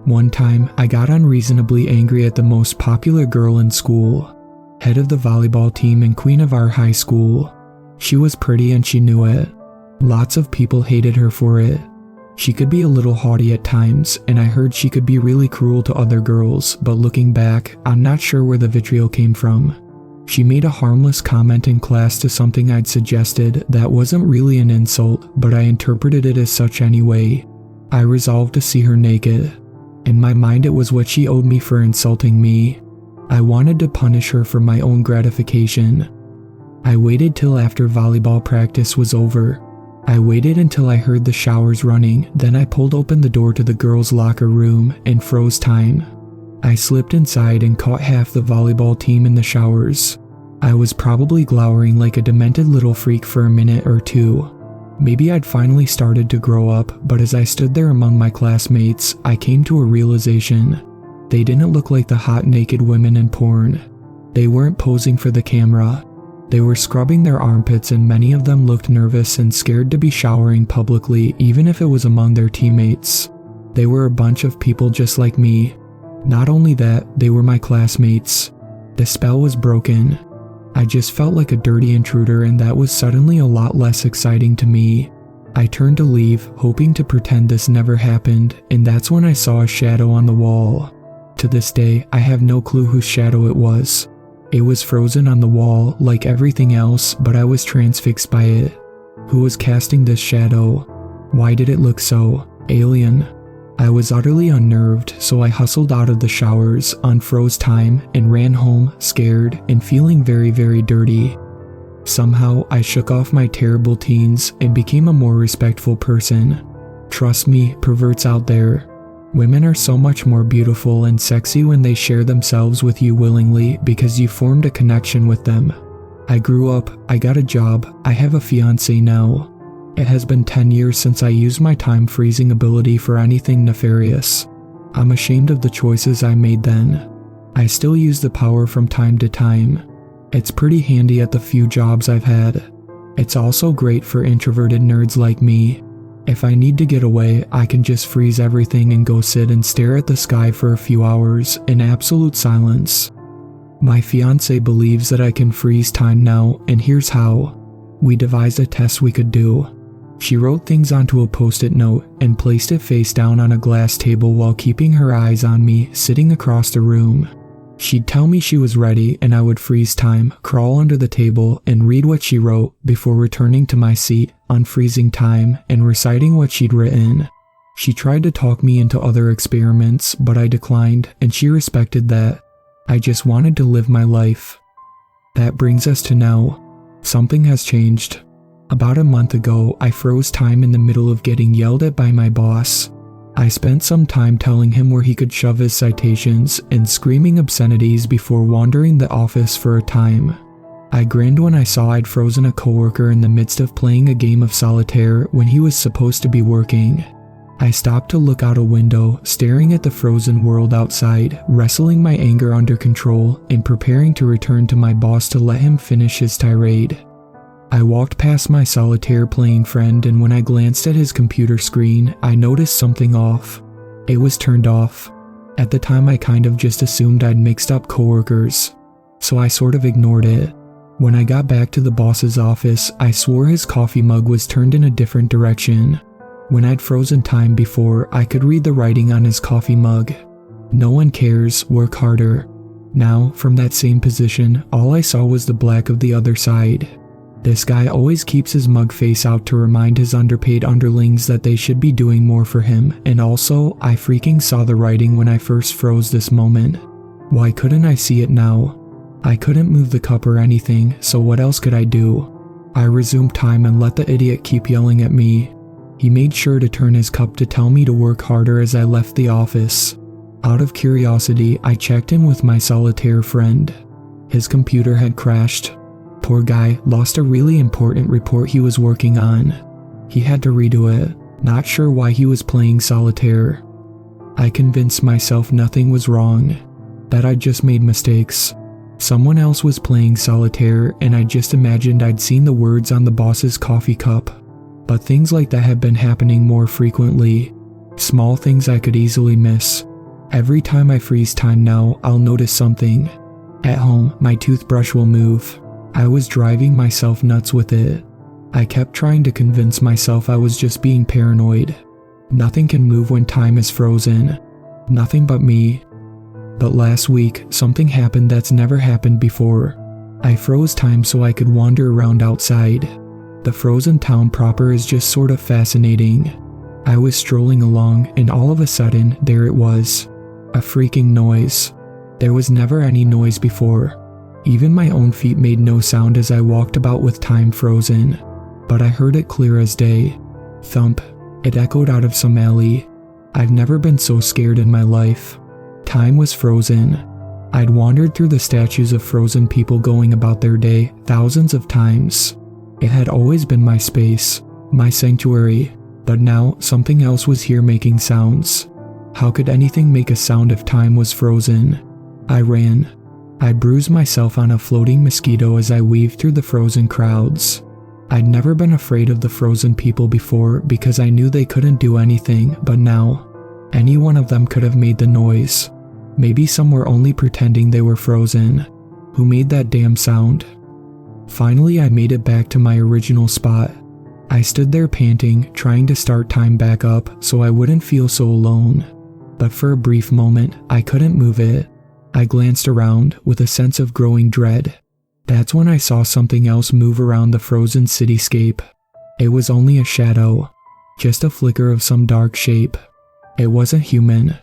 [SPEAKER 1] One time, I got unreasonably angry at the most popular girl in school, head of the volleyball team and queen of our high school. She was pretty and she knew it. Lots of people hated her for it. She could be a little haughty at times, and I heard she could be really cruel to other girls, but looking back, I'm not sure where the vitriol came from. She made a harmless comment in class to something I'd suggested that wasn't really an insult, but I interpreted it as such anyway. I resolved to see her naked. In my mind, it was what she owed me for insulting me. I wanted to punish her for my own gratification. I waited till after volleyball practice was over. I waited until I heard the showers running, then I pulled open the door to the girls' locker room and froze time. I slipped inside and caught half the volleyball team in the showers. I was probably glowering like a demented little freak for a minute or two. Maybe I'd finally started to grow up, but as I stood there among my classmates, I came to a realization. They didn't look like the hot naked women in porn. They weren't posing for the camera. They were scrubbing their armpits, and many of them looked nervous and scared to be showering publicly, even if it was among their teammates. They were a bunch of people just like me. Not only that, they were my classmates. The spell was broken. I just felt like a dirty intruder, and that was suddenly a lot less exciting to me. I turned to leave, hoping to pretend this never happened, and that's when I saw a shadow on the wall. To this day, I have no clue whose shadow it was. It was frozen on the wall like everything else, but I was transfixed by it. Who was casting this shadow? Why did it look so alien? I was utterly unnerved, so I hustled out of the showers, unfroze time, and ran home, scared and feeling very, very dirty. Somehow, I shook off my terrible teens and became a more respectful person. Trust me, perverts out there. Women are so much more beautiful and sexy when they share themselves with you willingly because you formed a connection with them. I grew up, I got a job, I have a fiancé now. It has been 10 years since I used my time freezing ability for anything nefarious. I'm ashamed of the choices I made then. I still use the power from time to time. It's pretty handy at the few jobs I've had. It's also great for introverted nerds like me. If I need to get away, I can just freeze everything and go sit and stare at the sky for a few hours in absolute silence. My fiance believes that I can freeze time now, and here's how. We devised a test we could do. She wrote things onto a post-it note and placed it face down on a glass table while keeping her eyes on me sitting across the room. She'd tell me she was ready and I would freeze time, crawl under the table, and read what she wrote before returning to my seat, unfreezing time, and reciting what she'd written. She tried to talk me into other experiments, but I declined, and she respected that. I just wanted to live my life. That brings us to now. Something has changed. About a month ago, I froze time in the middle of getting yelled at by my boss. I spent some time telling him where he could shove his citations and screaming obscenities before wandering the office for a time. I grinned when I saw I'd frozen a coworker in the midst of playing a game of solitaire when he was supposed to be working. I stopped to look out a window, staring at the frozen world outside, wrestling my anger under control and preparing to return to my boss to let him finish his tirade. I walked past my solitaire playing friend, and when I glanced at his computer screen, I noticed something off. It was turned off. At the time, I kind of just assumed I'd mixed up coworkers, so I sort of ignored it. When I got back to the boss's office, I swore his coffee mug was turned in a different direction. When I'd frozen time before, I could read the writing on his coffee mug. No one cares, work harder. Now, from that same position, all I saw was the black of the other side. This guy always keeps his mug face out to remind his underpaid underlings that they should be doing more for him, and also, I freaking saw the writing when I first froze this moment. Why couldn't I see it now? I couldn't move the cup or anything, so what else could I do? I resumed time and let the idiot keep yelling at me. He made sure to turn his cup to tell me to work harder as I left the office. Out of curiosity, I checked in with my solitaire friend. His computer had crashed. Poor guy lost a really important report he was working on. He had to redo it, not sure why he was playing solitaire. I convinced myself nothing was wrong, that I'd just made mistakes. Someone else was playing solitaire, and I just imagined I'd seen the words on the boss's coffee cup. But things like that have been happening more frequently. Small things I could easily miss. Every time I freeze time now, I'll notice something. At home, my toothbrush will move. I was driving myself nuts with it. I kept trying to convince myself I was just being paranoid. Nothing can move when time is frozen. Nothing but me. But last week, something happened that's never happened before. I froze time so I could wander around outside. The frozen town proper is just sort of fascinating. I was strolling along, and all of a sudden, there it was. A freaking noise. There was never any noise before. Even my own feet made no sound as I walked about with time frozen. But I heard it clear as day. Thump. It echoed out of some alley. I've never been so scared in my life. Time was frozen. I'd wandered through the statues of frozen people going about their day thousands of times. It had always been my space, my sanctuary, but now something else was here making sounds. How could anything make a sound if time was frozen? I ran. I bruised myself on a floating mosquito as I weaved through the frozen crowds. I'd never been afraid of the frozen people before because I knew they couldn't do anything, but now, any one of them could have made the noise. Maybe some were only pretending they were frozen. Who made that damn sound? Finally, I made it back to my original spot. I stood there panting, trying to start time back up so I wouldn't feel so alone. But for a brief moment, I couldn't move it. I glanced around with a sense of growing dread. That's when I saw something else move around the frozen cityscape. It was only a shadow, just a flicker of some dark shape. It wasn't human.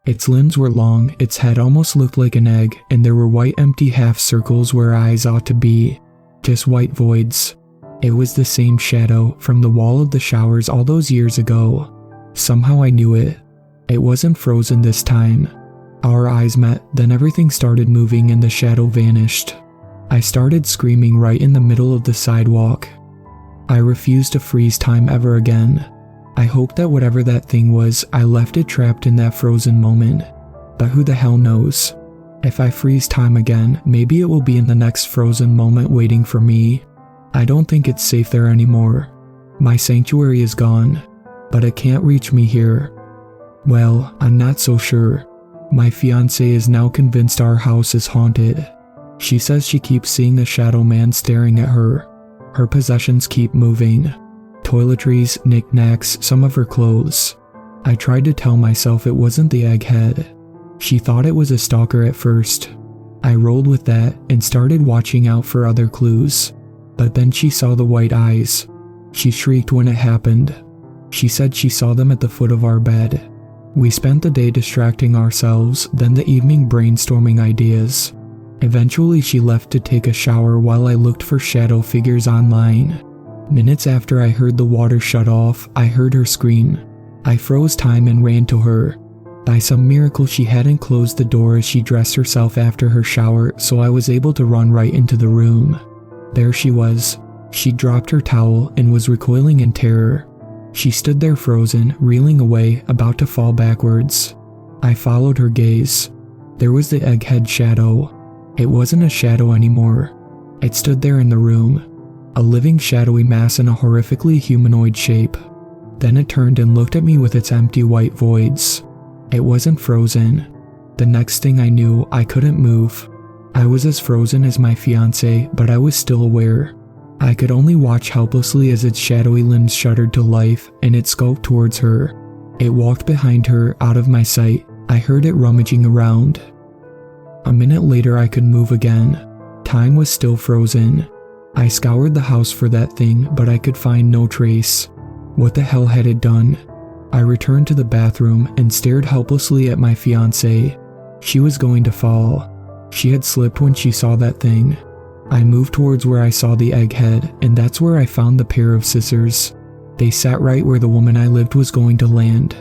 [SPEAKER 1] Its limbs were long, its head almost looked like an egg, and there were white empty half circles where eyes ought to be. Just white voids. It was the same shadow from the wall of the showers all those years ago. Somehow I knew it. It wasn't frozen this time. Our eyes met, then everything started moving and the shadow vanished. I started screaming right in the middle of the sidewalk. I refused to freeze time ever again. I hoped that whatever that thing was, I left it trapped in that frozen moment. But who the hell knows? If I freeze time again, maybe it will be in the next frozen moment waiting for me. I don't think it's safe there anymore. My sanctuary is gone, but it can't reach me here. Well, I'm not so sure. My fiancé is now convinced our house is haunted. She says she keeps seeing the shadow man staring at her. Her possessions keep moving. Toiletries, knickknacks, some of her clothes. I tried to tell myself it wasn't the egghead. She thought it was a stalker at first. I rolled with that and started watching out for other clues. But then she saw the white eyes. She shrieked when it happened. She said she saw them at the foot of our bed. We spent the day distracting ourselves, then the evening brainstorming ideas. Eventually she left to take a shower while I looked for shadow figures online. Minutes after I heard the water shut off, I heard her scream. I froze time and ran to her. By some miracle she hadn't closed the door as she dressed herself after her shower, so I was able to run right into the room. There she was. She dropped her towel and was recoiling in terror. She stood there frozen, reeling away, about to fall backwards. I followed her gaze. There was the egghead shadow. It wasn't a shadow anymore. It stood there in the room. A living shadowy mass in a horrifically humanoid shape. Then it turned and looked at me with its empty white voids. It wasn't frozen. The next thing I knew, I couldn't move. I was as frozen as my fiancé, but I was still aware. I could only watch helplessly as its shadowy limbs shuddered to life and it skulked towards her. It walked behind her, out of my sight. I heard it rummaging around. A minute later I could move again. Time was still frozen. I scoured the house for that thing, but I could find no trace. What the hell had it done? I returned to the bathroom and stared helplessly at my fiancée. She was going to fall. She had slipped when she saw that thing. I moved towards where I saw the egghead, and that's where I found the pair of scissors. They sat right where the woman I lived was going to land.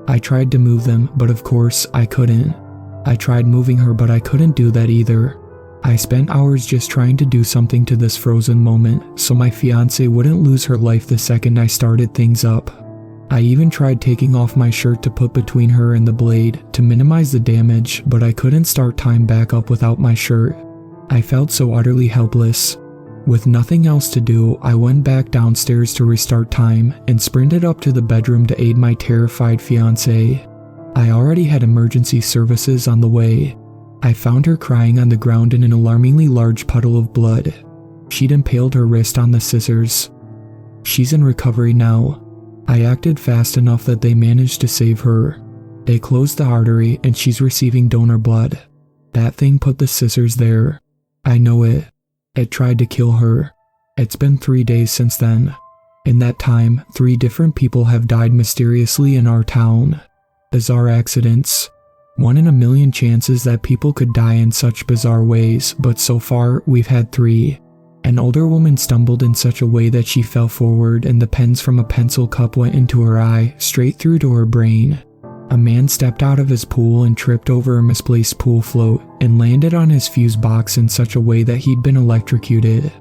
[SPEAKER 1] I tried to move them, but of course, I couldn't. I tried moving her, but I couldn't do that either. I spent hours just trying to do something to this frozen moment, so my fiancée wouldn't lose her life the second I started things up. I even tried taking off my shirt to put between her and the blade to minimize the damage, but I couldn't start time back up without my shirt. I felt so utterly helpless. With nothing else to do, I went back downstairs to restart time and sprinted up to the bedroom to aid my terrified fiancée. I already had emergency services on the way. I found her crying on the ground in an alarmingly large puddle of blood. She'd impaled her wrist on the scissors. She's in recovery now. I acted fast enough that they managed to save her. They closed the artery and she's receiving donor blood. That thing put the scissors there. I know it. It tried to kill her. It's been 3 days since then. In that time, 3 different people have died mysteriously in our town. Bizarre accidents. 1 in a million chances that people could die in such bizarre ways, but so far, we've had 3. An older woman stumbled in such a way that she fell forward and the pens from a pencil cup went into her eye, straight through to her brain. A man stepped out of his pool and tripped over a misplaced pool float and landed on his fuse box in such a way that he'd been electrocuted.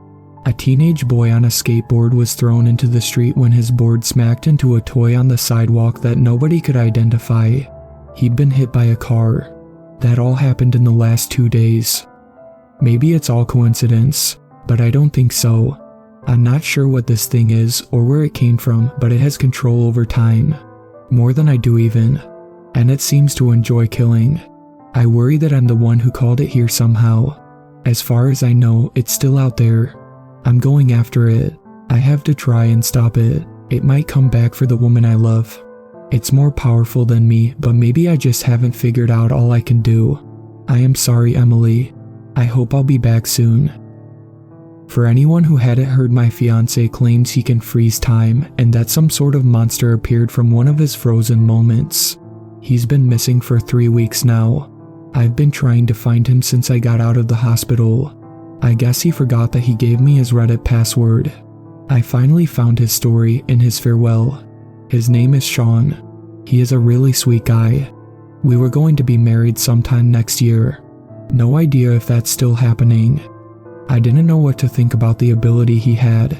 [SPEAKER 1] A teenage boy on a skateboard was thrown into the street when his board smacked into a toy on the sidewalk that nobody could identify. He'd been hit by a car. That all happened in the last 2 days. Maybe it's all coincidence, but I don't think so. I'm not sure what this thing is or where it came from, but it has control over time. More than I do even. And it seems to enjoy killing. I worry that I'm the one who called it here somehow. As far as I know, it's still out there. I'm going after it. I have to try and stop it. It might come back for the woman I love. It's more powerful than me, but maybe I just haven't figured out all I can do. I am sorry, Emily. I hope I'll be back soon. For anyone who hadn't heard, my fiancé claims he can freeze time and that some sort of monster appeared from one of his frozen moments. He's been missing for 3 weeks now. I've been trying to find him since I got out of the hospital. I guess he forgot that he gave me his Reddit password. I finally found his story in his farewell. His name is Sean. He is a really sweet guy. We were going to be married sometime next year. No idea if that's still happening. I didn't know what to think about the ability he had.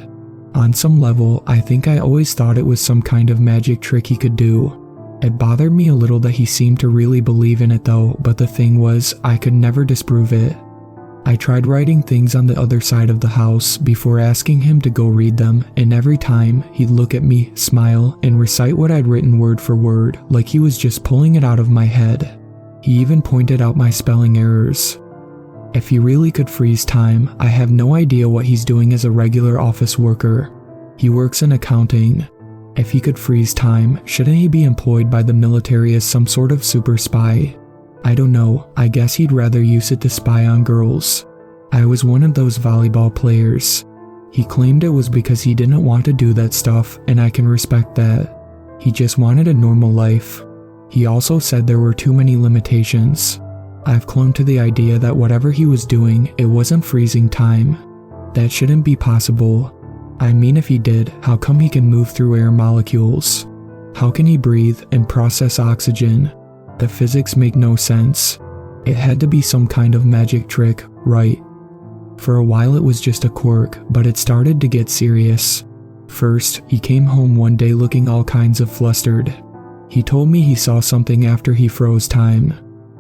[SPEAKER 1] On some level, I think I always thought it was some kind of magic trick he could do. It bothered me a little that he seemed to really believe in it though, but the thing was, I could never disprove it. I tried writing things on the other side of the house before asking him to go read them, and every time, he'd look at me, smile, and recite what I'd written word for word, like he was just pulling it out of my head. He even pointed out my spelling errors. If he really could freeze time, I have no idea what he's doing as a regular office worker. He works in accounting. If he could freeze time, shouldn't he be employed by the military as some sort of super spy? I don't know, I guess he'd rather use it to spy on girls. I was one of those volleyball players. He claimed it was because he didn't want to do that stuff, and I can respect that. He just wanted a normal life. He also said there were too many limitations. I've clung to the idea that whatever he was doing, it wasn't freezing time. That shouldn't be possible. I mean, if he did, how come he can move through air molecules? How can he breathe and process oxygen? The physics make no sense. It had to be some kind of magic trick, right? For a while it was just a quirk, but it started to get serious. First, he came home one day looking all kinds of flustered. He told me he saw something after he froze time.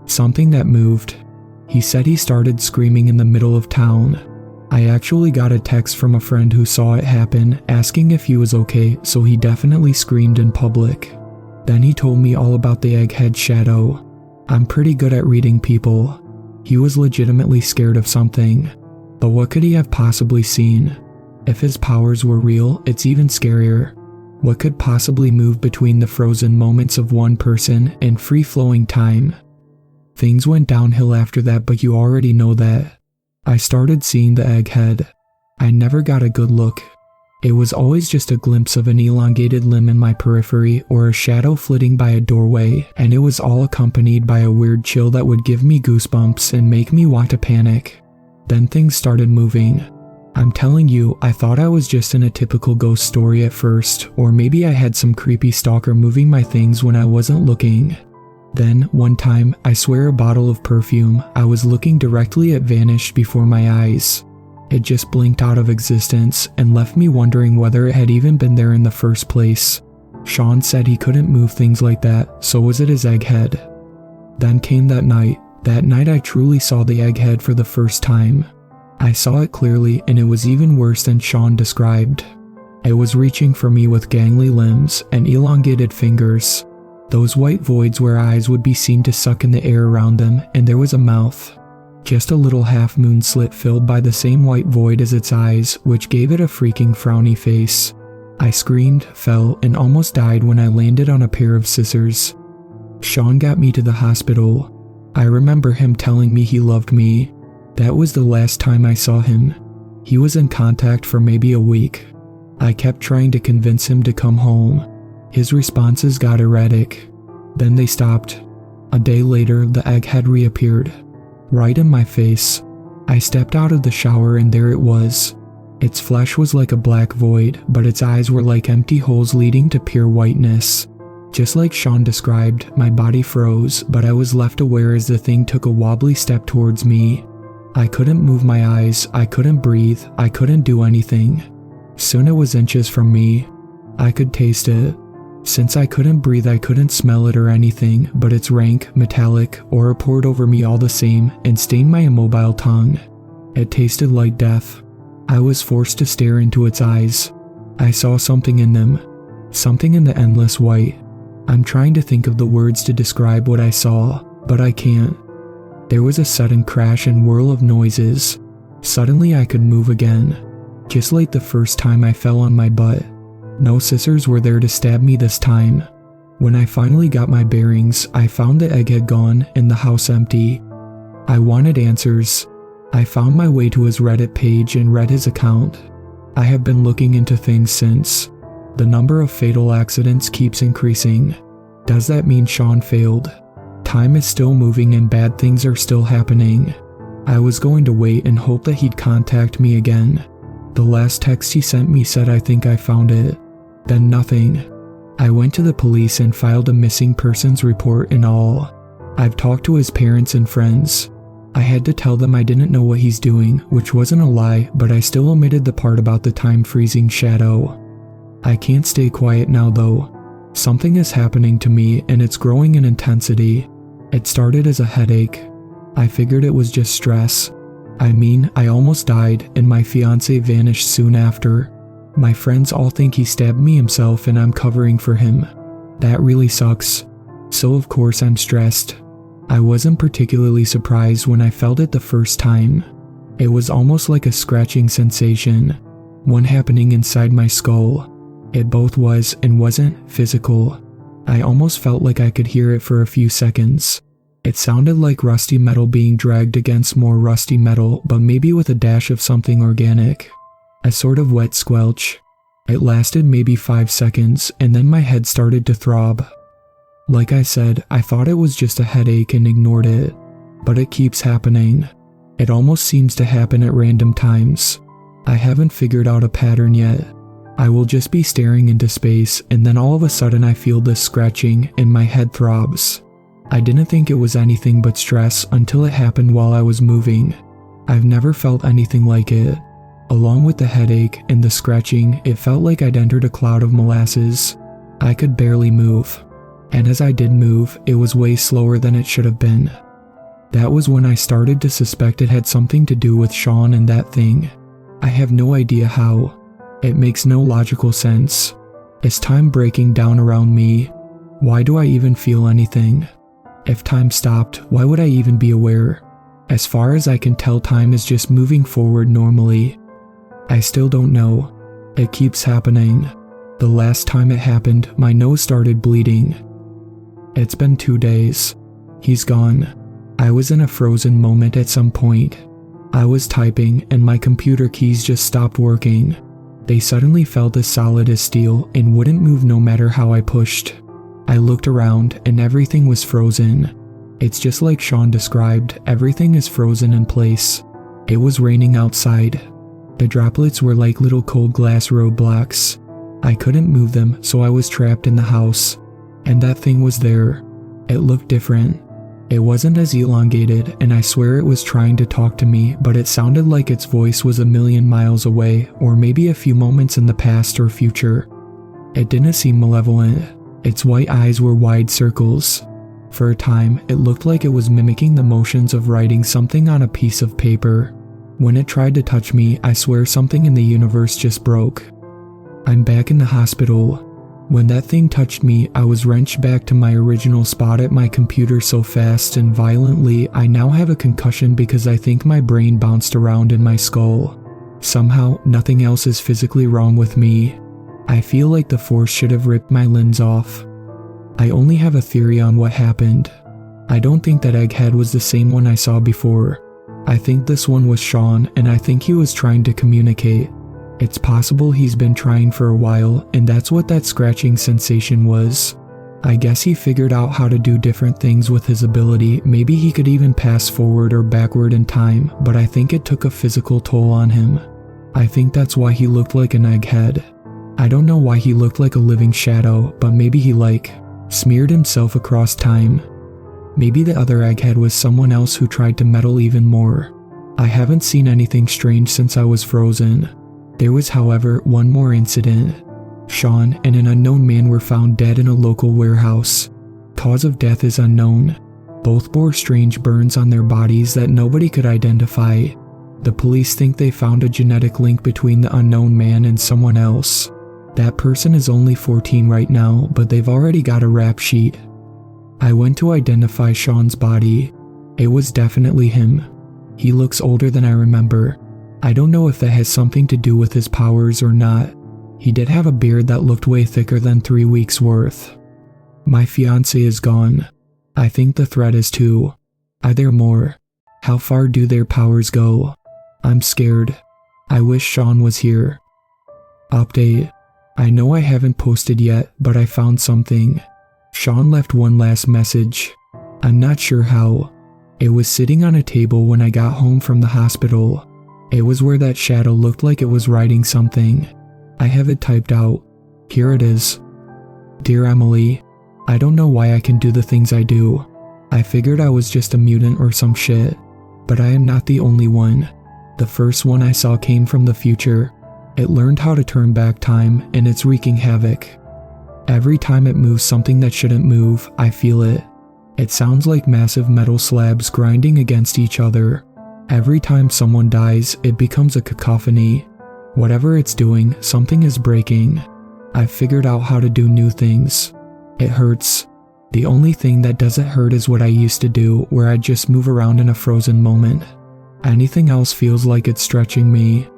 [SPEAKER 1] Something that moved. He said he started screaming in the middle of town. I actually got a text from a friend who saw it happen, asking if he was okay, so he definitely screamed in public. Then he told me all about the egghead shadow. I'm pretty good at reading people. He was legitimately scared of something. But what could he have possibly seen? If his powers were real, it's even scarier. What could possibly move between the frozen moments of one person and free-flowing time? Things went downhill after that, but you already know that. I started seeing the egghead. I never got a good look. It was always just a glimpse of an elongated limb in my periphery or a shadow flitting by a doorway, and it was all accompanied by a weird chill that would give me goosebumps and make me want to panic. Then things started moving. I'm telling you, I thought I was just in a typical ghost story at first, or maybe I had some creepy stalker moving my things when I wasn't looking. Then, one time, I swear a bottle of perfume I was looking directly at vanished before my eyes. It just blinked out of existence and left me wondering whether it had even been there in the first place. Sean said he couldn't move things like that, so was it his egghead? Then came that night. That night I truly saw the egghead for the first time. I saw it clearly, and it was even worse than Sean described. It was reaching for me with gangly limbs and elongated fingers. Those white voids where eyes would be seen to suck in the air around them, and there was a mouth. Just a little half-moon slit filled by the same white void as its eyes, which gave it a freaking frowny face. I screamed, fell, and almost died when I landed on a pair of scissors. Sean got me to the hospital. I remember him telling me he loved me. That was the last time I saw him. He was in contact for maybe a week. I kept trying to convince him to come home. His responses got erratic. Then they stopped. A day later, the egghead reappeared. Right in my face. I stepped out of the shower and there it was. Its flesh was like a black void, but its eyes were like empty holes leading to pure whiteness. Just like Sean described, my body froze, but I was left aware as the thing took a wobbly step towards me. I couldn't move my eyes, I couldn't breathe, I couldn't do anything. Soon it was inches from me. I could taste it. Since I couldn't breathe, I couldn't smell it or anything, but its rank, metallic, aura poured over me all the same and stained my immobile tongue. It tasted like death. I was forced to stare into its eyes. I saw something in them. Something in the endless white. I'm trying to think of the words to describe what I saw, but I can't. There was a sudden crash and whirl of noises. Suddenly I could move again, just like the first time I fell on my butt. No scissors were there to stab me this time. When I finally got my bearings, I found the egghead gone and the house empty. I wanted answers. I found my way to his Reddit page and read his account. I have been looking into things since. The number of fatal accidents keeps increasing. Does that mean Sean failed? Time is still moving and bad things are still happening. I was going to wait and hope that he'd contact me again. The last text he sent me said, "I think I found it." Then nothing. I went to the police and filed a missing persons report and all. I've talked to his parents and friends. I had to tell them I didn't know what he's doing, which wasn't a lie, but I still omitted the part about the time-freezing shadow. I can't stay quiet now though. Something is happening to me and it's growing in intensity. It started as a headache. I figured it was just stress. I mean, I almost died and my fiancé vanished soon after. My friends all think he stabbed me himself and I'm covering for him. That really sucks. So of course I'm stressed. I wasn't particularly surprised when I felt it the first time. It was almost like a scratching sensation, one happening inside my skull. It both was and wasn't physical. I almost felt like I could hear it for a few seconds. It sounded like rusty metal being dragged against more rusty metal, but maybe with a dash of something organic. A sort of wet squelch. It lasted maybe 5 seconds, and then my head started to throb. Like I said, I thought it was just a headache and ignored it. But it keeps happening. It almost seems to happen at random times. I haven't figured out a pattern yet. I will just be staring into space, and then all of a sudden I feel this scratching and my head throbs. I didn't think it was anything but stress until it happened while I was moving. I've never felt anything like it. Along with the headache and the scratching, it felt like I'd entered a cloud of molasses. I could barely move. And as I did move, it was way slower than it should have been. That was when I started to suspect it had something to do with Sean and that thing. I have no idea how. It makes no logical sense. Is time breaking down around me? Why do I even feel anything? If time stopped, why would I even be aware? As far as I can tell, time is just moving forward normally. I still don't know. It keeps happening. The last time it happened, my nose started bleeding. It's been 2 days. He's gone. I was in a frozen moment at some point. I was typing and my computer keys just stopped working. They suddenly felt as solid as steel and wouldn't move no matter how I pushed. I looked around and everything was frozen. It's just like Sean described, everything is frozen in place. It was raining outside. The droplets were like little cold glass roadblocks. I couldn't move them, so I was trapped in the house. And that thing was there. It looked different. It wasn't as elongated, and I swear it was trying to talk to me, but it sounded like its voice was a million miles away, or maybe a few moments in the past or future. It didn't seem malevolent. Its white eyes were wide circles. For a time, it looked like it was mimicking the motions of writing something on a piece of paper. When it tried to touch me, I swear something in the universe just broke. I'm back in the hospital. When that thing touched me, I was wrenched back to my original spot at my computer so fast and violently I now have a concussion because I think my brain bounced around in my skull. Somehow, nothing else is physically wrong with me. I feel like the force should have ripped my lens off. I only have a theory on what happened. I don't think that egghead was the same one I saw before. I think this one was Sean, and I think he was trying to communicate. It's possible he's been trying for a while, and that's what that scratching sensation was. I guess he figured out how to do different things with his ability. Maybe he could even pass forward or backward in time, but I think it took a physical toll on him. I think that's why he looked like an egghead. I don't know why he looked like a living shadow, but maybe he smeared himself across time. Maybe the other egghead was someone else who tried to meddle even more. I haven't seen anything strange since I was frozen. There was, however, one more incident. Sean and an unknown man were found dead in a local warehouse. Cause of death is unknown. Both bore strange burns on their bodies that nobody could identify. The police think they found a genetic link between the unknown man and someone else. That person is only 14 right now, but they've already got a rap sheet. I went to identify Sean's body. It was definitely him. He looks older than I remember. I don't know if that has something to do with his powers or not. He did have a beard that looked way thicker than 3 weeks worth. My fiancé is gone. I think the threat is too. Are there more? How far do their powers go? I'm scared. I wish Sean was here. Update. I know I haven't posted yet, but I found something. Sean left one last message. I'm not sure how. It was sitting on a table when I got home from the hospital. It was where that shadow looked like it was writing something. I have it typed out. Here it is. Dear Emily, I don't know why I can do the things I do. I figured I was just a mutant or some shit. But I am not the only one. The first one I saw came from the future. It learned how to turn back time, and it's wreaking havoc. Every time it moves something that shouldn't move, I feel it. It sounds like massive metal slabs grinding against each other. Every time someone dies, it becomes a cacophony. Whatever it's doing, something is breaking. I've figured out how to do new things. It hurts. The only thing that doesn't hurt is what I used to do, where I'd just move around in a frozen moment. Anything else feels like it's stretching me.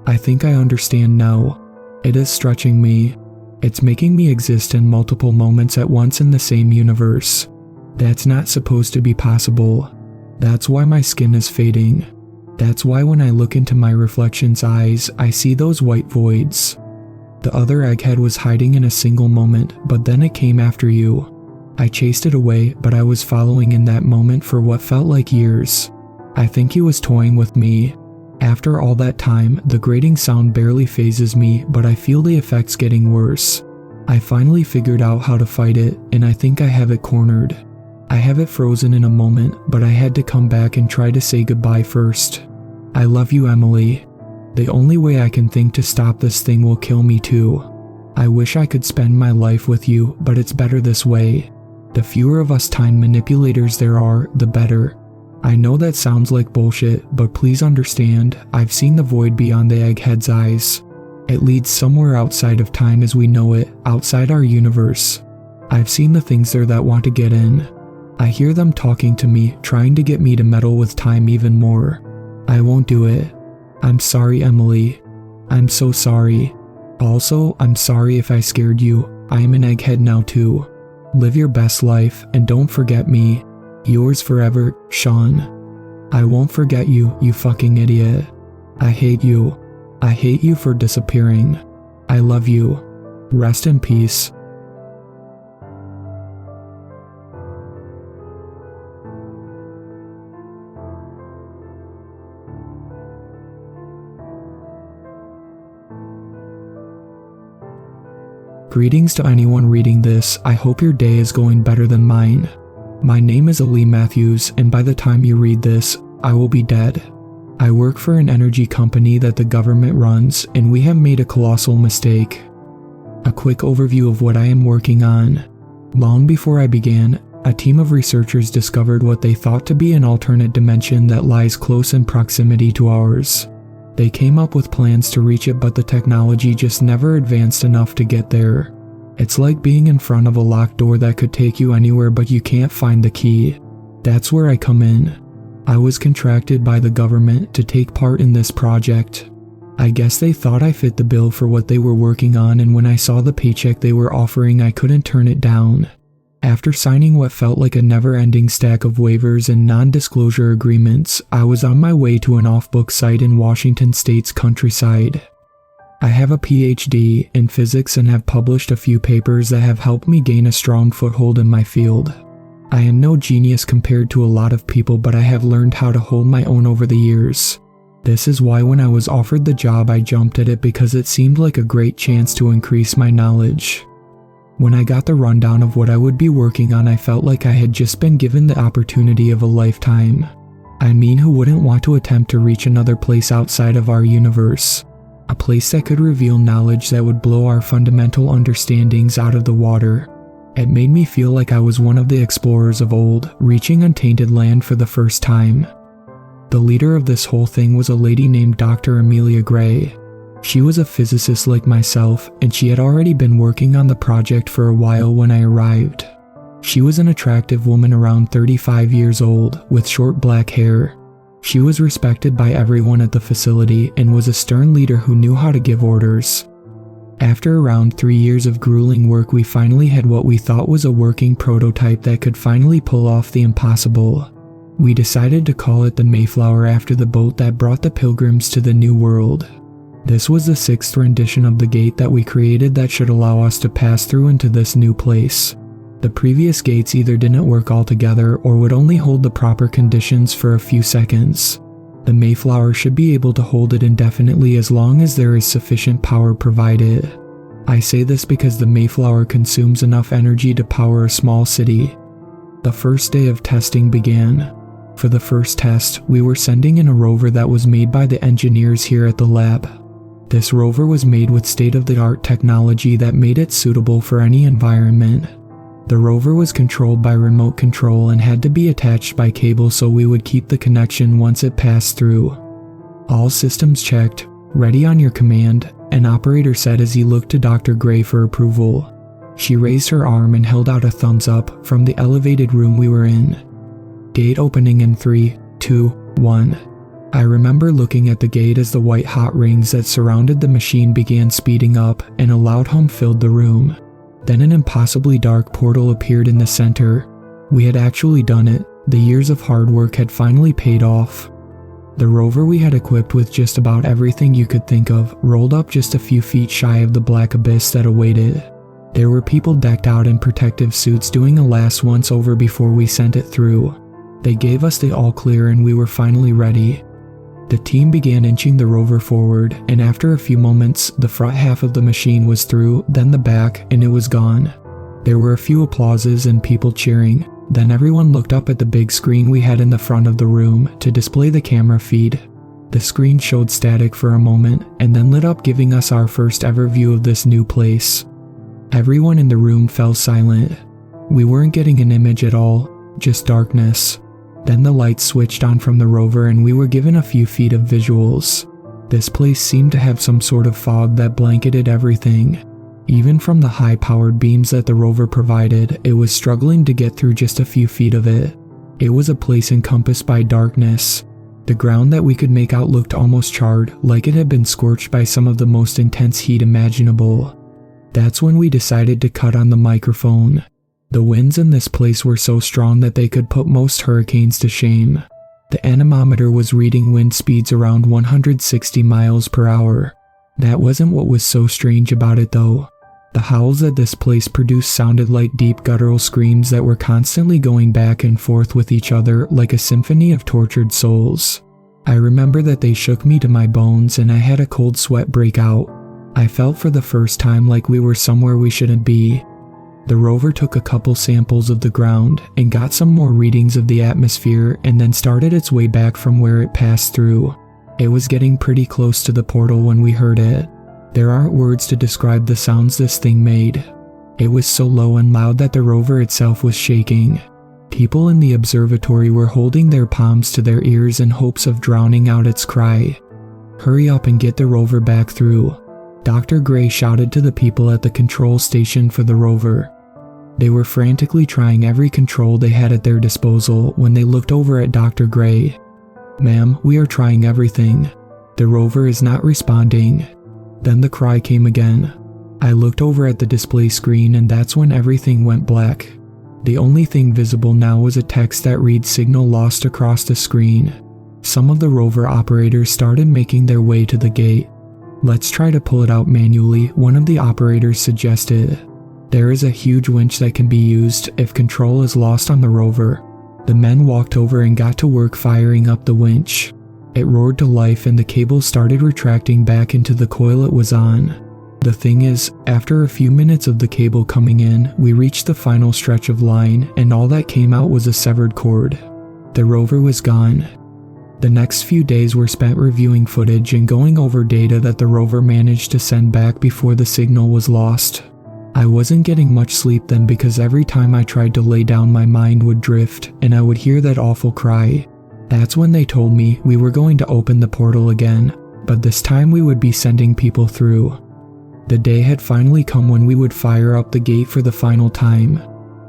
[SPEAKER 1] I think I understand now. It is stretching me. It's making me exist in multiple moments at once in the same universe. That's not supposed to be possible. That's why my skin is fading. That's why when I look into my reflection's eyes, I see those white voids. The other egghead was hiding in a single moment, but then it came after you. I chased it away, but I was following in that moment for what felt like years. I think he was toying with me. After all that time, the grating sound barely phases me, but I feel the effects getting worse. I finally figured out how to fight it, and I think I have it cornered. I have it frozen in a moment, but I had to come back and try to say goodbye first. I love you, Emily. The only way I can think to stop this thing will kill me too. I wish I could spend my life with you, but it's better this way. The fewer of us time manipulators there are, the better. I know that sounds like bullshit, but please understand, I've seen the void beyond the egghead's eyes. It leads somewhere outside of time as we know it, outside our universe. I've seen the things there that want to get in. I hear them talking to me, trying to get me to meddle with time even more. I won't do it. I'm sorry, Emily. I'm so sorry. Also, I'm sorry if I scared you. I am an egghead now too. Live your best life, and don't forget me. Yours forever, Sean. I won't forget you, you fucking idiot. I hate you. I hate you for disappearing. I love you. Rest in peace. Greetings to anyone reading this. I hope your day is going better than mine. My name is Ali Matthews, and by the time you read this, I will be dead. I work for an energy company that the government runs, and we have made a colossal mistake. A quick overview of what I am working on. Long before I began, a team of researchers discovered what they thought to be an alternate dimension that lies close in proximity to ours. They came up with plans to reach it, but the technology just never advanced enough to get there. It's like being in front of a locked door that could take you anywhere, but you can't find the key. That's where I come in. I was contracted by the government to take part in this project. I guess they thought I fit the bill for what they were working on, and when I saw the paycheck they were offering, I couldn't turn it down. After signing what felt like a never-ending stack of waivers and non-disclosure agreements, I was on my way to an off-book site in Washington State's countryside. I have a PhD in physics and have published a few papers that have helped me gain a strong foothold in my field. I am no genius compared to a lot of people, but I have learned how to hold my own over the years. This is why when I was offered the job, I jumped at it because it seemed like a great chance to increase my knowledge. When I got the rundown of what I would be working on, I felt like I had just been given the opportunity of a lifetime. I mean, who wouldn't want to attempt to reach another place outside of our universe? A place that could reveal knowledge that would blow our fundamental understandings out of the water. It made me feel like I was one of the explorers of old, reaching untainted land for the first time. The leader of this whole thing was a lady named Dr. Amelia Gray. She was a physicist like myself, and she had already been working on the project for a while when I arrived. She was an attractive woman around 35 years old, with short black hair. She was respected by everyone at the facility and was a stern leader who knew how to give orders. After around 3 years of grueling work, we finally had what we thought was a working prototype that could finally pull off the impossible. We decided to call it the Mayflower after the boat that brought the pilgrims to the New World. This was the 6th rendition of the gate that we created that should allow us to pass through into this new place. The previous gates either didn't work altogether or would only hold the proper conditions for a few seconds. The Mayflower should be able to hold it indefinitely as long as there is sufficient power provided. I say this because the Mayflower consumes enough energy to power a small city. The first day of testing began. For the first test, we were sending in a rover that was made by the engineers here at the lab. This rover was made with state-of-the-art technology that made it suitable for any environment. The rover was controlled by remote control and had to be attached by cable so we would keep the connection once it passed through. All systems checked, ready on your command, an operator said as he looked to Dr. Gray for approval. She raised her arm and held out a thumbs up from the elevated room we were in. Gate opening in 3, 2, 1. I remember looking at the gate as the white hot rings that surrounded the machine began speeding up and a loud hum filled the room. Then an impossibly dark portal appeared in the center. We had actually done it. The years of hard work had finally paid off. The rover we had equipped with just about everything you could think of rolled up just a few feet shy of the black abyss that awaited. There were people decked out in protective suits doing a last once over before we sent it through. They gave us the all clear and we were finally ready. The team began inching the rover forward, and after a few moments, the front half of the machine was through, then the back, and it was gone. There were a few applauses and people cheering. Then everyone looked up at the big screen we had in the front of the room to display the camera feed. The screen showed static for a moment, and then lit up, giving us our first ever view of this new place. Everyone in the room fell silent. We weren't getting an image at all, just darkness. Then the lights switched on from the rover and we were given a few feet of visuals. This place seemed to have some sort of fog that blanketed everything. Even from the high-powered beams that the rover provided, it was struggling to get through just a few feet of it. It was a place encompassed by darkness. The ground that we could make out looked almost charred, like it had been scorched by some of the most intense heat imaginable. That's when we decided to cut on the microphone. The winds in this place were so strong that they could put most hurricanes to shame. The anemometer was reading wind speeds around 160 miles per hour. That wasn't what was so strange about it though. The howls that this place produced sounded like deep guttural screams that were constantly going back and forth with each other like a symphony of tortured souls. I remember that they shook me to my bones and I had a cold sweat break out. I felt for the first time like we were somewhere we shouldn't be. The rover took a couple samples of the ground and got some more readings of the atmosphere and then started its way back from where it passed through. It was getting pretty close to the portal when we heard it. There aren't words to describe the sounds this thing made. It was so low and loud that the rover itself was shaking. People in the observatory were holding their palms to their ears in hopes of drowning out its cry. "Hurry up and get the rover back through," Dr. Gray shouted to the people at the control station for the rover. They were frantically trying every control they had at their disposal when they looked over at Dr. Gray. "Ma'am, we are trying everything. The rover is not responding." Then the cry came again. I looked over at the display screen and that's when everything went black. The only thing visible now was a text that read "Signal lost" across the screen. Some of the rover operators started making their way to the gate. "Let's try to pull it out manually," one of the operators suggested. "There is a huge winch that can be used if control is lost on the rover." The men walked over and got to work firing up the winch. It roared to life and the cable started retracting back into the coil it was on. The thing is, after a few minutes of the cable coming in, we reached the final stretch of line and all that came out was a severed cord. The rover was gone. The next few days were spent reviewing footage and going over data that the rover managed to send back before the signal was lost. I wasn't getting much sleep then because every time I tried to lay down my mind would drift and I would hear that awful cry. That's when they told me we were going to open the portal again, but this time we would be sending people through. The day had finally come when we would fire up the gate for the final time.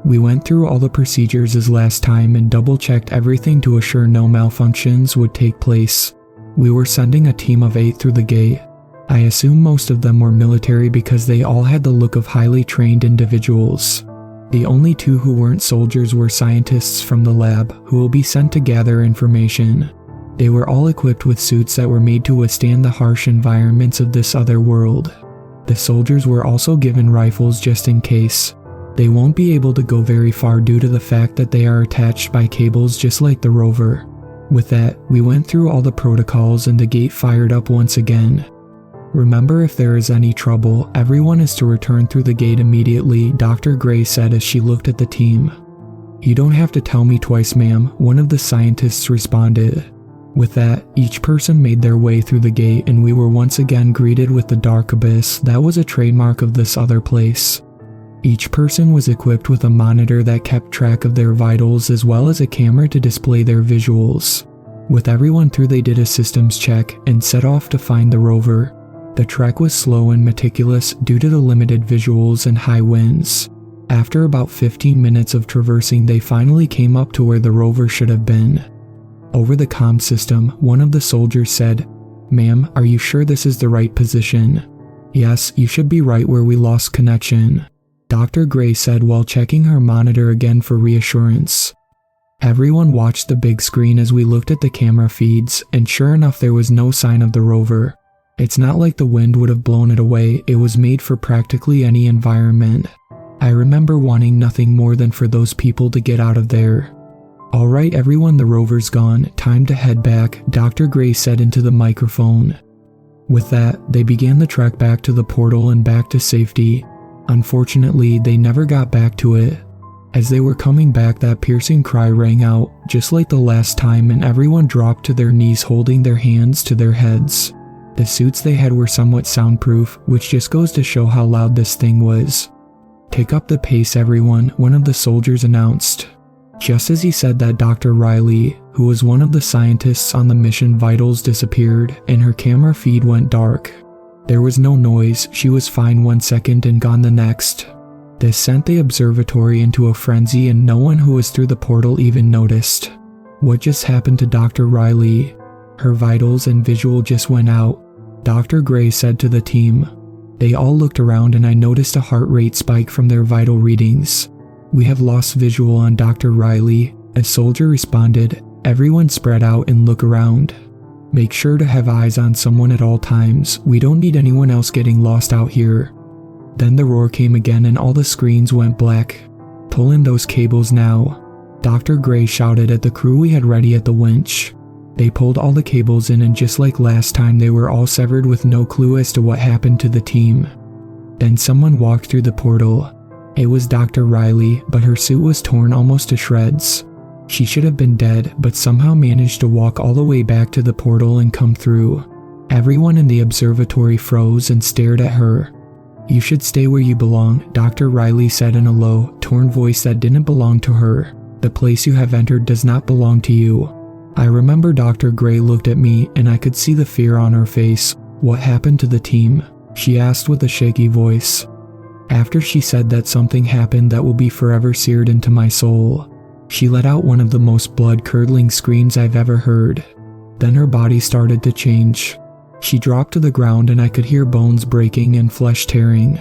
[SPEAKER 1] We went through all the procedures as last time and double-checked everything to assure no malfunctions would take place. We were sending a team of 8 through the gate. I assume most of them were military because they all had the look of highly trained individuals. The only 2 who weren't soldiers were scientists from the lab who will be sent to gather information. They were all equipped with suits that were made to withstand the harsh environments of this other world. The soldiers were also given rifles just in case. They won't be able to go very far due to the fact that they are attached by cables just like the rover. With that, we went through all the protocols and the gate fired up once again. "Remember, if there is any trouble, everyone is to return through the gate immediately," Dr. Gray said as she looked at the team. "You don't have to tell me twice, ma'am," one of the scientists responded. With that, each person made their way through the gate and we were once again greeted with the dark abyss that was a trademark of this other place. Each person was equipped with a monitor that kept track of their vitals as well as a camera to display their visuals. With everyone through, they did a systems check and set off to find the rover. The trek was slow and meticulous due to the limited visuals and high winds. After about 15 minutes of traversing, they finally came up to where the rover should have been. Over the comm system, one of the soldiers said, "Ma'am, are you sure this is the right position?" "Yes, you should be right where we lost connection," Dr. Gray said while checking her monitor again for reassurance. Everyone watched the big screen as we looked at the camera feeds, and sure enough, there was no sign of the rover. It's not like the wind would have blown it away, it was made for practically any environment. I remember wanting nothing more than for those people to get out of there. "Alright everyone, the rover's gone, time to head back," Dr. Gray said into the microphone. With that, they began the trek back to the portal and back to safety. Unfortunately, they never got back to it. As they were coming back, that piercing cry rang out, just like the last time, and everyone dropped to their knees holding their hands to their heads. The suits they had were somewhat soundproof, which just goes to show how loud this thing was. "Pick up the pace everyone," one of the soldiers announced. Just as he said that, Dr. Riley, who was one of the scientists on the mission VValters, disappeared, and her camera feed went dark. There was no noise, she was fine 1 second and gone the next. This sent the observatory into a frenzy, and no one who was through the portal even noticed. What just happened to Dr. Riley? Her vitals and visual just went out, Dr. Gray said to the team. They all looked around and I noticed a heart rate spike from their vital readings. "We have lost visual on Dr. Riley," a soldier responded. "Everyone spread out and look around. Make sure to have eyes on someone at all times. We don't need anyone else getting lost out here." Then the roar came again and all the screens went black. "Pull in those cables now," Dr. Gray shouted at the crew we had ready at the winch. They pulled all the cables in, and just like last time, they were all severed with no clue as to what happened to the team. Then someone walked through the portal. It was Dr. Riley, but her suit was torn almost to shreds. She should have been dead, but somehow managed to walk all the way back to the portal and come through. Everyone in the observatory froze and stared at her. "You should stay where you belong," Dr. Riley said in a low, torn voice that didn't belong to her. "The place you have entered does not belong to you." I remember Dr. Gray looked at me and I could see the fear on her face. "What happened to the team?" she asked with a shaky voice. After she said that, something happened that will be forever seared into my soul. She let out one of the most blood-curdling screams I've ever heard. Then her body started to change. She dropped to the ground and I could hear bones breaking and flesh tearing.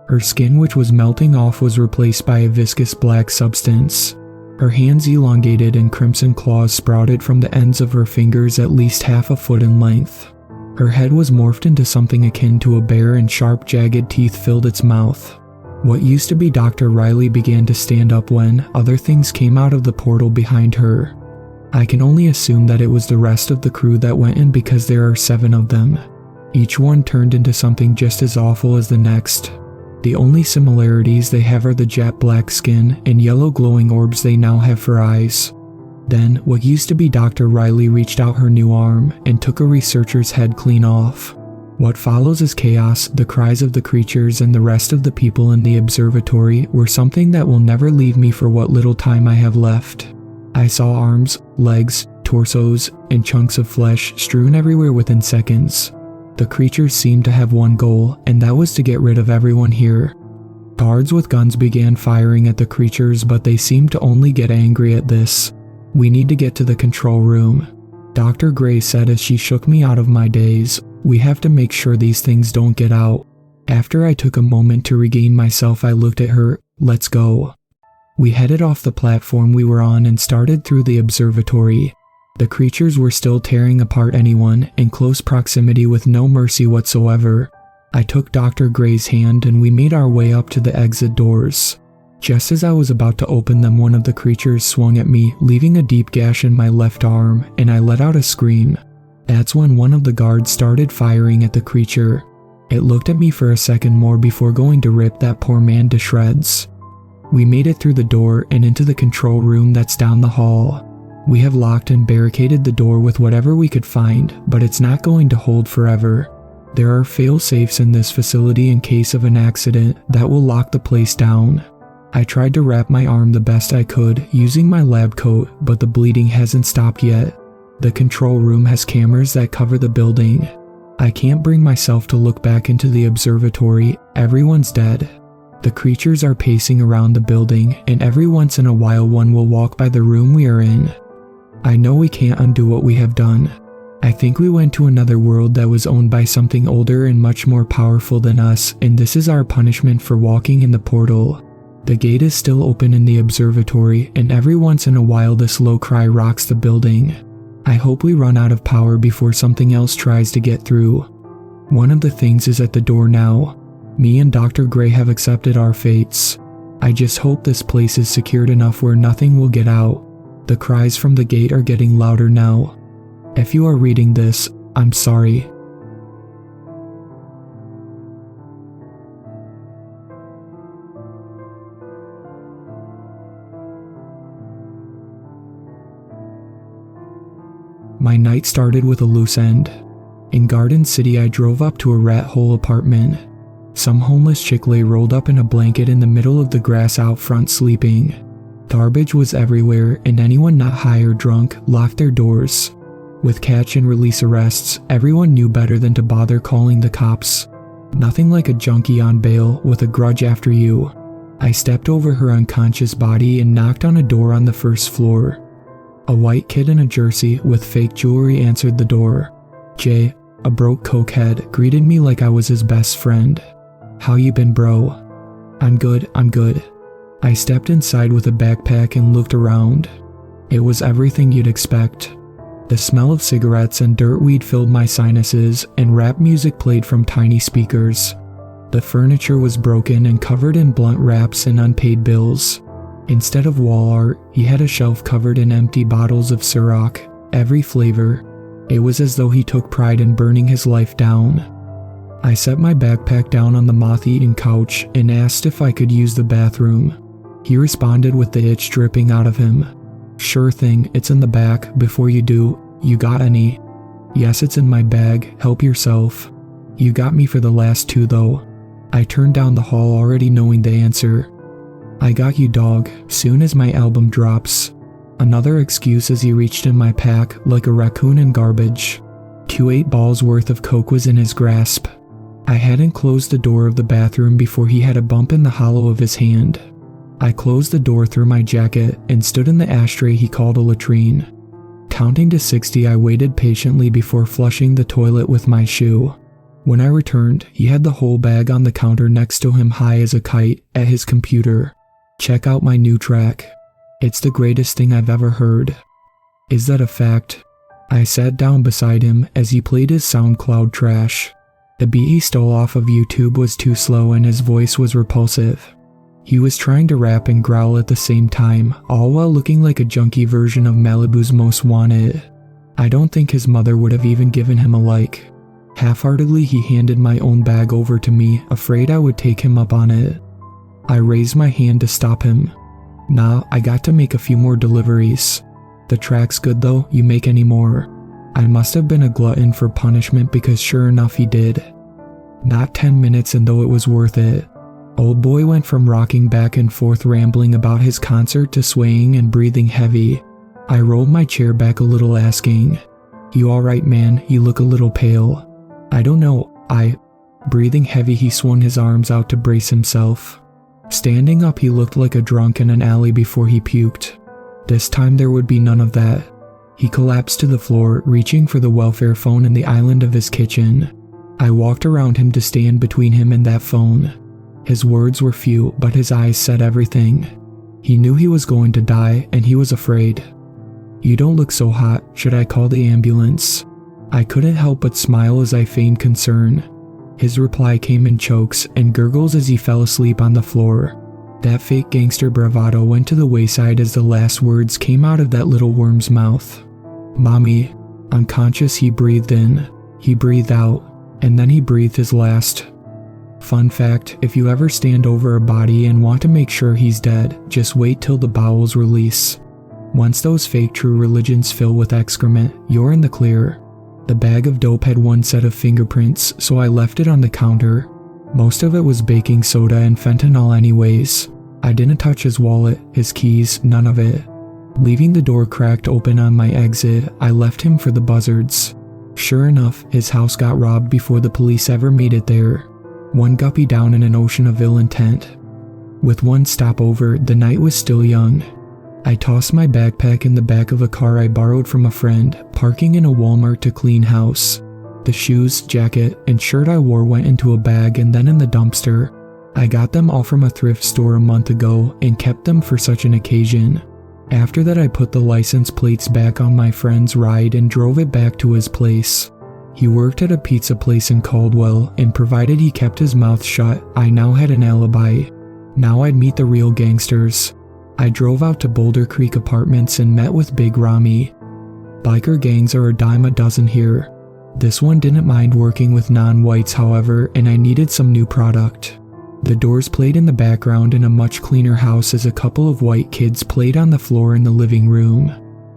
[SPEAKER 1] Her skin, which was melting off, was replaced by a viscous black substance. Her hands elongated and crimson claws sprouted from the ends of her fingers at least half a foot in length. Her head was morphed into something akin to a bear and sharp, jagged teeth filled its mouth. What used to be Dr. Riley began to stand up when other things came out of the portal behind her. I can only assume that it was the rest of the crew that went in, because there are 7 of them. Each one turned into something just as awful as the next. The only similarities they have are the jet black skin and yellow glowing orbs they now have for eyes. Then, what used to be Dr. Riley reached out her new arm and took a researcher's head clean off. What follows is chaos. The cries of the creatures and the rest of the people in the observatory were something that will never leave me for what little time I have left. I saw arms, legs, torsos, and chunks of flesh strewn everywhere within seconds. The creatures seemed to have one goal, and that was to get rid of everyone here. Guards with guns began firing at the creatures, but they seemed to only get angry at this. "We need to get to the control room," Dr. Gray said as she shook me out of my daze. "We have to make sure these things don't get out." After I took a moment to regain myself, I looked at her. "Let's go." We headed off the platform we were on and started through the observatory. The creatures were still tearing apart anyone in close proximity with no mercy whatsoever. I took Dr. Gray's hand and we made our way up to the exit doors. Just as I was about to open them, one of the creatures swung at me, leaving a deep gash in my left arm, and I let out a scream. That's when one of the guards started firing at the creature. It looked at me for a second more before going to rip that poor man to shreds. We made it through the door and into the control room that's down the hall. We have locked and barricaded the door with whatever we could find, but it's not going to hold forever. There are fail-safes in this facility in case of an accident that will lock the place down. I tried to wrap my arm the best I could using my lab coat, but the bleeding hasn't stopped yet. The control room has cameras that cover the building. I can't bring myself to look back into the observatory. Everyone's dead. The creatures are pacing around the building, and every once in a while one will walk by the room we are in. I know we can't undo what we have done. I think we went to another world that was owned by something older and much more powerful than us, and this is our punishment for walking in the portal. The gate is still open in the observatory, and every once in a while the slow cry rocks the building. I hope we run out of power before something else tries to get through. One of the things is at the door now. Me and Dr. Gray have accepted our fates. I just hope this place is secured enough where nothing will get out. The cries from the gate are getting louder now. If you are reading this, I'm sorry. My night started with a loose end. In Garden City, I drove up to a rat hole apartment. Some homeless chick lay rolled up in a blanket in the middle of the grass out front sleeping. Garbage was everywhere, and anyone not high or drunk locked their doors. With catch and release arrests, everyone knew better than to bother calling the cops. Nothing like a junkie on bail with a grudge after you. I stepped over her unconscious body and knocked on a door on the first floor. A white kid in a jersey with fake jewelry answered the door. Jay, a broke cokehead, greeted me like I was his best friend. "How you been, bro?" I'm good. I stepped inside with a backpack and looked around. It was everything you'd expect. The smell of cigarettes and dirt weed filled my sinuses, and rap music played from tiny speakers. The furniture was broken and covered in blunt wraps and unpaid bills. Instead of wall art, he had a shelf covered in empty bottles of Ciroc, every flavor. It was as though he took pride in burning his life down. I set my backpack down on the moth-eaten couch and asked if I could use the bathroom. He responded with the itch dripping out of him. "Sure thing, it's in the back. Before you do, you got any?" "Yes, it's in my bag. Help yourself." "You got me for the last two though." I turned down the hall already knowing the answer. "I got you, dog, soon as my album drops." Another excuse as he reached in my pack like a raccoon in garbage. 2 8-balls worth of coke was in his grasp. I hadn't closed the door of the bathroom before he had a bump in the hollow of his hand. I closed the door through my jacket and stood in the ashtray he called a latrine. Counting to 60, I waited patiently before flushing the toilet with my shoe. When I returned, he had the whole bag on the counter next to him high as a kite at his computer. "Check out my new track. It's the greatest thing I've ever heard." "Is that a fact?" I sat down beside him as he played his SoundCloud trash. The beat he stole off of YouTube was too slow and his voice was repulsive. He was trying to rap and growl at the same time, all while looking like a junky version of Malibu's Most Wanted. I don't think his mother would have even given him a like. Half-heartedly, he handed my own bag over to me, afraid I would take him up on it. I raised my hand to stop him. "Nah, I got to make a few more deliveries." "The track's good though, you make any more?" I must have been a glutton for punishment because sure enough he did. Not 10 minutes and though it was worth it. Old boy went from rocking back and forth rambling about his concert to swaying and breathing heavy. I rolled my chair back a little asking, "You alright, man? You look a little pale." "I don't know, Breathing heavy, he swung his arms out to brace himself. Standing up, he looked like a drunk in an alley before he puked. This time there would be none of that. He collapsed to the floor, reaching for the welfare phone in the island of his kitchen. I walked around him to stand between him and that phone. His words were few, but his eyes said everything. He knew he was going to die, and he was afraid. "You don't look so hot. Should I call the ambulance?" I couldn't help but smile as I feigned concern. His reply came in chokes and gurgles as he fell asleep on the floor. That fake gangster bravado went to the wayside as the last words came out of that little worm's mouth. "Mommy." Unconscious, he breathed in. He breathed out, and then he breathed his last. Fun fact, if you ever stand over a body and want to make sure he's dead, just wait till the bowels release. Once those fake true religions fill with excrement, you're in the clear. The bag of dope had one set of fingerprints, so I left it on the counter. Most of it was baking soda and fentanyl anyways. I didn't touch his wallet, his keys, none of it. Leaving the door cracked open on my exit, I left him for the buzzards. Sure enough, his house got robbed before the police ever made it there. One guppy down in an ocean of ill intent. With one stopover, the night was still young. I tossed my backpack in the back of a car I borrowed from a friend, parking in a Walmart to clean house. The shoes, jacket, and shirt I wore went into a bag and then in the dumpster. I got them all from a thrift store a month ago and kept them for such an occasion. After that, I put the license plates back on my friend's ride and drove it back to his place. He worked at a pizza place in Caldwell, and provided he kept his mouth shut, I now had an alibi. Now I'd meet the real gangsters. I drove out to Boulder Creek Apartments and met with Big Rami. Biker gangs are a dime a dozen here. This one didn't mind working with non-whites, however, and I needed some new product. The doors played in the background in a much cleaner house as a couple of white kids played on the floor in the living room.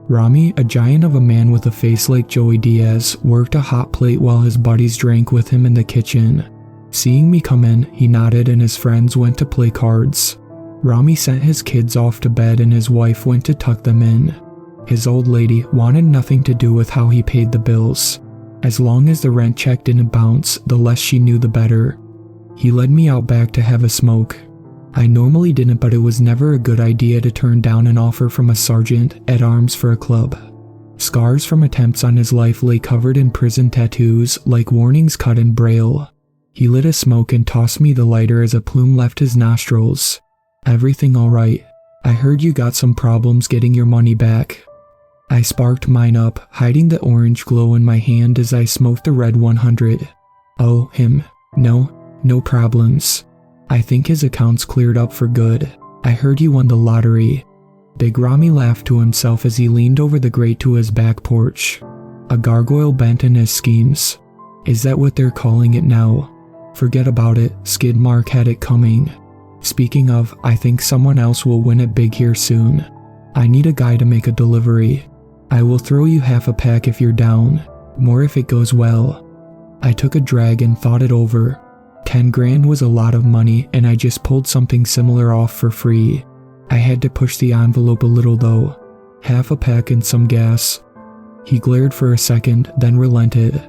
[SPEAKER 1] Rami, a giant of a man with a face like Joey Diaz, worked a hot plate while his buddies drank with him in the kitchen. Seeing me come in, he nodded and his friends went to play cards. Rami sent his kids off to bed and his wife went to tuck them in. His old lady wanted nothing to do with how he paid the bills. As long as the rent check didn't bounce, the less she knew the better. He led me out back to have a smoke. I normally didn't, but it was never a good idea to turn down an offer from a sergeant at arms for a club. Scars from attempts on his life lay covered in prison tattoos, like warnings cut in braille. He lit a smoke and tossed me the lighter as a plume left his nostrils. "Everything all right? I heard you got some problems getting your money back." I sparked mine up, hiding the orange glow in my hand as I smoked the red 100. "Oh, him? No problems. I think his account's cleared up for good. I heard you won the lottery." Big Rami laughed to himself as he leaned over the grate to his back porch. "A gargoyle bent in his schemes. Is that what they're calling it now? Forget about it, Skid Mark had it coming. Speaking of, I think someone else will win it big here soon. I need a guy to make a delivery. I will throw you half a pack if you're down, more if it goes well." I took a drag and thought it over. 10 grand was a lot of money and I just pulled something similar off for free. I had to push the envelope a little though. Half a pack and some gas. He glared for a second, then relented.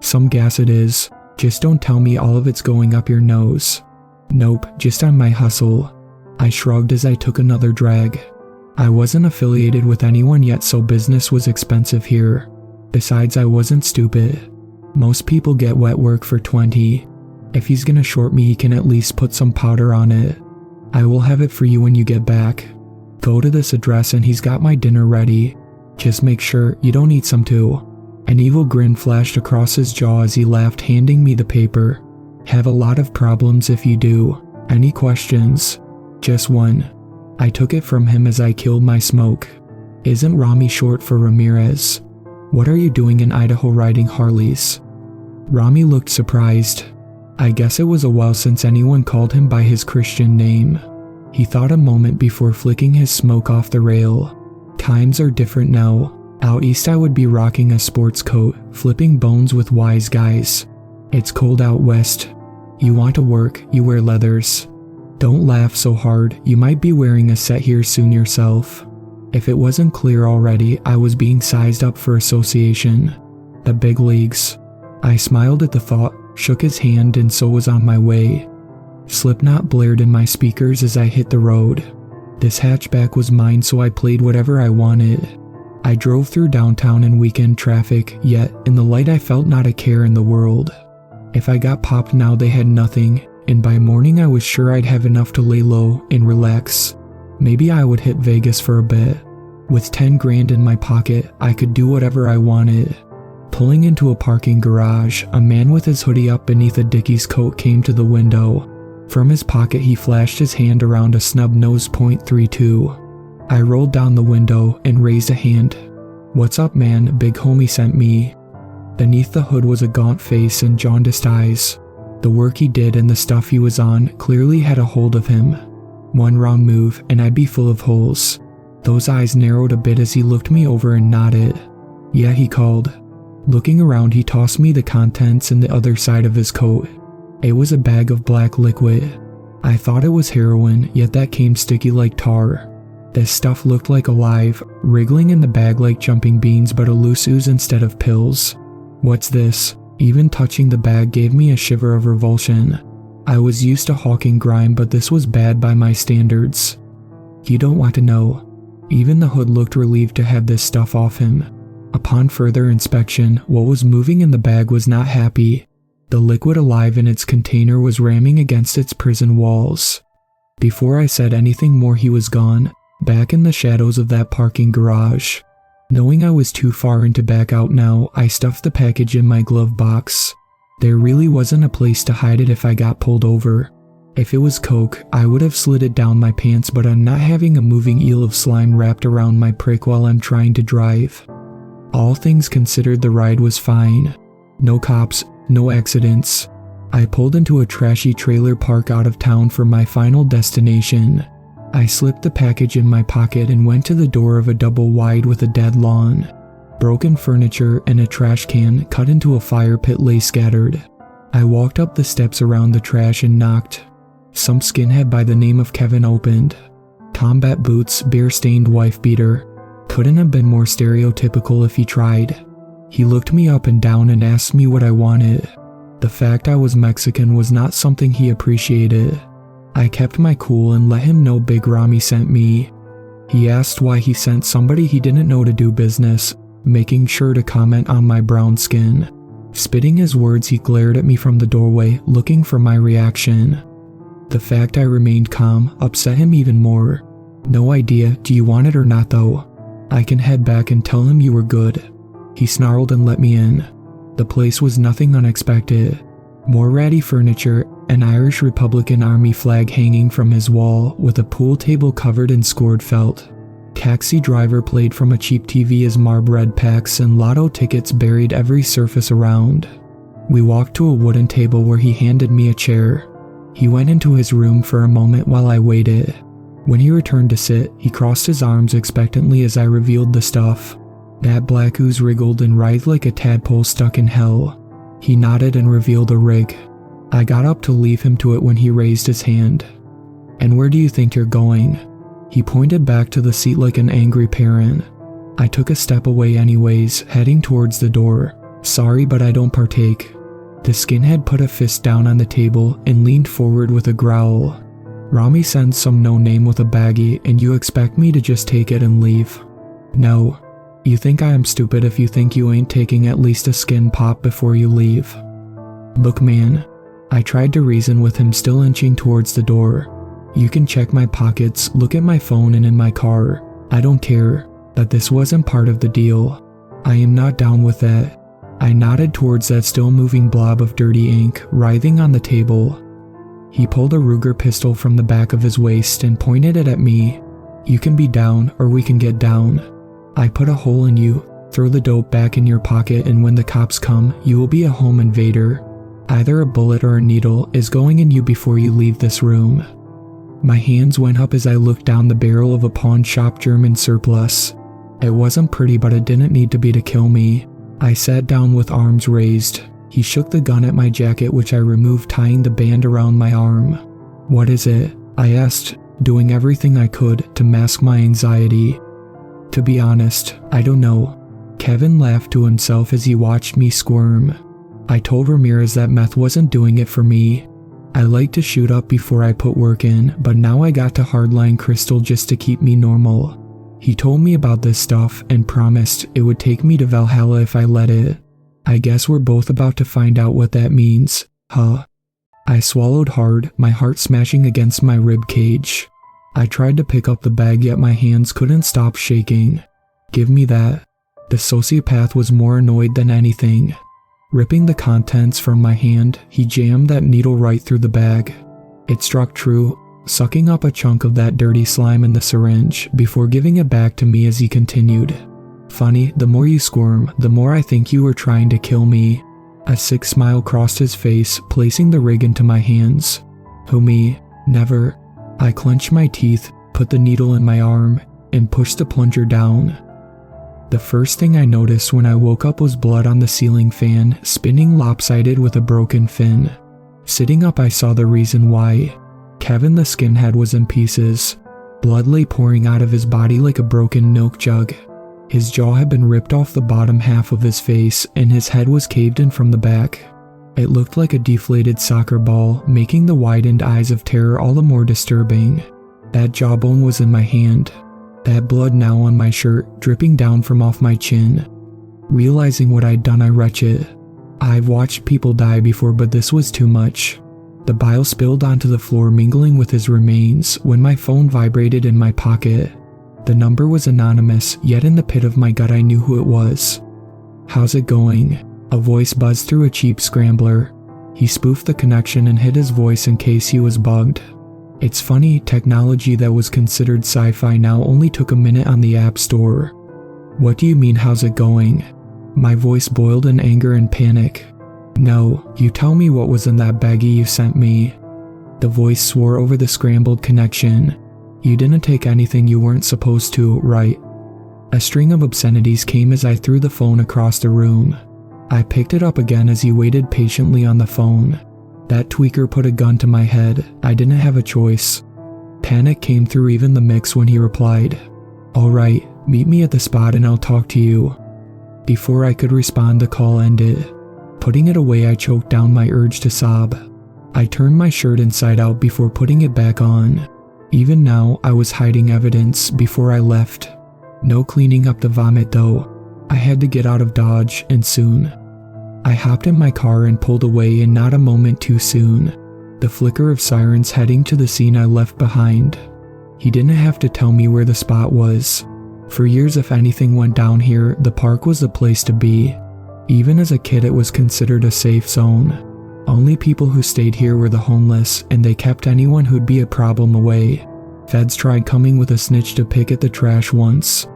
[SPEAKER 1] "Some gas it is. Just don't tell me all of it's going up your nose." "Nope, just on my hustle." I shrugged as I took another drag. I wasn't affiliated with anyone yet, so business was expensive here. Besides, I wasn't stupid. Most people get wet work for 20. If he's gonna short me, he can at least put some powder on it. "I will have it for you when you get back. Go to this address and he's got my dinner ready. Just make sure you don't eat some too." An evil grin flashed across his jaw as he laughed, handing me the paper. "Have a lot of problems if you do. Any questions?" "Just one." I took it from him as I killed my smoke. "Isn't Rami short for Ramirez? What are you doing in Idaho riding Harleys?" Rami looked surprised. I guess it was a while since anyone called him by his Christian name. He thought a moment before flicking his smoke off the rail. "Times are different now. Out east I would be rocking a sports coat, flipping bones with wise guys. It's cold out west. You want to work, you wear leathers. Don't laugh so hard, you might be wearing a set here soon yourself." If it wasn't clear already, I was being sized up for association. The big leagues. I smiled at the thought, shook his hand, and so was on my way. Slipknot blared in my speakers as I hit the road. This hatchback was mine, so I played whatever I wanted. I drove through downtown in weekend traffic, yet in the light I felt not a care in the world. If I got popped now, they had nothing, and by morning I was sure I'd have enough to lay low and relax. Maybe I would hit Vegas for a bit. With 10 grand in my pocket, I could do whatever I wanted. Pulling into a parking garage, a man with his hoodie up beneath a Dickies coat came to the window. From his pocket he flashed his hand around a snub-nosed .32. I rolled down the window and raised a hand. "What's up, man? Big homie sent me." Beneath the hood was a gaunt face and jaundiced eyes. The work he did and the stuff he was on clearly had a hold of him. One wrong move and I'd be full of holes. Those eyes narrowed a bit as he looked me over and nodded. "Yeah," he called. Looking around, he tossed me the contents in the other side of his coat. It was a bag of black liquid. I thought it was heroin, yet that came sticky like tar. This stuff looked like alive, wriggling in the bag like jumping beans, but a loose ooze instead of pills. What's this? Even touching the bag gave me a shiver of revulsion. I was used to hawking grime, but this was bad by my standards. You don't want to know. Even the hood looked relieved to have this stuff off him. Upon further inspection, what was moving in the bag was not happy. The liquid alive in its container was ramming against its prison walls. Before I said anything more, he was gone, back in the shadows of that parking garage. Knowing I was too far in to back out now, I stuffed the package in my glove box. There really wasn't a place to hide it if I got pulled over. If it was coke, I would have slid it down my pants, but I'm not having a moving eel of slime wrapped around my prick while I'm trying to drive. All things considered, the ride was fine. No cops, no accidents. I pulled into a trashy trailer park out of town for my final destination. I slipped the package in my pocket and went to the door of a double wide with a dead lawn. Broken furniture and a trash can cut into a fire pit lay scattered. I walked up the steps around the trash and knocked. Some skinhead by the name of Kevin opened. Combat boots, beer-stained wife beater. Couldn't have been more stereotypical if he tried. He looked me up and down and asked me what I wanted. The fact I was Mexican was not something he appreciated. I kept my cool and let him know Big Rami sent me. He asked why he sent somebody he didn't know to do business, making sure to comment on my brown skin. Spitting his words, he glared at me from the doorway, looking for my reaction. The fact I remained calm upset him even more. No idea, do you want it or not though? I can head back and tell him you were good. He snarled and let me in. The place was nothing unexpected. More ratty furniture, an Irish Republican Army flag hanging from his wall with a pool table covered in scored felt. Taxi driver played from a cheap TV as Marlboro packs and lotto tickets buried every surface around. We walked to a wooden table where he handed me a chair. He went into his room for a moment while I waited. When he returned to sit, he crossed his arms expectantly as I revealed the stuff. That black ooze wriggled and writhed like a tadpole stuck in hell. He nodded and revealed a rig. I got up to leave him to it when he raised his hand. "And where do you think you're going?" He pointed back to the seat like an angry parent. I took a step away anyways, heading towards the door. "Sorry, but I don't partake." The skinhead put a fist down on the table and leaned forward with a growl. "Rami sends some no-name with a baggie and you expect me to just take it and leave? No. You think I am stupid if you think you ain't taking at least a skin pop before you leave." "Look man," I tried to reason with him, still inching towards the door. "You can check my pockets, look at my phone and in my car. I don't care. That this wasn't part of the deal. I am not down with that." I nodded towards that still moving blob of dirty ink writhing on the table. He pulled a Ruger pistol from the back of his waist and pointed it at me. "You can be down or we can get down. I put a hole in you, throw the dope back in your pocket, and when the cops come, you will be a home invader. Either a bullet or a needle is going in you before you leave this room." My hands went up as I looked down the barrel of a pawn shop German surplus. It wasn't pretty, but it didn't need to be to kill me. I sat down with arms raised. He shook the gun at my jacket, which I removed, tying the band around my arm. "What is it?" I asked, doing everything I could to mask my anxiety. "To be honest, I don't know." Kevin laughed to himself as he watched me squirm. I told Ramirez that meth wasn't doing it for me. I like to shoot up before I put work in, but now I got to hardline crystal just to keep me normal. He told me about this stuff and promised it would take me to Valhalla if I let it. I guess we're both about to find out what that means, huh? I swallowed hard, my heart smashing against my rib cage. I tried to pick up the bag, yet my hands couldn't stop shaking. "Give me that." The sociopath was more annoyed than anything. Ripping the contents from my hand, he jammed that needle right through the bag. It struck true, sucking up a chunk of that dirty slime in the syringe before giving it back to me as he continued. "Funny, the more you squirm, the more I think you were trying to kill me." A sick smile crossed his face, placing the rig into my hands. "Who, me? Never." I clenched my teeth, put the needle in my arm, and pushed the plunger down. The first thing I noticed when I woke up was blood on the ceiling fan, spinning lopsided with a broken fin. Sitting up, I saw the reason why. Kevin the skinhead was in pieces. Blood lay pouring out of his body like a broken milk jug. His jaw had been ripped off the bottom half of his face and his head was caved in from the back. It looked like a deflated soccer ball, making the widened eyes of terror all the more disturbing. That jawbone was in my hand. That blood now on my shirt, dripping down from off my chin. Realizing what I'd done, I retched. I've watched people die before, but this was too much. The bile spilled onto the floor, mingling with his remains, when my phone vibrated in my pocket. The number was anonymous, yet in the pit of my gut I knew who it was. "How's it going?" A voice buzzed through a cheap scrambler. He spoofed the connection and hid his voice in case he was bugged. It's funny, technology that was considered sci-fi now only took a minute on the App Store. "What do you mean, how's it going?" My voice boiled in anger and panic. "No, you tell me what was in that baggie you sent me." The voice swore over the scrambled connection. "You didn't take anything you weren't supposed to, right?" A string of obscenities came as I threw the phone across the room. I picked it up again as he waited patiently on the phone. That tweaker put a gun to my head. I didn't have a choice. Panic came through even the mix when he replied, "All right, meet me at the spot and I'll talk to you." Before I could respond, the call ended. Putting it away, I choked down my urge to sob. I turned my shirt inside out before putting it back on. Even now, I was hiding evidence before I left. No cleaning up the vomit though. I had to get out of Dodge, and soon. I hopped in my car and pulled away, and not a moment too soon. The flicker of sirens heading to the scene I left behind. He didn't have to tell me where the spot was. For years, if anything went down here, the park was the place to be. Even as a kid, it was considered a safe zone. Only people who stayed here were the homeless, and they kept anyone who'd be a problem away. Feds tried coming with a snitch to pick at the trash once.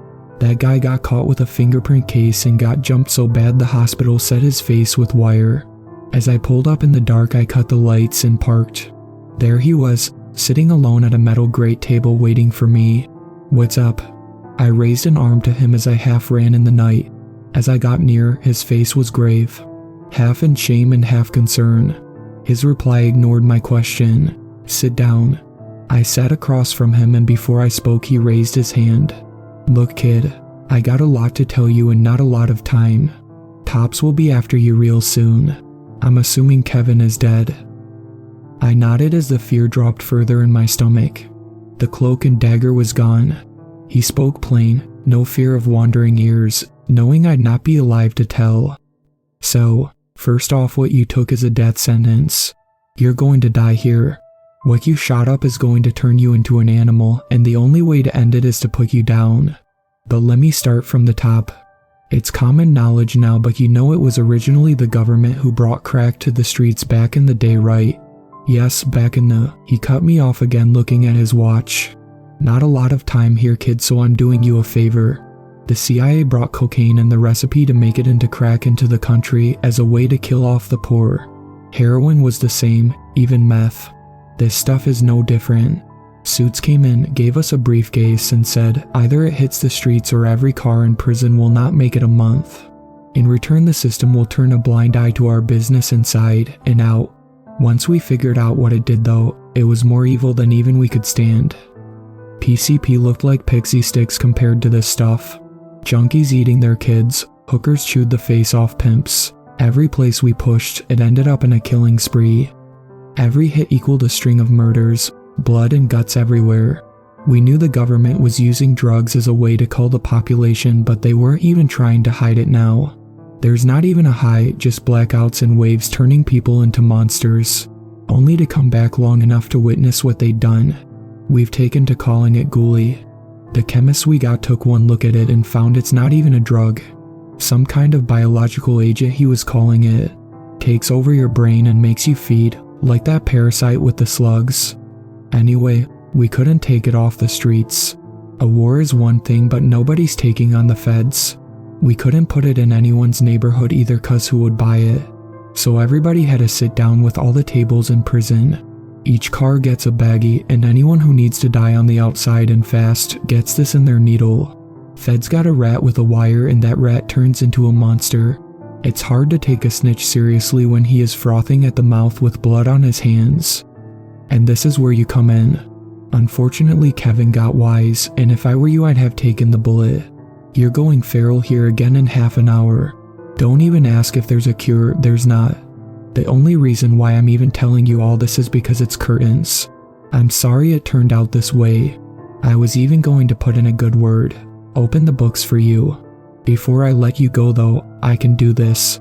[SPEAKER 1] That guy got caught with a fingerprint case and got jumped so bad the hospital set his face with wire. As I pulled up in the dark, I cut the lights and parked. There he was, sitting alone at a metal grate table waiting for me. "What's up?" I raised an arm to him as I half ran in the night. As I got near, his face was grave, half in shame and half concern. His reply ignored my question. "Sit down." I sat across from him, and before I spoke, he raised his hand. "Look, kid, I got a lot to tell you and not a lot of time. Cops will be after you real soon. I'm assuming Kevin is dead." I nodded as the fear dropped further in my stomach. The cloak and dagger was gone. He spoke plain, no fear of wandering ears, knowing I'd not be alive to tell. "So, first off, what you took is a death sentence. You're going to die here. What you shot up is going to turn you into an animal, and the only way to end it is to put you down. But let me start from the top. It's common knowledge now, but you know it was originally the government who brought crack to the streets back in the day, right? Yes, back in the..." He cut me off again, looking at his watch. "Not a lot of time here, kid, so I'm doing you a favor. The CIA brought cocaine and the recipe to make it into crack into the country as a way to kill off the poor. Heroin was the same, even meth. This stuff is no different. Suits came in, gave us a briefcase, and said either it hits the streets or every car in prison will not make it a month. In return, the system will turn a blind eye to our business inside and out. Once we figured out what it did though, it was more evil than even we could stand. PCP looked like pixie sticks compared to this stuff. Junkies eating their kids, hookers chewed the face off pimps. Every place we pushed, it ended up in a killing spree. Every hit equaled a string of murders, blood and guts everywhere. We knew the government was using drugs as a way to cull the population, but they weren't even trying to hide it now. There's not even a high, just blackouts and waves turning people into monsters, only to come back long enough to witness what they'd done. We've taken to calling it ghoulie. The chemist we got took one look at it and found it's not even a drug. Some kind of biological agent, he was calling it. Takes over your brain and makes you feed, like that parasite with the slugs. Anyway, we couldn't take it off the streets. A war is one thing, but nobody's taking on the feds. We couldn't put it in anyone's neighborhood either, cause who would buy it? So everybody had to sit down with all the tables in prison. Each car gets a baggie, and anyone who needs to die on the outside and fast gets this in their needle. Feds got a rat with a wire, and that rat turns into a monster. It's hard to take a snitch seriously when he is frothing at the mouth with blood on his hands. And this is where you come in. Unfortunately, Kevin got wise, and if I were you, I'd have taken the bullet. You're going feral here again in half an hour. Don't even ask if there's a cure, there's not. The only reason why I'm even telling you all this is because it's curtains. I'm sorry it turned out this way. I was even going to put in a good word. Open the books for you. Before I let you go though, I can do this.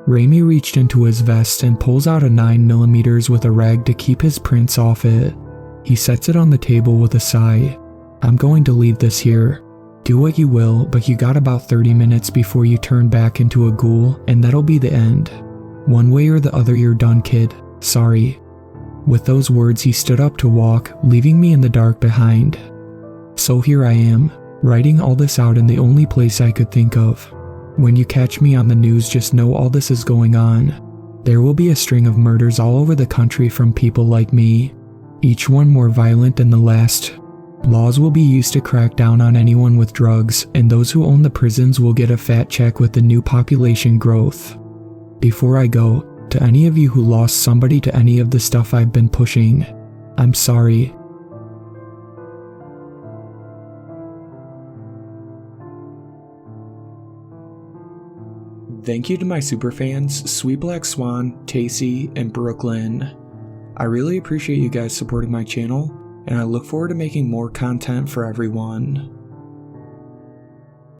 [SPEAKER 1] Raimi reached into his vest and pulls out a 9mm with a rag to keep his prints off it. He sets it on the table with a sigh. I'm going to leave this here. Do what you will, but you got about 30 minutes before you turn back into a ghoul, and that'll be the end. One way or the other you're done, kid. Sorry. With those words he stood up to walk, leaving me in the dark behind. So here I am, writing all this out in the only place I could think of. When you catch me on the news, just know all this is going on. There will be a string of murders all over the country from people like me, each one more violent than the last. Laws will be used to crack down on anyone with drugs, and those who own the prisons will get a fat check with the new population growth. Before I go, to any of you who lost somebody to any of the stuff I've been pushing, I'm sorry. Thank you to my superfans, Sweet Black Swan, Tacy, and Brooklyn. I really appreciate you guys supporting my channel, and I look forward to making more content for everyone.